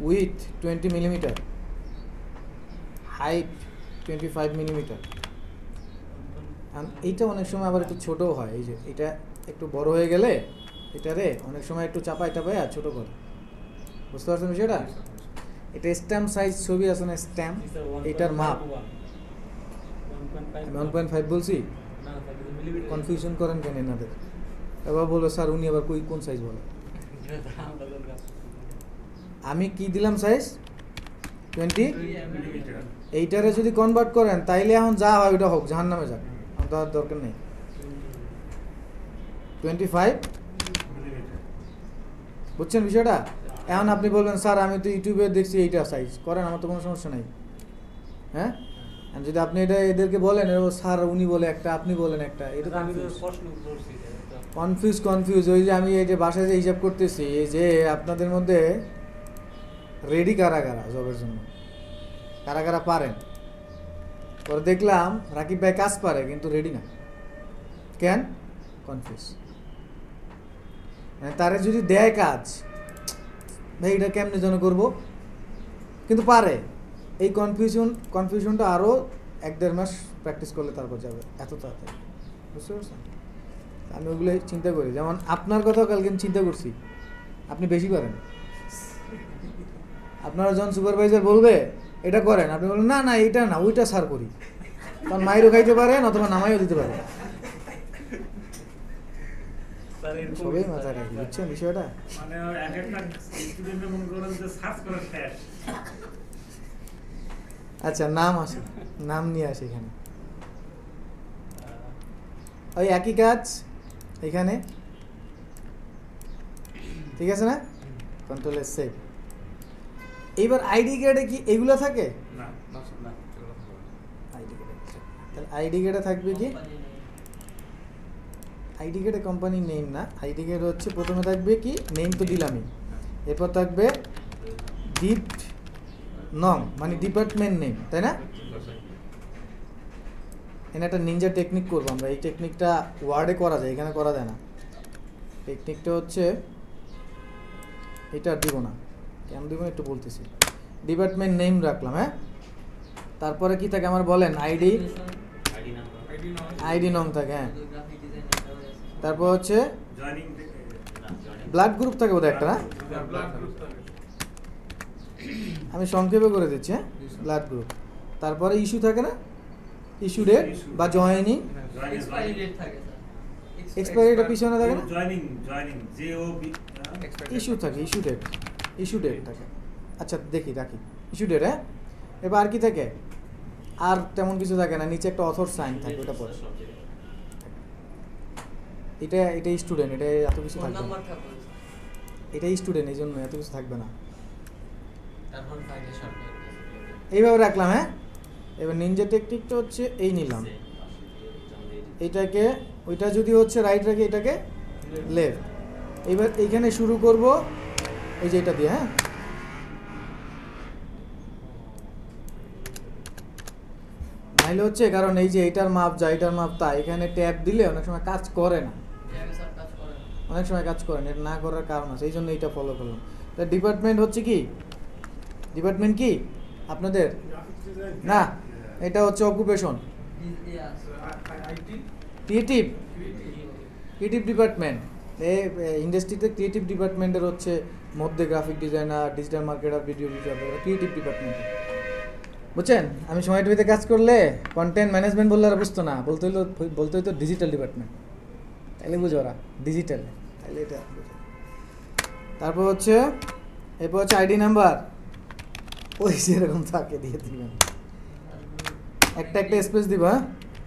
উইথ 20 মিলিমিটার, হাইট 25 মিলিমিটার। এইটা অনেক সময় আবার একটু ছোটও হয়, এই যে এটা একটু বড় হয়ে গেলে এটারে অনেক সময় একটু চাপাই আর ছোট করে, বুঝতে পারছেন বিষয়টা? এটা স্ট্যাম্প সাইজ ছবি আছে না, স্ট্যাম্প, এটার মাপ। আমি 1.5 বলছি, কনফিউশন করেন কেন এনাদের? এবার বলবো স্যার উনি আবার কোন সাইজ বলে। আমি কি দিলাম সাইজ 20, এইটারে যদি কনভার্ট করেন তাইলে এখন যা হয় ওটা হোক, জাহান্নামে যাক, আমার দরকার নেই। 25 মিলিমিটার। বুঝছেন বিষয়টা? এখন আপনি বলবেন স্যার আমি তো ইউটিউবে দেখছি এইটা সাইজ, করেন, আমার তো কোনো সমস্যা নাই। হ্যাঁ, আর যদি আপনি এটা এদেরকে বলেন, স্যার উনি বলে একটা, আপনি বলেন একটা, এটা কনফিউজ। ওই যে আমি এই যে বাসায় যে হিসাব করতেছি, এই যে আপনাদের মধ্যে রেডি কারা জবের জন্য, কারা পারেন। পরে দেখলাম রাকিব ভাই কাজ পারে কিন্তু রেডি না, কেন? কনফিউজ। মানে তারে যদি দেয় কাজ, ভাই এটা কেমনে যেন করবো, কিন্তু পারে। এই কনফিউশনটা আরও 1-1.5 মাস প্র্যাকটিস করলে তারপর যাবে, এত তাড়াতাড়ি। বুঝতে পারছেন? আমি ওগুলোই চিন্তা করি, যেমন আপনার কথাও কালকে চিন্তা করছি, আপনি বেশি পারেন। আপনারা যখন সুপারভাইজার বলবে এটা করেন, আপনি বলবেন না না এটা না, ওইটা স্যার করি, তখন মাইরও খাইতে পারেন অথবা নামাইও দিতে পারেন। সবই মাথায় রাখি, বুঝছেন বিষয়টা? মানে এক একটা স্টুডেন্টের মনে করেন যে সার্চ করে শেষ। আচ্ছা, নাম আসে, নাম নিয়ে আসে এখানে, ওই একই কাজ এখানে, ঠিক আছে না? Control S save. এইবার আইডি কার্ডে কি এগুলো থাকে? না না স্যার, না এগুলো তো হবে না। আইডি কার্ডে, তাহলে আইডি কার্ডে থাকবে কি? আইডি কার্ডে কোম্পানি নেম না, আইডি কার্ড হচ্ছে প্রথমে থাকবে কি, নেম তো দিলামই, এরপর থাকবে ডিপ নং, মানে ডিপার্টমেন্ট নেম, তাই না? এখানে একটা নিনজা টেকনিক করবো আমরা, এই টেকনিকটা ওয়ার্ডে করা যায়, এখানে করা যায় না। টেকনিকটা হচ্ছে এটা আর দিব না, কেন দিব একটু বলতেছি। ডিপার্টমেন্ট নেম রাখলাম, হ্যাঁ, তারপরে কি থাকে আমার বলেন, আইডি নং থাকে, হ্যাঁ, তারপর হচ্ছে জয়েনিং ব্লাড গ্রুপ থাকে বোধহয় একটা, না? আমি সংক্ষেপে করে দিচ্ছি, হ্যাঁ, ব্লাড গ্রুপ। তারপরে ইস্যু থাকে না, ইস্যু ডেট বা জয়েনিং, এক্সপায়ারি ডেট থাকে স্যার, এক্সপায়ারি ডেট পিছনে থাকে না, জয়েনিং JOB ইস্যু থাকে, ইস্যু ডেট থাকে। আচ্ছা দেখি রাখি, ইস্যু ডেট, হ্যাঁ। এবার আর কি থাকে? আর তেমন কিছু থাকে না, নিচে একটা অথর সাইন থাকে, ওটা পরে। এটা স্টুডেন্ট, এটা এত কিছু ফোন থাকবে না, নাম্বার থাকে এটা স্টুডেন্ট, এই জন্য এত কিছু থাকবে না। তারপর ফাইলে শর্টকাট এইভাবে রাখলাম, হ্যাঁ। এবার নিনজা টেকনিকটা হচ্ছে এই নিলাম, এইটাকে ওইটা যদি হচ্ছে রাইট রাখি, এটাকে লেফট। এবার এইখানে শুরু করব এই যে এটা দিয়ে, হ্যাঁ নাইলে হচ্ছে কারণ এই যে এটার মাপ যা এটার মাপ তা, এখানে ট্যাপ দিলে অনেক সময় কাজ করে না, স্যার কাজ করে না। অনেক সময় কাজ করে না, এটা না করার কারণ আছে, এই জন্য এইটা ফলো করলাম। তা ডিপার্টমেন্ট হচ্ছে কি, ডিপার্টমেন্ট কি আপনাদের? না, এটা হচ্ছে occupation, IT creative, creative department. ইন্ডাস্ট্রিতে ক্রিয়েটিভ ডিপার্টমেন্টের হচ্ছে মধ্যে graphic designer, digital marketer, video editor, creative department, বুঝছেন? আমি সময় টিভিতে কাজ করলে কন্টেন্ট ম্যানেজমেন্ট বললে আর বুঝতো না, বলতে হইতো ডিজিটাল ডিপার্টমেন্ট, তাইলে বুঝো ওরা ডিজিটাল, তাইলে এটা বুঝো। তারপর হচ্ছে এরপর হচ্ছে আইডি নাম্বার, ওই যেরকম থাকে দিয়ে দিবেন, একটা একটা স্পেস দিব, হ্যাঁ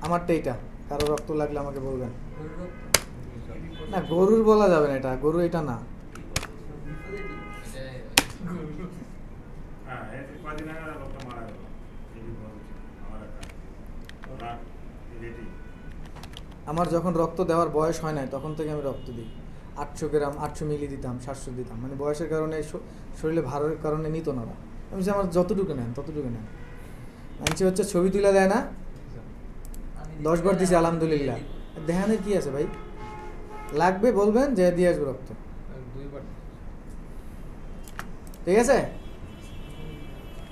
আমারটা এইটা, কারো রক্ত লাগলে আমাকে বলবেন। না গরুর বলা যাবে না, এটা গরু এটা না, হ্যাঁ এই যে কদিন আগে একটা লোকটা মারা গেল, এই যে বলছি, আমার একটা ওনার রিলেটিভ। আমার যখন রক্ত দেওয়ার বয়স হয় নাই তখন থেকে আমি রক্ত দিই, 800 গ্রাম 800 মিলি দিতাম, 700 দিতাম, মানে বয়সের কারণে শরীরে ভারের কারণে নিত না ওরা। আমি বলছি আমার যতটুকু নেন ততটুকু নেন। আনছি হচ্ছে ছবি তুলে দেয় না, 10 বার দিছি আলহামদুলিল্লাহ, দেখানের কি আছে ভাই, লাগবে বলবেন যে দিয়ে আসবো রক্ত, 2 বার। ঠিক আছে?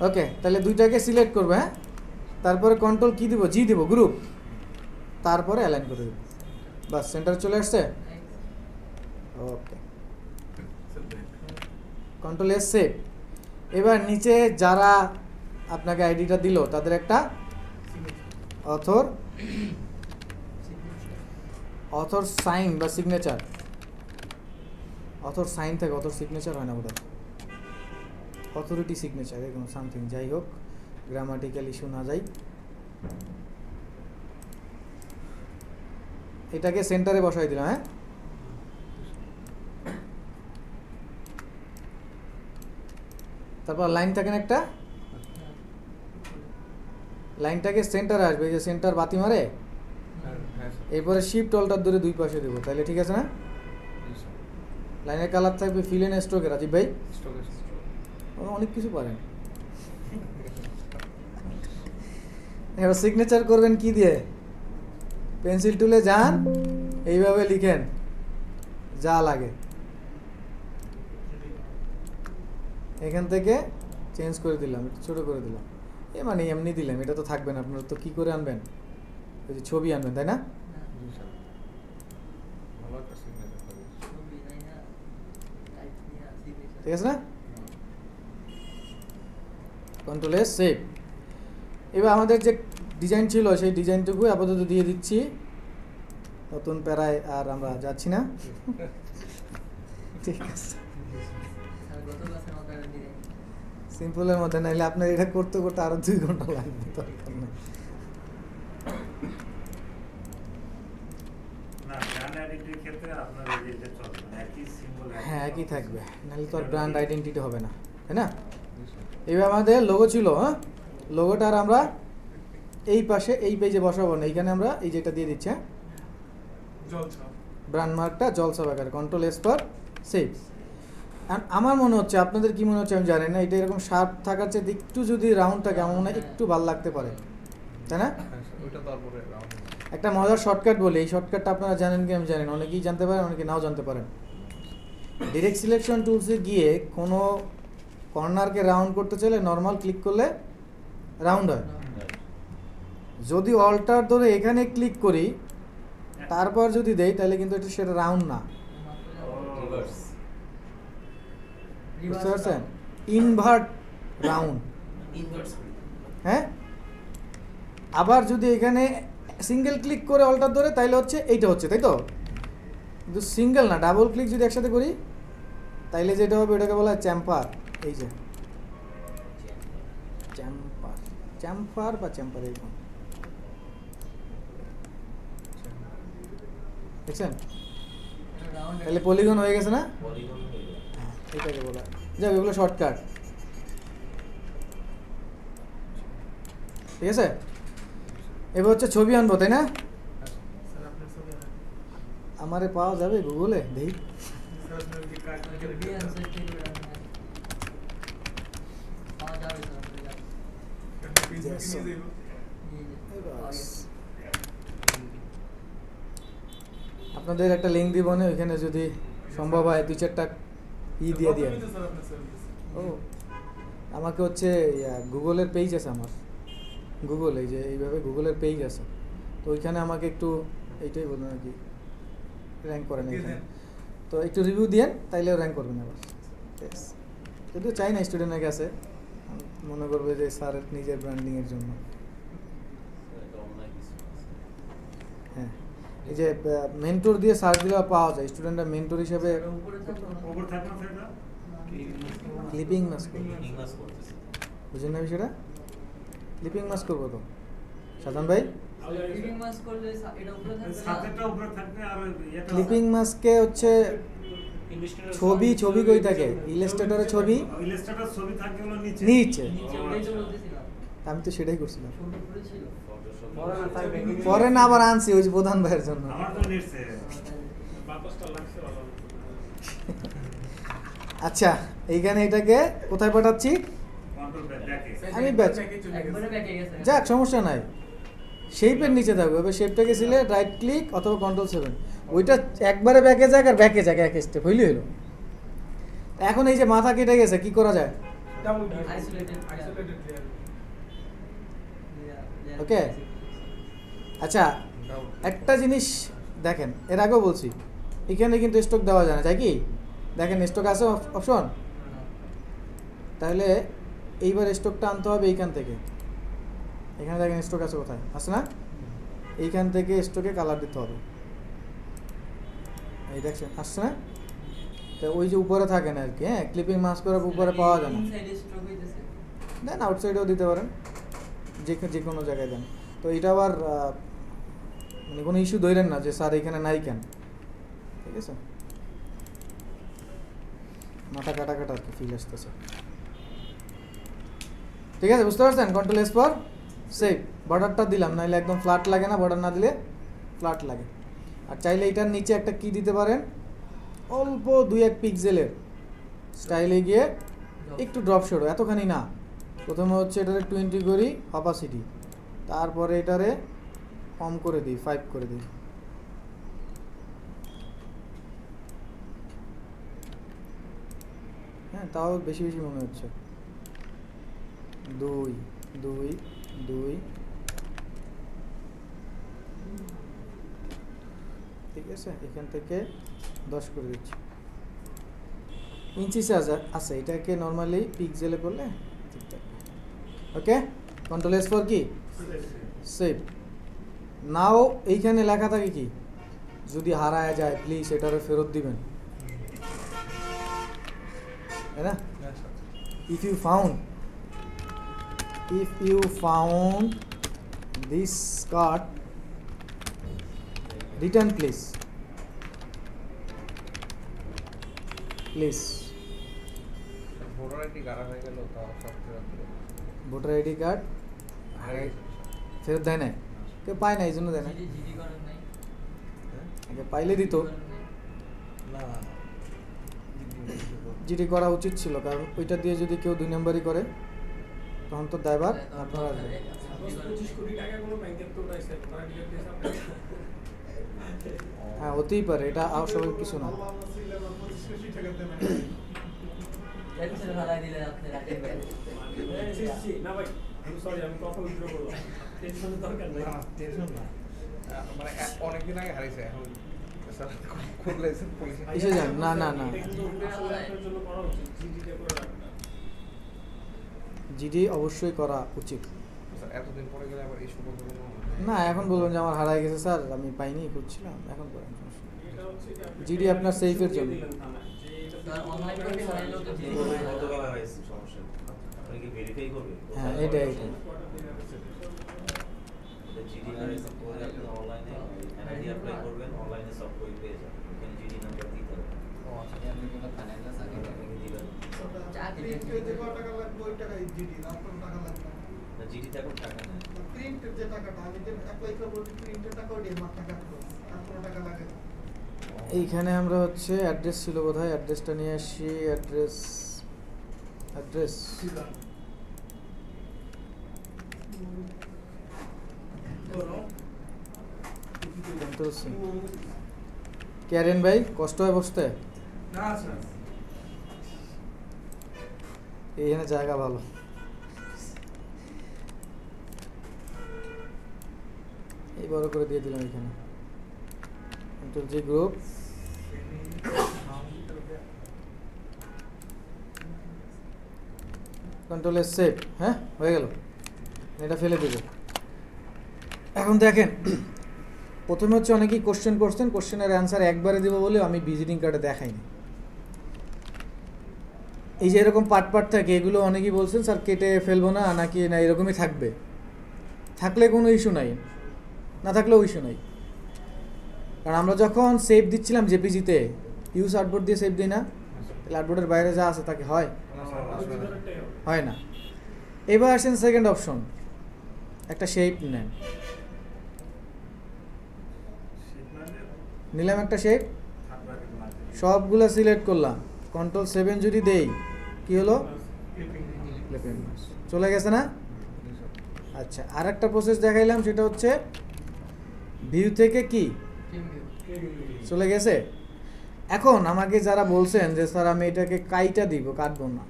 ওকে, তাহলে দুইটাকে সিলেক্ট করবে, হ্যাঁ তারপরে কন্ট্রোল কি দিব, জি দিব, গ্রুপ, তারপরে অ্যালাইন করে দেব, বাস সেন্টার চলে আসছে। ওকে, কন্ট্রোল এস সেভ। এবার নিচে যারা আপনাকে আইডিটা দিল তাদের একটা অথর সাইন বা সিগনেচার, অথর সাইন থাকে, অথর সিগনেচার হয় না বোধহয়, অথরিটি সিগনেচার এরকম সামথিং, যাই হোক গ্রামাটিক্যাল ইস্যু না যাই। এটাকে সেন্টারে বসাই দিলাম, হ্যাঁ তারপর লাইন থাকেন একটা, লাইনটাকে সেন্টারে আসবে, এই যে সেন্টার বাতি মারে, এরপরে শিফট অল্টার ধরে দুই পাশে দেবো, তাহলে ঠিক আছে না? লাইনের কালার থাকবে ফিল এন্ড স্ট্রোকে, রাজীব ভাই অনেক কিছু পারেন। এবার সিগনেচার করবেন কি দিয়ে, পেন্সিল টুলে যান, এইভাবে লিখেন যা লাগে, এখান থেকে চেঞ্জ করে দিলাম, একটু ছোটো করে দিলাম, মানে এমনি দিলাম, এটা তো থাকবে না, আপনারা তো কী করে আনবেন, ওই যে ছবি আনবেন তাই না? ঠিক আছে না? Control S save. এবার আমাদের যে ডিজাইন ছিল সেই ডিজাইনটুকু আপাতত দিয়ে দিচ্ছি, নতুন প্যারায় আর আমরা যাচ্ছি না, ঠিক আছে সিম্পলের মধ্যে, নাইলে আপনার এটা করতে করতে আরো 2 ঘন্টা লাগবে, দরকার নেই। না ব্র্যান্ড আইডেন্টিটির ক্ষেত্রে আপনার এই যে চলবে, মানে একই সিম্বল, হ্যাঁ একই থাকবে, নাহলে তো আর ব্র্যান্ড আইডেন্টিটি হবে না, তাই না? এবার আমাদের লোগো ছিল, হ্যাঁ লোগোটা আর আমরা এই পাশে এই পেজে বসাবো না, এইখানে আমরা এই যেটা দিয়ে দিচ্ছি, হ্যাঁ ব্র্যান্ড মার্কটা জলসা আকারে, কন্ট্রোল এস পর সেভ। আর আমার মনে হচ্ছে, আপনাদের কি মনে হচ্ছে আমি জানি না, এটা এরকম শার্প থাকার চেয়ে একটু যদি রাউন্ড থাকে আমার মনে হয় একটু ভালো লাগতে পারে, তাই না? একটা মজার শর্টকাট বলি, এই শর্টকাটটা আপনারা জানেন কি আমি জানি না, অনেকেই জানতে পারেন অনেকে নাও জানতে পারেন। ডিরেক্ট সিলেকশন টুলসে গিয়ে কোনো কর্নারকে রাউন্ড করতে চাইলে নর্মাল ক্লিক করলে রাউন্ড হয়, যদি অল্টার ধরে এখানে ক্লিক করি তারপর যদি দেই তাহলে কিন্তু এটা সেটা রাউন্ড না, বুঝতে পারছেন? ইনভার্ট রাউন্ড, হ্যাঁ আবার যদি এখানে সিঙ্গেল ক্লিক করে অল্টার ধরে তাইলে হচ্ছে এইটা হচ্ছে, তাই তো? কিন্তু সিঙ্গেল না, ডাবল ক্লিক যদি একসাথে করি তাইলে যেটা হবে ওটাকে বলা হয় চ্যাম্পার, এই যে চ্যাম্পার, চ্যাম্পার বা চ্যাম্পার এরকম, দেখছেন? তাহলে পলিগন হয়ে গেছে না, এটাকে বলা যাক, এগুলো শর্টকাট, ঠিক আছে? এবার হচ্ছে ছবি আনবো, তাই না? আমারে পাওয়া যাবে গুগলে, দেখি যাবে স্যার আপনি যাবেন। একটা পেজ Yes, sir. নিয়ে যাইবো। বাস। আপনাদের একটা লিঙ্ক দিব না, ওইখানে যদি সম্ভব হয় 2-4টা দিয়ে দিয়ে। প্রথমেই তো স্যার আপনার সার্ভিস। ও আমাকে হচ্ছে গুগলের পেজ আছে আমার, গুগল এই যে এইভাবে গুগলের পেজ আছে, তো ওইখানে আমাকে একটু এইটাই বলুন আর কি র্যাঙ্ক করেন দিয়ে এখানে, দেন। তো একটু রিভিউ দিয়েন তাইলেও র্যাঙ্ক করবেন আবার। Yes. যদিও চাই না স্টুডেন্টের কাছে, মনে করবে যে স্যার নিজের ব্র্যান্ডিংয়ের জন্য। এটা অনলাইন কিছু আছে। হ্যাঁ এই যে মেন্টর দিয়ে সার্চ দিলে পাওয়া যায়, স্টুডেন্টরা মেন্টর হিসেবে এটা উপরে থাকবে না? ওপর থাকবে না সেটা? ক্লিপিং মাস্ক করবো, ইংলিশ করতেছে। বুঝলেন না বিষয়টা? ক্লিপিং মাস্ক করবো তো সাজান ভাই। Reading mask করলে এটা উপরে থাকবে না? সাবজেক্টটা উপরে থাকবে আর এটা ক্লিপিং মাস্কে হচ্ছে ছবি কই থাকে, ইলাস্ট্রেটরের ছবি ইলাস্ট্রেটর ছবি থাকবে হলো নিচে। নিচে, নিচে ওটাই তো বলতেছিলাম। আমি তো সেটাই করছিলাম, ছোট উপরে ছিল। ফটোশপ পরে না আবার আনছি ওই যে প্রধান ভাইয়ের জন্য। আমার তো নিচে। আচ্ছা এইখানে এটাকে কোথায় পাঠাচ্ছি? কন্ট্রোল ব্যাকে। আমি ব্যাচ একবারে ব্যাকে গেছে। যাক সমস্যা নাই, শেপের নিচে থাকবে, এবার শেপটাকে ছিলে রাইট ক্লিক অথবা Ctrl+7, ওইটা একবারে ব্যাকে যাক আর ব্যাকে যাক এক স্টেপ হইলে হলো। এখন এই যে মাথা কেটে গেছে কি করা যায়? Double Isolated layer. Isolated layer. Okay আচ্ছা একটা জিনিস দেখেন, এর আগেও বলছি এখানে কিন্তু স্টক দেওয়া যায় না, তাই কি? দেখেন স্টক আছে অপশন, তাহলে এইবার স্টকটা আনতে হবে এইখান থেকে। এখানে দেখেন স্টক আছে কোথায়, আছে না? এইখান থেকে স্টকে কালার দিতে হবে, এই দেখছেন আসছে না? তো ওই যে উপরে থাকে না আর কি, হ্যাঁ ক্লিপিং মাস্ক করার উপরে পাওয়া যায় না, ইনসাইডে স্ট্রোক হইতেছে। দেন আউটসাইডেও দিতে পারেন, যে কোনো জায়গায় দেন। তো এটা আবার মানে কোনো ইস্যু ধরেন না যে স্যার এখানে নাই কেন, ঠিক আছে? মাথা কাটা কাটা আর কি ফিল আসতেছে, ঠিক আছে বুঝতে পারছেন? Ctrl+S ফর সেভ, বর্ডারটা দিলাম, নাহলে একদম ফ্ল্যাট লাগে না, বর্ডার না দিলে ফ্ল্যাট লাগে। আর চাইলে এটার নিচে একটা কি দিতে পারেন, অল্প 2-1 পিক্সেলের স্টাইলে গিয়ে একটু ড্রপ শোডো, এতখানি না। প্রথমে হচ্ছে এটারে 20 করি অপাসিটি, তারপরে এটারে কম করে দিই 5 করে দিই, হ্যাঁ তাও বেশি বেশি মনে হচ্ছে। 2 2 2 ঠিক আছে, এখান থেকে 10 করে দিচ্ছি। ইঞ্চি আছে, এটাকে নর্মালি পিক্সেলে করলে ঠিক থাকে। ওকে Ctrl+S ফর কি সেভ। নাও এইখানে লেখা থাকে কি, যদি হারায় যায় প্লিজ এটারে ফেরত দিবেন, তাই না? if you found this card, return please voter ID গাড়া হয়ে গেল, তাও সব ফেরত দিল। ভোটার আইডি কার্ড ফেরত দেয় না, কেউ পায় না এই জন্য দেয় না, জিডি করেন নাই? আগে পাইলে দিত। না জিডি করা উচিত ছিল, কারণ ওইটা দিয়ে যদি কেউ 2 নম্বরই করে তখন তো দায়ভার আপনার আসবে। 25 কোটি টাকা কোনো ব্যাংকের তো উঠাইছে, তারা টিকেট দিয়েছে আপনাকে। হ্যাঁ হতেই পারে, এটা অস্বাভাবিক কিছু না। আল্লাহ আল্লাহ ছিল, আবার 25 কোটি টাকা দেবেন। টেনশন হারাই দিলে আপনি রাখেন ভাই। না ভাই, আমি সরি, আমি কথা উইথড্র করলাম। টেনশনের দরকার নেই। টেনশন না, মানে অনেকদিন আগে হারিয়েছে, এখন স্যার খুললে পুলিশে এসে যান, না না না, এটা কিন্তু আসলে আপনার জন্য করা উচিত, জিডিটা করে রাখবেন। জিডি অবশ্যই করা উচিত। স্যার এতদিন পরে গেলে আবার ইস্যু করতে কোনো না এখন বলবেন যে আমার হারাই গেছে স্যার, আমি পাইনি, খুঁজছিলাম, এখন করেন সমস্যা নেই। এটা হচ্ছে যে আপনি জিডি আপনার সেফের জন্য। দিলেন থানায়, যে এটা তার অনলাইন থেকে হারাইলেও তো জিডি কত করে না। বেলা হয়েছে সমস্যা নেই। আপনি কি ভেরিফাই করবে? হ্যাঁ, এটাই। কোয়ার্টার দিন আছে। এটা জিডি হারিয়েছে পরে আপনি অনলাইনে এনআইডি অ্যাপ্লাই করবেন, অনলাইনে সব বই পেয়ে যাবেন, ওখানে জিডি নাম্বার দিতে হবে। আপনি দিবেন চাকরি যে কত টাকা লাগবে ওই টাকাই জিডি, আর কোনো টাকা লাগবে না। না, জিডিতে এখন টাকা নেই। প্রিন্টের যে টাকাটা আমি যে অ্যাপ্লাই করব, প্রিন্টের টাকা ওই আমার টাকা তো আর কোনো টাকা লাগে না। এইখানে আমরা হচ্ছে অ্যাড্রেস ছিল বোধহয়, অ্যাড্রেসটা নিয়ে আসি, অ্যাড্রেস কন্ট্রোল সি। ক্যারেন ভাই কষ্ট হয় বসতে? না স্যার এইখানে জায়গা ভালো। এই বড় করে দিয়ে দিলাম এখানে। কন্ট্রোল জি গ্রুপ, কন্ট্রোল এস সেভ। হ্যাঁ হয়ে গেল, এটা ফেলে দেবে। এখন দেখেন, প্রথমে হচ্ছে অনেকেই কোশ্চেন করছেন, কোশ্চেনের অ্যান্সার একবারে দেবো বলে আমি ভিজিটিং কার্ডে দেখাইনি। এই যে এরকম পার্ট পার্ট থাকে, এগুলো অনেকেই বলছেন স্যার কেটে ফেলবো না নাকি না এরকমই থাকবে। থাকলে কোনো ইস্যু নাই, না থাকলেও ইস্যু নাই। কারণ আমরা যখন সেভ দিচ্ছিলাম জেপিজিতে ইউজ আর্টবোর্ড দিয়ে সেভ দিই না, তাহলে আর্টবোর্ডের বাইরে যা আছে তাকে হয় হয় না। এবার আসেন সেকেন্ড অপশন, একটা শেপ নেন। নিলাম একটা শেপ, সবগুলো সিলেক্ট করলাম, কন্ট্রোল 7 যদি দেই কি হলো, চলে গেছে না? আচ্ছা, আর একটা প্রসেস দেখাইলাম, সেটা হচ্ছে ভিউ থেকে কি চলে গেছে। এখন আমাকে যারা বলছেন যে স্যার আমি এটাকে কাইটা দিব, কাটবো না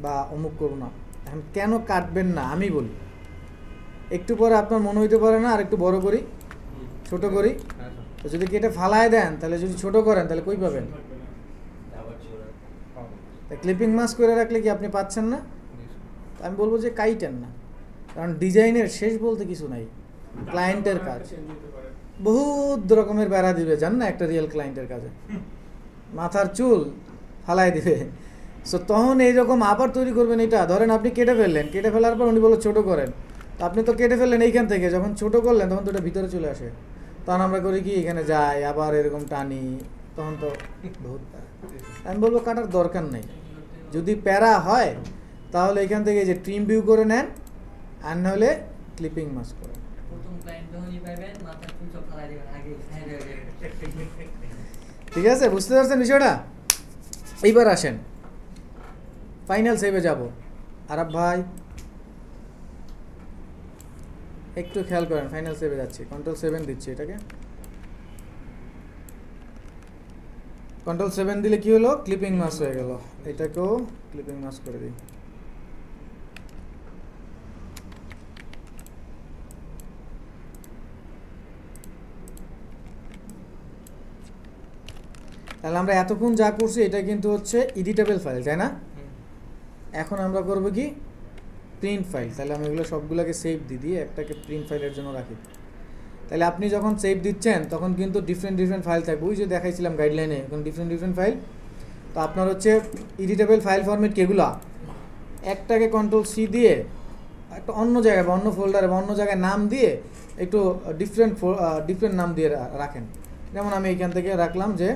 বা অমুক করবো না, এখন কেন কাটবেন না আমি বলি। একটু পরে আপনার মনে হইতে পারে না আর একটু বড় করি, ছোট করি, তো যদি কেটে ফালায় দেন তাহলে যদি ছোট করেন তাহলে কই পাবেন? ক্লিপিং মাস্ক করে রাখলে কি আপনি পাচ্ছেন না? আমি বলবো যে কাইটেন না, কারণ ডিজাইনের শেষ বলতে কিছু নাই। ক্লায়েন্টের কাজ বহুত রকমের বেড়া দিবে, জান না একটা রিয়েল ক্লায়েন্টের কাজে মাথার চুল ফালাই দিবে। সো তখন এইরকম আবার তৈরি করবেন। এটা ধরেন আপনি কেটে ফেললেন, কেটে ফেলার পর উনি বললো ছোটো করেন, তো আপনি তো কেটে ফেললেন এইখান থেকে, যখন ছোটো করলেন তখন তো ওটা ভিতরে চলে আসে। তখন আমরা করি কি, এখানে যাই আবার এরকম টানি, তখন তো বহুত প্যারা। আমি বলবো কাটার দরকার নেই। যদি প্যারা হয় তাহলে এখান থেকে যে ট্রিম ভিউ করে নেন, আর নাহলে ক্লিপিং মাস্ক করেন। প্রথম ক্লায়েন্ট যখনই পাবেন মাথার চুল সব ফালাই দিবেন আগে সাইড হয়ে যাবে। ঠিক আছে, বুঝতে পারছেন বিষয়টা? এইবার আসেন ফাইনাল সেভে যাব। আরাব ভাই একটু খেয়াল করেন, ফাইনাল সেভে যাচ্ছি, কন্ট্রোল 7 দিচ্ছি এটাকে। কন্ট্রোল 7 দিলে কি হলো, ক্লিপিং মাস্ক হয়ে গেল। এটাকেও ক্লিপিং মাস্ক করে দিই। তাহলে আমরা এতক্ষণ যা করছি এটা কিন্তু হচ্ছে এডিটেবল ফাইল, তাই না? এখন আমরা করব কি, প্রিন্ট ফাইল। তাহলে আমি এগুলো সবগুলোকে সেভ দিয়ে একটাকে প্রিন্ট ফাইলের জন্য রাখি। তাহলে আপনি যখন সেভ দিচ্ছেন তখন কিন্তু ডিফারেন্ট ডিফারেন্ট ফাইল থাকবে, ওই যে দেখাইছিলাম গাইডলাইনে, এখন ডিফারেন্ট ডিফারেন্ট ফাইল। তো আপনার হচ্ছে এডিটেবল ফাইল ফরম্যাট কেগুলা, একটাকে কন্ট্রোল সি দিয়ে একটা অন্য জায়গায় বা অন্য ফোল্ডারে বা অন্য জায়গায় নাম দিয়ে একটু ডিফারেন্ট নাম দিয়ে রাখেন। যেমন আমি এখান থেকে রাখলাম যে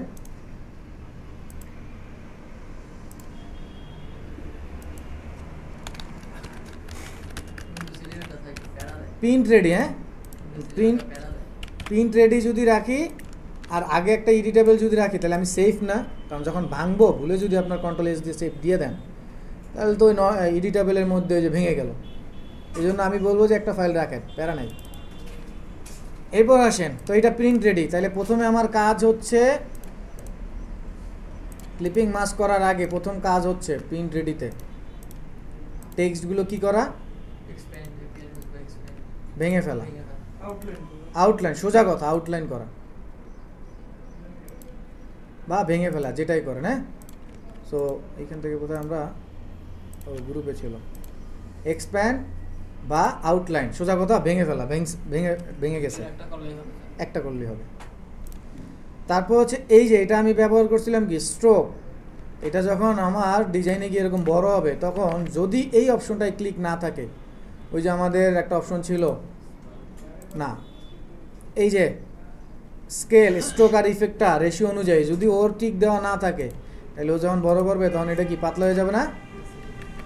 প্রিন্ট রেডি। হ্যাঁ, প্রিন্ট রেডি যদি রাখি আর আগে একটা এডিটেবল যদি রাখি তাহলে আমি সেফ না, কারণ যখন ভাঙবো ভুলে যদি আপনার কন্ট্রোল এস দিয়ে সেফ দিয়ে দেন তাহলে তো ওই এডিটেবলের মধ্যে যে ভেঙে গেল। এই জন্য আমি বলবো যে একটা ফাইল রাখেন, প্যারা নাই। এরপর আসেন, তো এটা প্রিন্ট রেডি। তাহলে প্রথমে আমার কাজ হচ্ছে ক্লিপিং মাস্ক করার আগে প্রথম কাজ হচ্ছে প্রিন্ট রেডিতে টেক্সটগুলো কি করা, ভেঙে ফেলা, আউটলাইন, সোজা কথা আউটলাইন করা বা ভেঙে ফেলা, যেটাই করেন। হ্যাঁ, সো এইখান থেকে কোথায় আমরা গ্রুপে ছিল, এক্সপ্যান্ড বা আউটলাইন, সোজা কথা ভেঙে ফেলা, ভেঙে গেছে একটা করলেই হবে। তারপর হচ্ছে এই যে এটা আমি ব্যবহার করছিলাম কি, স্ট্রোক। এটা যখন আমার ডিজাইনে গিয়ে এরকম বড় হবে তখন যদি এই অপশনটায় ক্লিক না থাকে, ওই যে আমাদের একটা অপশন ছিল না, এই যে স্কেল, স্ট্রোক আর ইফেক্টটা রেশিও অনুযায়ী যদি ওর টিক দেওয়া না থাকে তাহলে ও যখন বড় করবে তখন এটা কি পাতলা হয়ে যাবে না?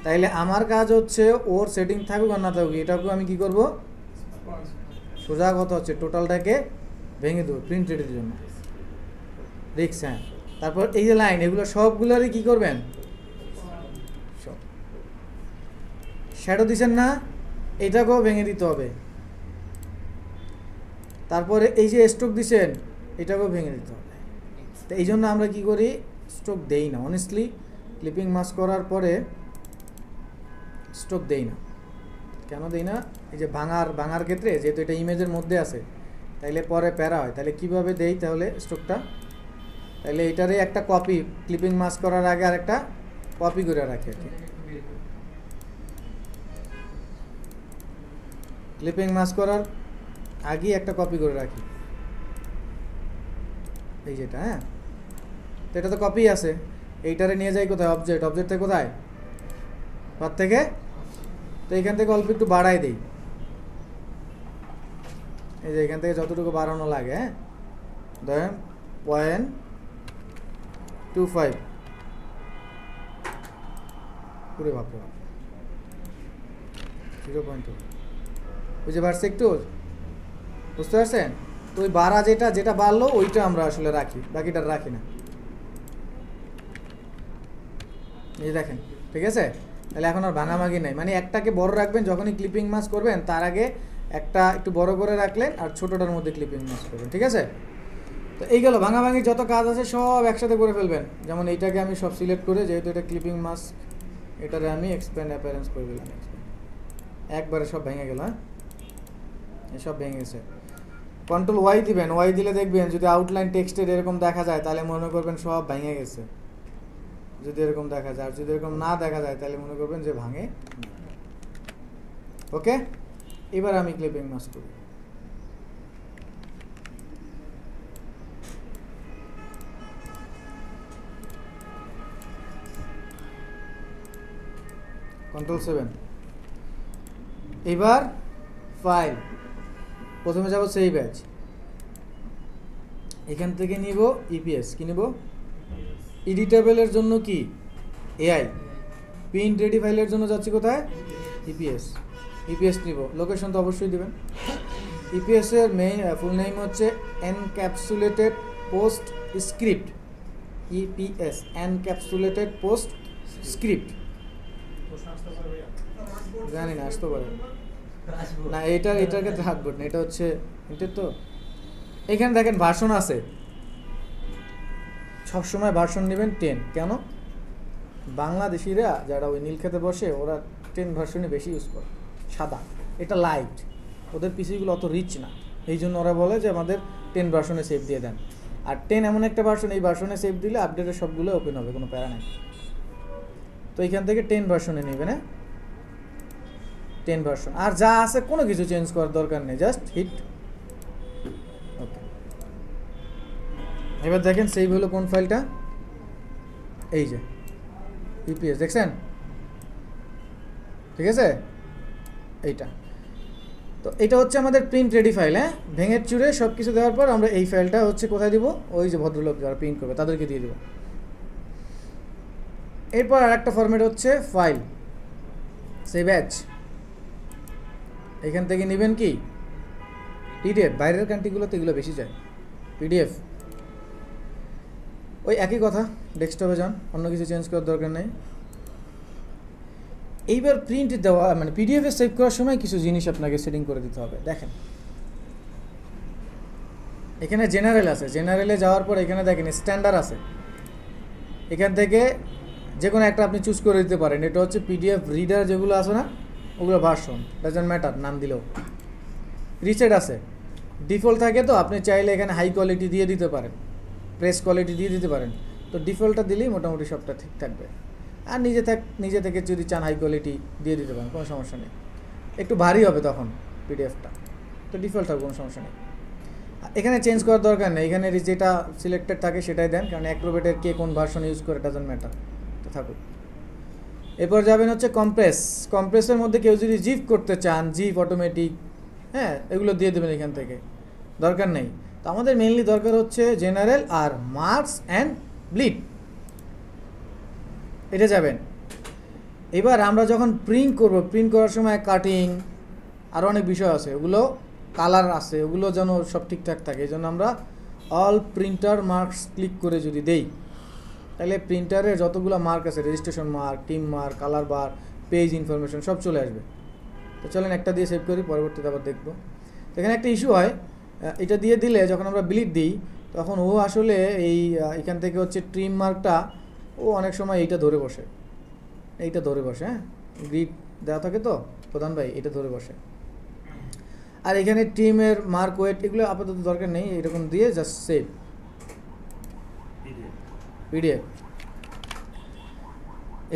তাইলে আমার কাজ হচ্ছে ওর সেটিং থাকুক আর না থাকুক, এটাকেও আমি কি করব, সোজা কথা হচ্ছে টোটালটাকে ভেঙে দেবো প্রিন্ট রেডির জন্য। রিক্স। হ্যাঁ, তারপর এই যে লাইন, এগুলো সবগুলোরই কি করবেন, সব শ্যাডো দিচ্ছেন না, এটাকেও ভেঙে দিতে হবে। তারপরে এই যে স্ট্রোক দিচ্ছেন এটাকেও ভেঙে দিতে হবে। তো এই জন্য আমরা কি করি, স্ট্রোক দেই না অনেস্টলি। ক্লিপিং মাস্ক করার পরে স্ট্রোক দেই না। কেন দেই না? এই যে ভাঙার ক্ষেত্রে যেহেতু এটা ইমেজের মধ্যে আছে, তাইলে পরে প্যারা হয়। তাহলে কিভাবে দেই তাহলে স্ট্রোকটা? তাহলে এটারই একটা কপি ক্লিপিং মাস্ক করার আগে আর একটা কপি করে রাখি আর কি। ক্লিপিং মাস্ক করার আগেই একটা কপি করে রাখি, এই যেটা। হ্যাঁ, তো এটা তো কপি আছে, এইটারে নিয়ে যাই কোথায়? অবজেক্ট থেকে কোথায়? পার থেকে। তো এখান থেকে অল্প একটু বাড়াই দেই, এই যে এখান থেকে যতটুকু বাড়ানো লাগে। হ্যাঁ, ধরেন 0.25, পুরো বাপরে বাপ 0.2, বুঝতে পারছি? একটু বুঝতে পারছেন? তো ওই বাড়া যেটা বাড়লো ওইটা আমরা আসলে রাখি, বাকিটা রাখি না। এই দেখেন, ঠিক আছে? তাহলে এখন আর ভাঙাভাঙি নাই, মানে একটাকে বড় রাখবেন যখনই ক্লিপিং মাস্ক করবেন, তার আগে একটা একটু বড় করে রাখলেন আর ছোটটার মধ্যে ক্লিপিং মাস্ক করবেন, ঠিক আছে? তো এই গেল ভাঙাভাঙি যত কাজ আছে সব একসাথে করে ফেলবেন। যেমন এইটাকে আমি সব সিলেক্ট করে, যেহেতু এটা ক্লিপিং মাস্ক, এটারে আমি এক্সপ্যান্ড অ্যাপিয়ারেন্স করে দিলাম, একবারে সব ভেঙে গেল। হ্যাঁ, সব ভেঙে গেছে। কন্ট্রোল ওয়াই দিবেন, ওয়াই দিলে দেখবেন যদি আউটলাইন টেক্সটের এরকম দেখা যায় তাহলে মনে করবেন সব ভেঙে গেছে, যদি এরকম দেখা যায়। আর যদি এরকম না দেখা যায় তাহলে মনে করবেন যে ভাঙে। ওকে, এবার আমি ক্লিপিং মাস্ক করি। কন্ট্রোল 7। এবার ফাইল, প্রথমে যাব সেভ অ্যাজ, এখান থেকে নিব ইপিএস। কি নিব? এডিটেবলের জন্য কি এআই, প্রিন্ট রেডি ফাইলের জন্য যাচ্ছি কোথায়? ইপিএস নিব। লোকেশন তো অবশ্যই দিবেন। ইপিএস এর মেইন ফুল নেম হচ্ছে encapsulated post script. EPS encapsulated post script. জানি না, আসতে পারে না, এটার ক্ষেত্রে হার্ডবোর্ড না, এটা হচ্ছে ইন্টের। তো এখানে দেখেন ভার্সন আছে, সবসময় ভার্সন নেবেন 10। কেন? বাংলাদেশিরা যারা ওই নীলক্ষেতে বসে ওরা 10 ভার্সনই বেশি ইউজ করে, সাদা। এটা লাইট, ওদের পিসিগুলো অত রিচ না, এই জন্য ওরা বলে যে আমাদের 10 ভার্সনে সেভ দিয়ে দেন। আর 10 এমন একটা ভার্সন, এই ভার্সনে সেভ দিলে আপডেটের সবগুলো ওপেন হবে, কোনো প্যারা নেই। তো এখান থেকে 10 ভার্সনে নেবেন। হ্যাঁ, 10 ভার্সন। আর যা আছে কোনো কিছু চেঞ্জ করার দরকার নেই, জাস্ট হিট ওকে। এবার দেখেন সেভ হলো কোন ফাইলটা? এই যে ইপিএস, দেখছেন? ঠিক আছে, এইটা। তো এটা হচ্ছে আমাদের প্রিন্ট রেডি ফাইল। হ্যাঁ, ভেঙে চুরে সব কিছু দেওয়ার পর আমরা এই ফাইলটা হচ্ছে কোথায় দিব? ওই যে ভদ্রলোক যারা প্রিন্ট করবে তাদেরকে দিয়ে দিব। এরপর আর একটা ফরম্যাট হচ্ছে ফাইল, সেভ অ্যাজ। এখান থেকে নেবেন কি? পিডিএফ। বাইরের কান্ট্রিগুলোতে এগুলো বেশি যায়, পিডিএফ। ওই একই কথা, ডেস্কটপে যান, অন্য কিছু চেঞ্জ করার দরকার নেই। এইবার প্রিন্ট দেওয়া মানে পিডিএফে সেভ করার সময় কিছু জিনিস আপনাকে সেটিং করে দিতে হবে। দেখেন এখানে জেনারেল আছে, জেনারেলে যাওয়ার পর এখানে দেখেন স্ট্যান্ডার্ড আছে, এখান থেকে যে কোনো একটা আপনি চুজ করে দিতে পারেন। এটা হচ্ছে পিডিএফ রিডার যেগুলো আছে না, ওগুলো ভার্সন, ডাজন্ট ম্যাটার নাম দিলেও। রিসেট আছে, ডিফল্ট থাকে, তো আপনি চাইলে এখানে হাই কোয়ালিটি দিয়ে দিতে পারেন, প্রেস কোয়ালিটি দিয়ে দিতে পারেন। তো ডিফল্টটা দিলেই মোটামুটি সবটা ঠিক থাকবে। আর নিজে থেকে যদি চান হাই কোয়ালিটি দিয়ে দিতে পারেন, কোনো সমস্যা নেই। একটু ভারী হবে তখন পিডিএফটা, তো ডিফল্ট হবে, কোনো সমস্যা নেই। এখানে চেঞ্জ করার দরকার নেই, এখানে যেটা সিলেক্টেড থাকে সেটাই দেন, কারণ অ্যাক্রোবেটের কে কোন ভার্সন ইউজ করে ডাজন্ট ম্যাটার, তো থাকুক। এরপর যাবেন হচ্ছে কম্প্রেস। কম্প্রেসের মধ্যে কেউ যদি জিপ করতে চান, জিপ অটোমেটিক, হ্যাঁ, এগুলো দিয়ে দেবেন এখান থেকে, দরকার নেই। তো আমাদের মেইনলি দরকার হচ্ছে জেনারেল আর মার্কস অ্যান্ড ব্লিড, এটা যাবেন। এবার আমরা যখন প্রিন্ট করব, প্রিন্ট করার সময় কাটিং আরও অনেক বিষয় আছে, ওগুলো কালার আছে, ওগুলো যেন সব ঠিকঠাক থাকে। এই জন্য আমরা অল প্রিন্টার মার্কস ক্লিক করে যদি দেই, তাহলে প্রিন্টারের যতগুলো মার্ক আছে, registration mark, trim mark, colour bar, page information সব চলে আসবে। তো চলেন একটা দিয়ে সেভ করি, পরবর্তীতে আবার দেখব। এখানে একটা ইস্যু হয়, এটা দিয়ে দিলে যখন আমরা ব্লিড দিই তখন ও আসলে এই এখান থেকে হচ্ছে ট্রিম মার্কটা ও অনেক সময় এইটা ধরে বসে, এইটা ধরে বসে, হ্যাঁ গ্রিড দেওয়া থাকে তো প্রধান ভাই, এটা ধরে বসে। আর এখানে ট্রিমের মার্ক ওয়েট এগুলো আপাতত দরকার নেই, এরকম দিয়ে জাস্ট সেভ পিডিএফ।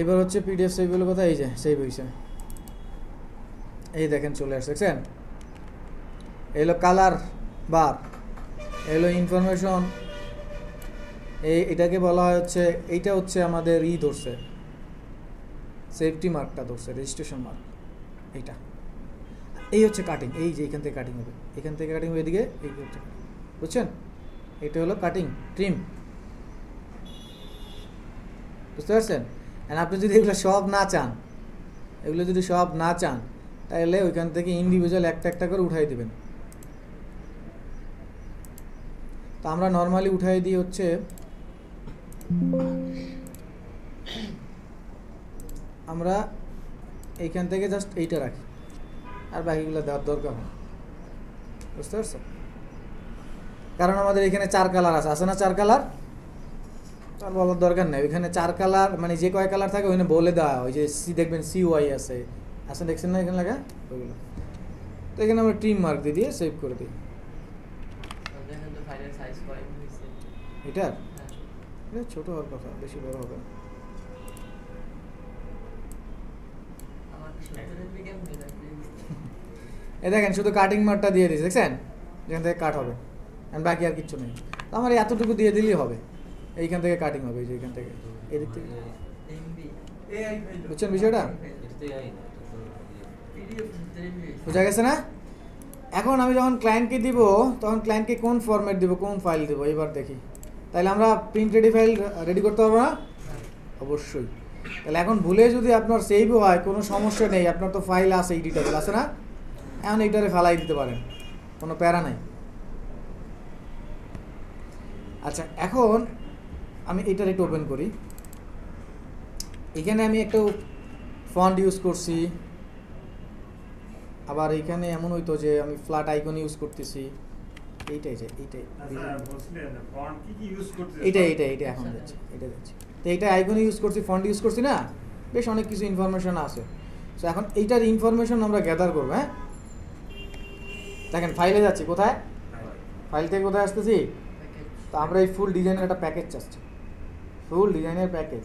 এবার হচ্ছে পিডিএফ সেভ হলো কোথায়, এই যে সেভ হয়েছে, এই দেখেন চলে আসছে, দেখছেন এলো কালার বার, এলো ইনফরমেশন, এটাকে বলা হয় হচ্ছে, এইটা হচ্ছে আমাদের ধরছে সেফটি মার্কটা ধরছে, রেজিস্ট্রেশন মার্ক এইটা। এই হচ্ছে কাটিং, এই যে এখান থেকে কাটিং হবে, এখান থেকে কাটিং হবে এদিকে, এই হচ্ছে বুঝছেন, এটা হলো কাটিং ট্রিম, বুঝতে পারছেন। আর আপনি যদি এগুলো সব না চান, এগুলো যদি সব না চান তাহলে ওইখান থেকে ইন্ডিভিজুয়াল একটা একটা করে উঠাই দেবেন। তো আমরা নর্মালি উঠাই দিই হচ্ছে আমরা এইখান থেকে জাস্ট এইটা রাখি, আর বাকিগুলো দেওয়ার দরকার হয়, বুঝতে পারছো। কারণ আমাদের এখানে 4 কালার আছে না, 4 কালার, তার বলার দরকার নেই। ওইখানে 4 কালার মানে যে কয় কালার থাকে ওইখানে বলে দেওয়া, ওই যে সি দেখবেন CY আছে দেখছেন না এখানে লাগা ওইগুলো। তো এখানে আমরা ট্রিম মার্ক দিয়ে সেভ করে দিই। দেখেন তো ফাইলের সাইজ কয় হইছে এটার, এটা ছোট হওয়ার কথা, বেশি বড় হবে না। আমার 70 এমবি কেমন হয়ে যায় এই দেখেন শুধু কাটিং মার্কটা দিয়ে দিয়েছে, দেখছেন এখান থেকে কাট হবে, আর বাকি আর কিছু নেই। তো আমার এতটুকু দিয়ে দিলেই হবে, এইখান থেকে কাটিং হবে, এই যে এখান থেকে এদিক থেকে, এমবি এআই ফাইল বুঝছেন বিষয়টা, এটা তো AI না, এটা তো পিডিএফ 70 এমবি বোঝা গেছে না। এখন আমি যখন ক্লায়েন্টকে দিব তখন ক্লায়েন্টকে কোন ফরম্যাট দিব, কোন ফাইল দেবো এবার দেখি। তাহলে আমরা প্রিন্ট রেডি ফাইল রেডি করতে পারবো না, অবশ্যই। তাহলে এখন ভুলে যদি আপনার সেভও হয় কোনো সমস্যা নেই, আপনার তো ফাইল আছে, এডিটেবল আছে না, এখন এইটারে ফেলাই দিতে পারেন, কোনো প্যারা নাই। আচ্ছা এখন আমি এইটার একটু ওপেন করি। এখানে আমি একটু ফন্ট ইউজ করছি, আবার এইখানে এমন হইতো যে আমি ফ্ল্যাট আইকন ইউজ করতেছি, এইটাই যে এইটাই এইটা এখন যাচ্ছে, এটা যাচ্ছে। তো এইটা আইকন ইউজ করছি, ফন্ট ইউজ করছি না, বেশ অনেক কিছু ইনফরমেশন আছে। সো এখন এইটার ইনফরমেশন আমরা গ্যাদার করবো। হ্যাঁ দেখেন ফাইলে যাচ্ছি, কোথায় ফাইল থেকে কোথায় আসতেছি, তো আমরা এই ফুল ডিজাইনের একটা প্যাকেজ চাচ্ছি, ফুল ডিজাইনের প্যাকেজ।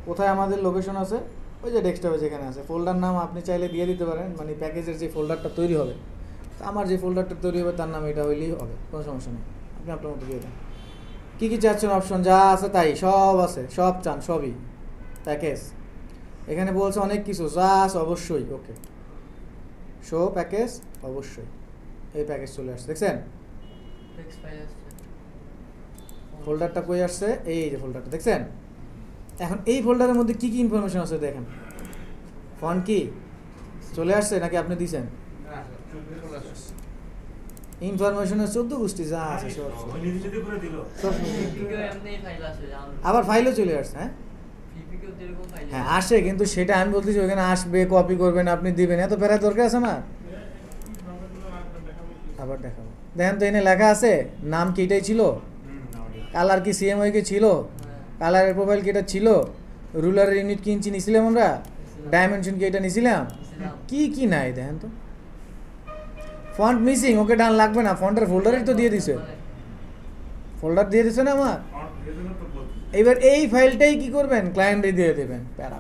কোথায় আমাদের লোকেশন আছে, ওই যে ডেস্কটপে যেখানে আছে, ফোল্ডার নাম আপনি চাইলে দিয়ে দিতে পারেন, মানে প্যাকেজের যে ফোল্ডারটা তৈরি হবে, তো আমার যে ফোল্ডারটা তৈরি হবে তার নাম এটা হইলেই হবে, কোনো সমস্যা নেই, আপনি আপনার মতো দিয়ে দেন। কী কী চাচ্ছেন অপশন যা আছে তাই সব আছে, সব চান সবই প্যাকেজ। এখানে বলছে অনেক কিছু যা আছে অবশ্যই, ওকে শো প্যাকেজ অবশ্যই, এই প্যাকেজ চলে আসছে, দেখছেন টেক্সট ফাইল আসছে, ফোল্ডারটা কই আসছে, এই যে ফোল্ডারটা দেখছেন। এখন এই ফোল্ডারের মধ্যে কি কি ইনফরমেশন আছে দেখেন, ফন্ট কি চলে আসছে নাকি আপনি দিয়েছেন, ইনফরমেশনের 14 গোষ্ঠী যা আছে সব ফিপিকেও এমনি ফাইল আসে জানেন, আবার ফাইলও চলে আসছে। হ্যাঁ ফিপিকেও যেরকম ফাইল হ্যাঁ আসে, কিন্তু সেটা আমি বলতেছি ওখানে আসবে, কপি করবেন, আপনি দিবেন, এত প্যারা দরকার আছে আমার। আবার দেখাবো, দেখেন তো এনে লেখা আছে নাম কি এটাই ছিল, কালার কি CMY কি ছিল, কালারের প্রোফাইল কি এটা ছিল, রুলারের ইউনিট কি ইঞ্চি নিছিলাম আমরা, ডাইমেনশন কি এটা নিছিলাম, কি কি নাই দেখেন তো। ফন্ট মিসিং, ওকে ডান লাগবে না, ফন্টের ফোল্ডারই তো দিয়ে দিছে, ফোল্ডার দিয়ে দিছে না আমার। এবার এই ফাইলটাই কি করবেন, ক্লায়েন্টে দিয়ে দেবেন, প্যারা।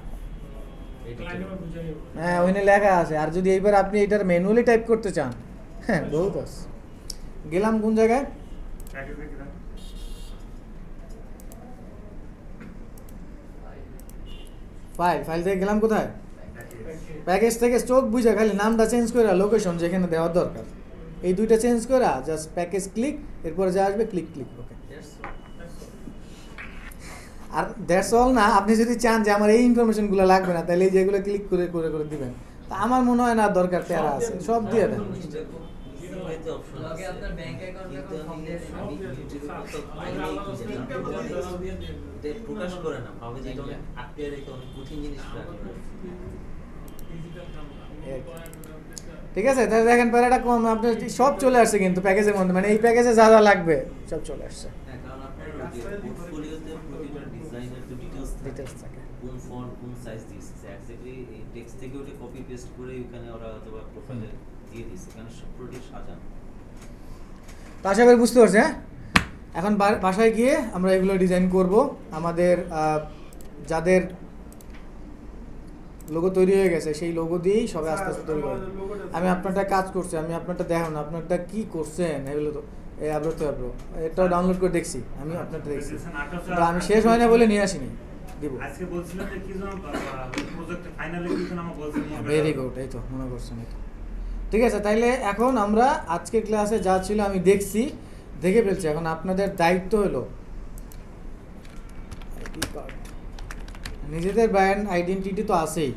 হ্যাঁ ওইখানে লেখা আছে। আর যদি এইবার আপনি এটার ম্যানুয়ালি টাইপ করতে চান, হ্যাঁ বহুত আছে। গেলাম কোন জায়গায়, ফাইল থেকে গেলাম কোথায়, প্যাকেজ থেকে চোখ বুঝে খালি নামটা চেঞ্জ করে লোকেশন যেখানে দেওয়ার দরকার এই দুইটা চেঞ্জ করে জাস্ট প্যাকেজ ক্লিক, এরপরে যা আসবে ক্লিক ক্লিক, ওকে। আর দ্যাটস অল না, আপনি যদি চান যে আমার এই ইনফরমেশনগুলো লাগবে না তাহলে এই যেগুলো ক্লিক করে করে করে দিবেন, তা আমার মনে হয় না দরকার, প্যারা আছে সব দিয়ে দেন। লগে আপনার ব্যাংক অ্যাকাউন্ট এখন ফর্ম দিয়ে দিন, প্রকাশ করে না, ভাবে যে এটা অনেক আটকে রেখে অনেক কঠিন জিনিস রাখে। ঠিক আছে, তাহলে দেখেন প্যারাটা কম, আপনার সব চলে আসছে কিন্তু প্যাকেজের মধ্যে, মানে এই প্যাকেজে যা যা লাগবে সব চলে আসছে। হ্যাঁ, কারণ আপনার পোর্টফোলিওতে প্রতিটা ডিজাইনের তো ডিটেইলস Details থাকে। কোন ফন্ট কোন সাইজ দিয়েছে এক্স্যাক্টলি এই টেক্সট থেকে ওটা কপি পেস্ট করে ওখানে ওরা অথবা প্রোফাইলে দিয়ে দিয়েছে, এখানে সব পুরোটি সাজানো। তো আশা করি বুঝতে পারছি। হ্যাঁ, এখন বাসায় গিয়ে আমরা এগুলো ডিজাইন করব। আমাদের যাদের লোগো তৈরি হয়ে গেছে সেই লোগো দিয়েই সবাই আস্তে আস্তে তৈরি করবে। আমি আপনারটা কাজ করছি, আমি আপনারটা দেখান, আপনারটা কি করছেন এগুলো তো এই আব্রত আব্রো এটাও ডাউনলোড করে দেখছি, আমি আপনারটা দেখছি, কিন্তু আমি শেষ হয় না বলে নিয়ে আসিনি, দিব। আজকে বলছিলাম যে কি যেন প্রজেক্ট ফাইনালি কি যেন আমরা বলছিলাম। ভেরি গুড, এই তো মনে করছেন, এই তো ঠিক আছে। তাইলে এখন আমরা আজকের ক্লাসে যা ছিল আমি দেখছি, দেখে ফেলছি। এখন আপনাদের দায়িত্ব হলো নিজেদের ব্র্যান্ড আইডেন্টিটি তো আছেই,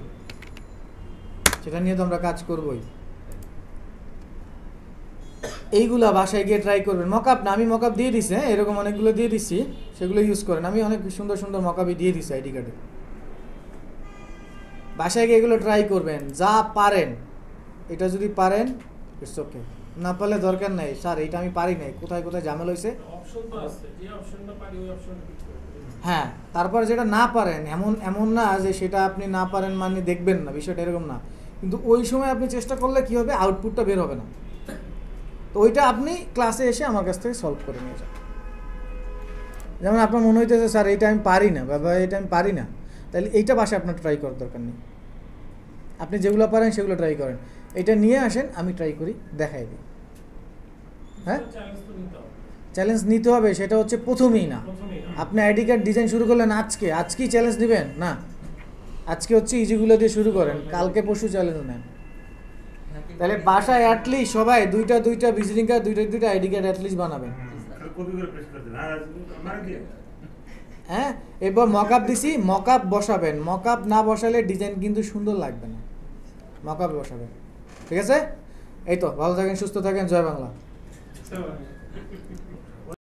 সেটা নিয়ে তো আমরা কাজ করবই। এইগুলা বাসায় গিয়ে ট্রাই করবেন। মকআপ না, আমি মকআপ দিয়ে দিছি, হ্যাঁ এরকম অনেকগুলো দিয়ে দিচ্ছি, সেগুলো ইউজ করেন। আমি অনেক সুন্দর সুন্দর মকআপই দিয়ে দিচ্ছি আইডি কার্ডে। বাসায় গিয়ে এগুলো ট্রাই করবেন, যা পারেন। এটা যদি পারেন ইটস ওকে, না পারলে দরকার নাই, স্যার এইটা আমি পারি নাই, কোথায় কোথায় ঝামেলা হয়েছে। অপশন তো আছে, যে অপশনটা পারি ওই অপশনটা ক্লিক করে দিবেন। হ্যাঁ, তারপর যেটা না পারেন, এমন না যে সেটা আপনি না পারেন মানে দেখবেন না, বিষয়টা এরকম না, কিন্তু ওই সময় আপনি চেষ্টা করলে কি হবে, আউটপুটটা বের হবে না। তো ওইটা আপনি ক্লাসে এসে আমার কাছ থেকে সলভ করে নিয়ে যান। যেমন আপনার মনে হইতেছে স্যার এইটা আমি পারি না, বাবা এটা আমি পারি না, তাহলে এইটা বাসায় আপনার ট্রাই করার দরকার নেই। আপনি যেগুলো পারেন সেগুলো ট্রাই করেন, এটা নিয়ে আসেন, আমি ট্রাই করি, দেখাই দিই। হ্যাঁ, চ্যালেঞ্জ তো নিতে হবে। চ্যালেঞ্জ নিতে হবে, সেটা হচ্ছে প্রথমেই না। প্রথমেই না। আপনি আইডি কার্ড ডিজাইন শুরু করলেন আজকেই চ্যালেঞ্জ নেবেন না। আজকে হচ্ছে ইজিগুলো দিয়ে শুরু করেন, কালকে পরশু চ্যালেঞ্জ নেন। তাহলে বাসায় অ্যাটলিস্ট সবাই দুইটা ভিজিটিং কার্ড, দুইটা আইডি কার্ড অ্যাটলিস্ট বানাবেন। কপি করে পেস্ট করে দেন। আর মানে কি হ্যাঁ, এরপর মকআপ দিছি, মকআপ বসাবেন। মকআপ না বসালে ডিজাইন কিন্তু সুন্দর লাগবে না, মকআপ বসাবেন। ঠিক আছে, এই তো, ভালো থাকেন, সুস্থ থাকেন, জয় বাংলা। So,